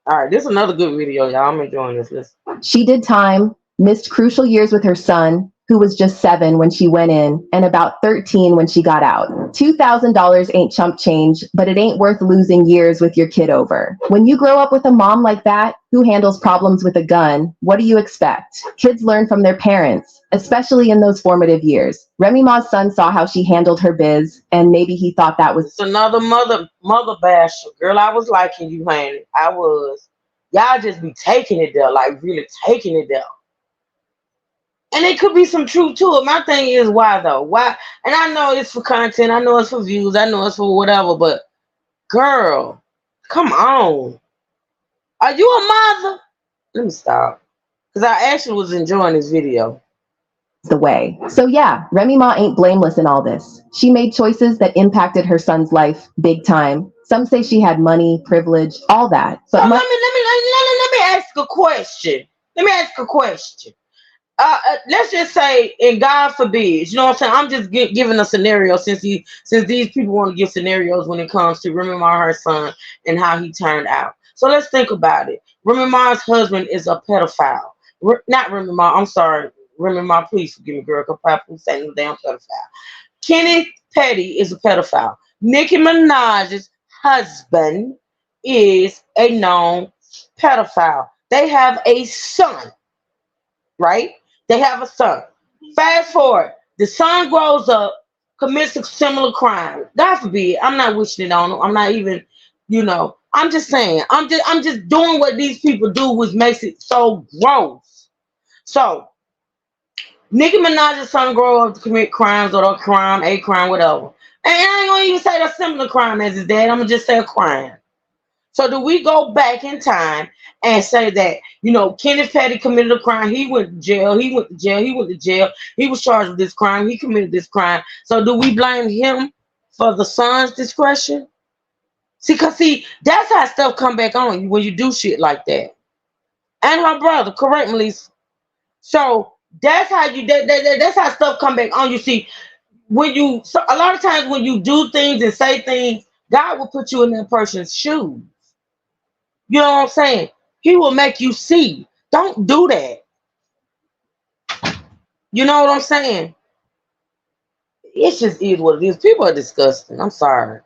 All right, this is another good video, y'all. I'm enjoying this. Listen. She did time, missed crucial years with her son, who was just 7 when she went in, and about 13 when she got out. $2,000 ain't chump change, but it ain't worth losing years with your kid over. When you grow up with a mom like that, who handles problems with a gun, what do you expect? Kids learn from their parents, especially in those formative years. Remy Ma's son saw how she handled her biz, and maybe he thought that was... It's another mother basher. Girl, I was liking you, honey. I was. Y'all just be taking it there, like really taking it there. And it could be some truth to it. My thing is, why though? Why? And I know it's for content. I know it's for views. I know it's for whatever. But, girl, come on. Are you a mother? Let me stop. Because I actually was enjoying this video. The way. So yeah, Remy Ma ain't blameless in all this. She made choices that impacted her son's life big time. Some say she had money, privilege, all that. But so let me ask a question. Let me ask a question. Let's just say, and God forbid, you know what I'm saying? I'm just giving a scenario since these people want to give scenarios when it comes to Remy Ma, her son, and how he turned out. So let's think about it. Remy Ma's husband is a pedophile. Not Remy Ma, I'm sorry. Remy Ma, please forgive me, girl, because probably saying the damn pedophile. Kenneth Petty is a pedophile. Nicki Minaj's husband is a known pedophile. They have a son, right? They have a son. Fast forward, the son grows up, commits a similar crime. God forbid, I'm not wishing it on him. I'm not even, I'm just saying. I'm just doing what these people do, which makes it so gross. So, Nicki Minaj's son grow up to commit crimes or a crime, whatever. And I ain't gonna even say a similar crime as his dad. I'm gonna just say a crime. So do we go back in time and say that, Kenneth Petty committed a crime, he went to jail, he was charged with this crime, he committed this crime. So do we blame him for the son's discretion? See, that's how stuff come back on you when you do shit like that. And her brother, correct, Melissa? So that's how that's how stuff come back on you. See, a lot of times when you do things and say things, God will put you in that person's shoes. You know what I'm saying? He will make you see. Don't do that. You know what I'm saying? It just is what it is. People are disgusting. I'm sorry.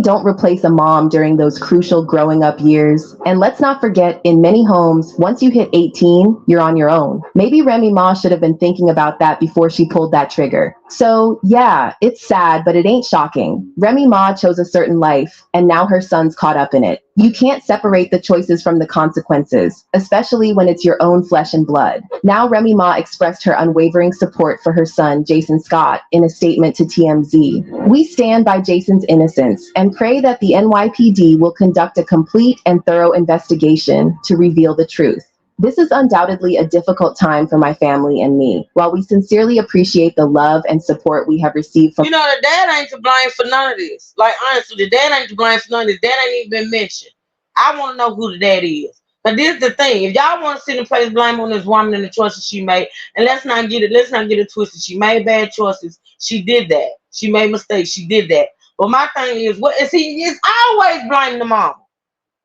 Don't replace a mom during those crucial growing up years. And let's not forget, in many homes, once you hit 18, you're on your own. Maybe Remy Ma should have been thinking about that before she pulled that trigger. So yeah, it's sad, but it ain't shocking. Remy Ma chose a certain life, and now her son's caught up in it. You can't separate the choices from the consequences, especially when it's your own flesh and blood. Now Remy Ma expressed her unwavering support for her son, Jason Scott, in a statement to TMZ. We stand by Jason's innocence and pray that the NYPD will conduct a complete and thorough investigation to reveal the truth. This is undoubtedly a difficult time for my family and me. While we sincerely appreciate the love and support we have received from... the dad ain't to blame for none of this. Like, honestly, the dad ain't to blame for none of this. Dad ain't even been mentioned. I want to know who the dad is. But this is the thing. If y'all want to sit and place blame on this woman and the choices she made, and let's not get it twisted. She made bad choices. She did that. She made mistakes. She did that. But my thing is, what is he? It's always blame the mom.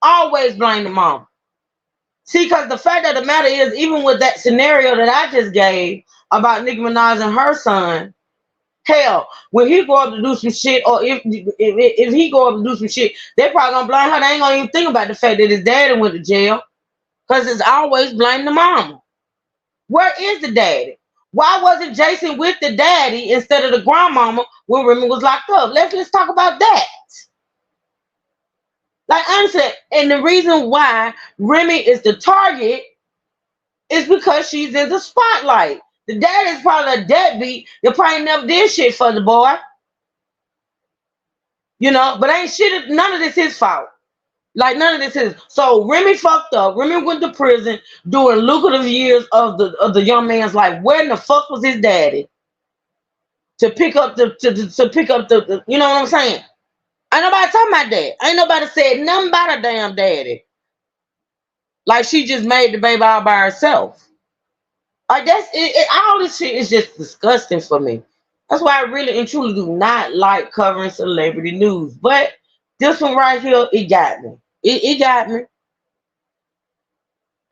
Always blame the mom. See, because the fact of the matter is, even with that scenario that I just gave about Nicki Minaj and her son, hell, when he go up to do some shit, or if he go up to do some shit, they probably gonna blame her. They ain't gonna even think about the fact that his daddy went to jail, because it's always blame the mama. Where is the daddy? Why wasn't Jason with the daddy instead of the grandmama when Remy was locked up? Let's talk about that. Like honestly, and the reason why Remy is the target is because she's in the spotlight. The dad is probably a deadbeat that probably never did shit for the boy. You know, but ain't shit, none of this his fault. Like none of this is. So Remy fucked up. Remy went to prison during lucrative years of the young man's life. Where in the fuck was his daddy to pick up the you know what I'm saying? Ain't nobody talking about that. Ain't nobody said nothing about a damn daddy. Like she just made the baby all by herself. Like that's it, all this shit is just disgusting for me. That's why I really and truly do not like covering celebrity news. But this one right here, it got me. It got me.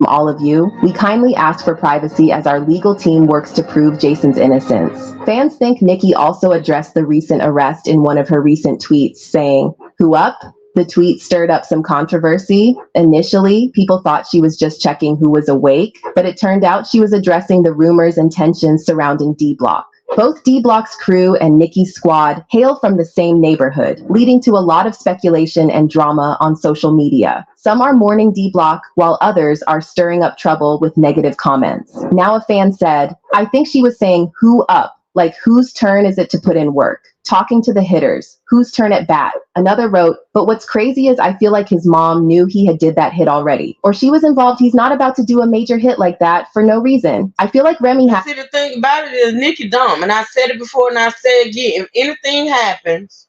All of you, we kindly ask for privacy as our legal team works to prove Jason's innocence. Fans think Nicki also addressed the recent arrest in one of her recent tweets, saying, "Who up?" The tweet stirred up some controversy. Initially, people thought she was just checking who was awake, but it turned out she was addressing the rumors and tensions surrounding D Block. Both D Block's crew and Nicki's squad hail from the same neighborhood, leading to a lot of speculation and drama on social media. Some are mourning D Block, while others are stirring up trouble with negative comments. Now a fan said, "I think she was saying, 'Who up?' Like, whose turn is it to put in work? Talking to the hitters. Whose turn at bat?" Another wrote, "But what's crazy is I feel like his mom knew he had did that hit already. Or she was involved. He's not about to do a major hit like that for no reason. I feel like Remy has..." See, the thing about it is Nicki dumb. And I said it before and I say it again. If anything happens,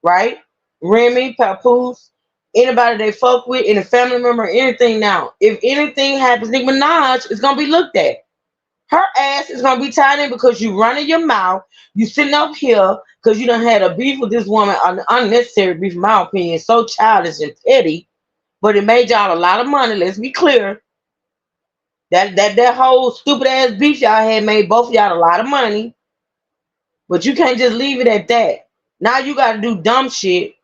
right? Remy, Papoose, anybody they fuck with, any family member, anything now. If anything happens, Nicki Minaj is going to be looked at. Her ass is gonna be tied in because you running your mouth. You sitting up here because you done had a beef with this woman, an unnecessary beef, in my opinion, so childish and petty. But it made y'all a lot of money. Let's be clear. That whole stupid ass beef y'all had made both of y'all a lot of money. But you can't just leave it at that. Now you got to do dumb shit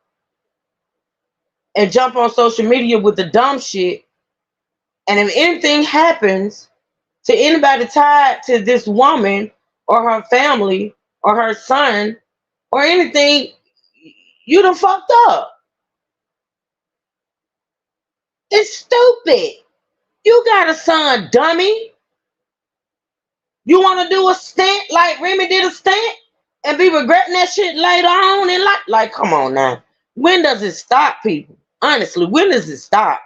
and jump on social media with the dumb shit. And if anything happens to anybody tied to this woman or her family or her son or anything, you done fucked up. It's stupid. You got a son, dummy. You want to do a stunt like Remy did a stunt and be regretting that shit later on in life? Like, come on now. When does it stop, people? Honestly, when does it stop?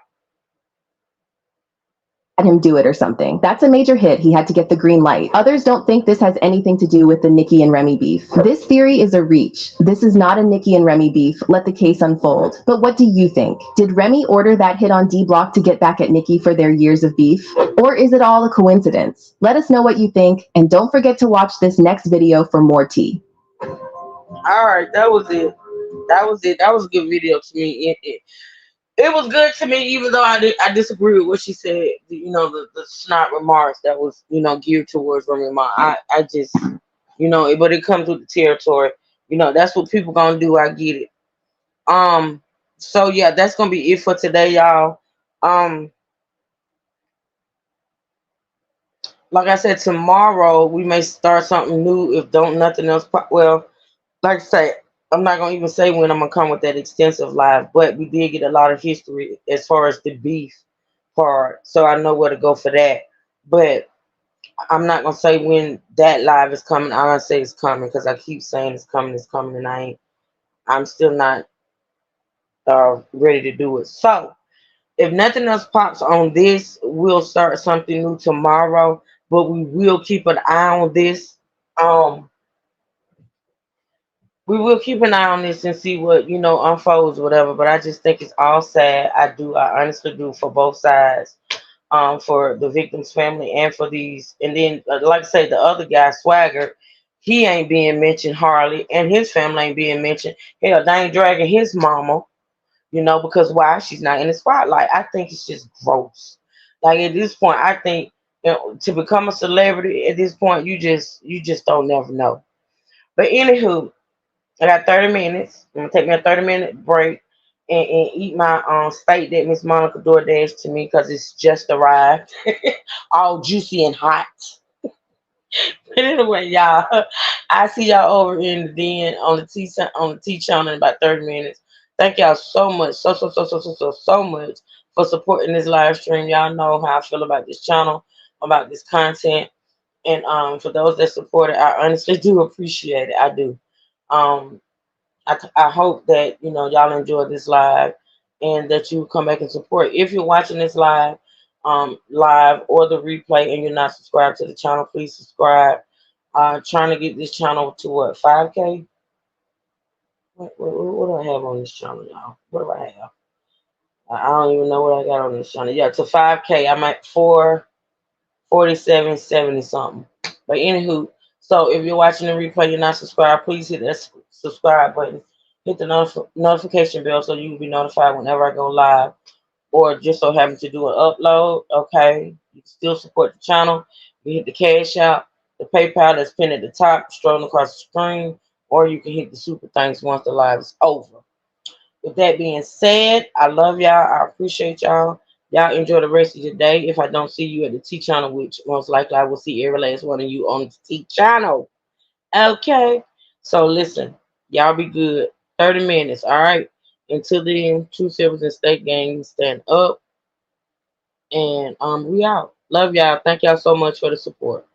Him do it or something. That's a major hit. He had to get the green light. Others don't think this has anything to do with the Nicki and Remy beef. This theory is a reach. This is not a Nicki and Remy beef. Let the case unfold. But what do you think? Did Remy order that hit on D Block to get back at Nicki for their years of beef? Or is it all a coincidence? Let us know what you think, and don't forget to watch this next video for more tea. All right, that was it. That was a good video to me. It was good to me, even though I disagree with what she said. You know, the snot remarks that was, you know, geared towards Remy Ma. I just, you know, but it comes with the territory. You know, that's what people gonna do. I get it. So yeah, that's gonna be it for today, y'all. Like I said, tomorrow we may start something new if don't nothing else. Well, like I say, I'm not gonna even say when I'm gonna come with that extensive live, but we did get a lot of history as far as the beef part, so I know where to go for that. But I'm not gonna say when that live is coming. I'm gonna say it's coming because I keep saying it's coming, and I'm still not ready to do it. So if nothing else pops on this, we'll start something new tomorrow. But we will keep an eye on this. We will keep an eye on this and see what, you know, unfolds, whatever. But I just think it's all sad. I honestly do, for both sides, for the victim's family and for these. And then, like I say, the other guy, Swagger, he ain't being mentioned hardly, and his family ain't being mentioned. Hell, they ain't dragging his mama, because why? She's not in the spotlight. I think it's just gross. Like at this point, I think to become a celebrity at this point, you just don't never know. But anywho, I got 30 minutes. I'm gonna take me a 30-minute break and eat my steak that Miss Monica DoorDash to me because it's just arrived, all juicy and hot. But anyway, y'all, I see y'all over in the den on the T channel in about 30 minutes. Thank y'all so much, so much for supporting this live stream. Y'all know how I feel about this channel, about this content, and for those that support it, I honestly do appreciate it. I do. Um, I hope that y'all enjoy this live and that you come back and support. If you're watching this live or the replay and you're not subscribed to the channel, please subscribe. Trying to get this channel to what, 5K? What do I have on this channel, y'all? What do I have? I don't even know what I got on this channel. Yeah, to 5K. I'm at 447.70 something. But anywho, so if you're watching the replay, you're not subscribed, please hit that subscribe button. Hit the notification bell so you will be notified whenever I go live or just so happen to do an upload. Okay, you can still support the channel. You hit the cash out, the PayPal that's pinned at the top, strolling across the screen, or you can hit the super thanks once the live is over. With that being said, I love y'all. I appreciate y'all. Y'all enjoy the rest of your day. If I don't see you at the T channel, which most likely I will see every last one of you on the T channel. Okay. So listen, y'all be good. 30 minutes, all right? Until then, True Silvers and State Gang stand up. And we out. Love y'all. Thank y'all so much for the support.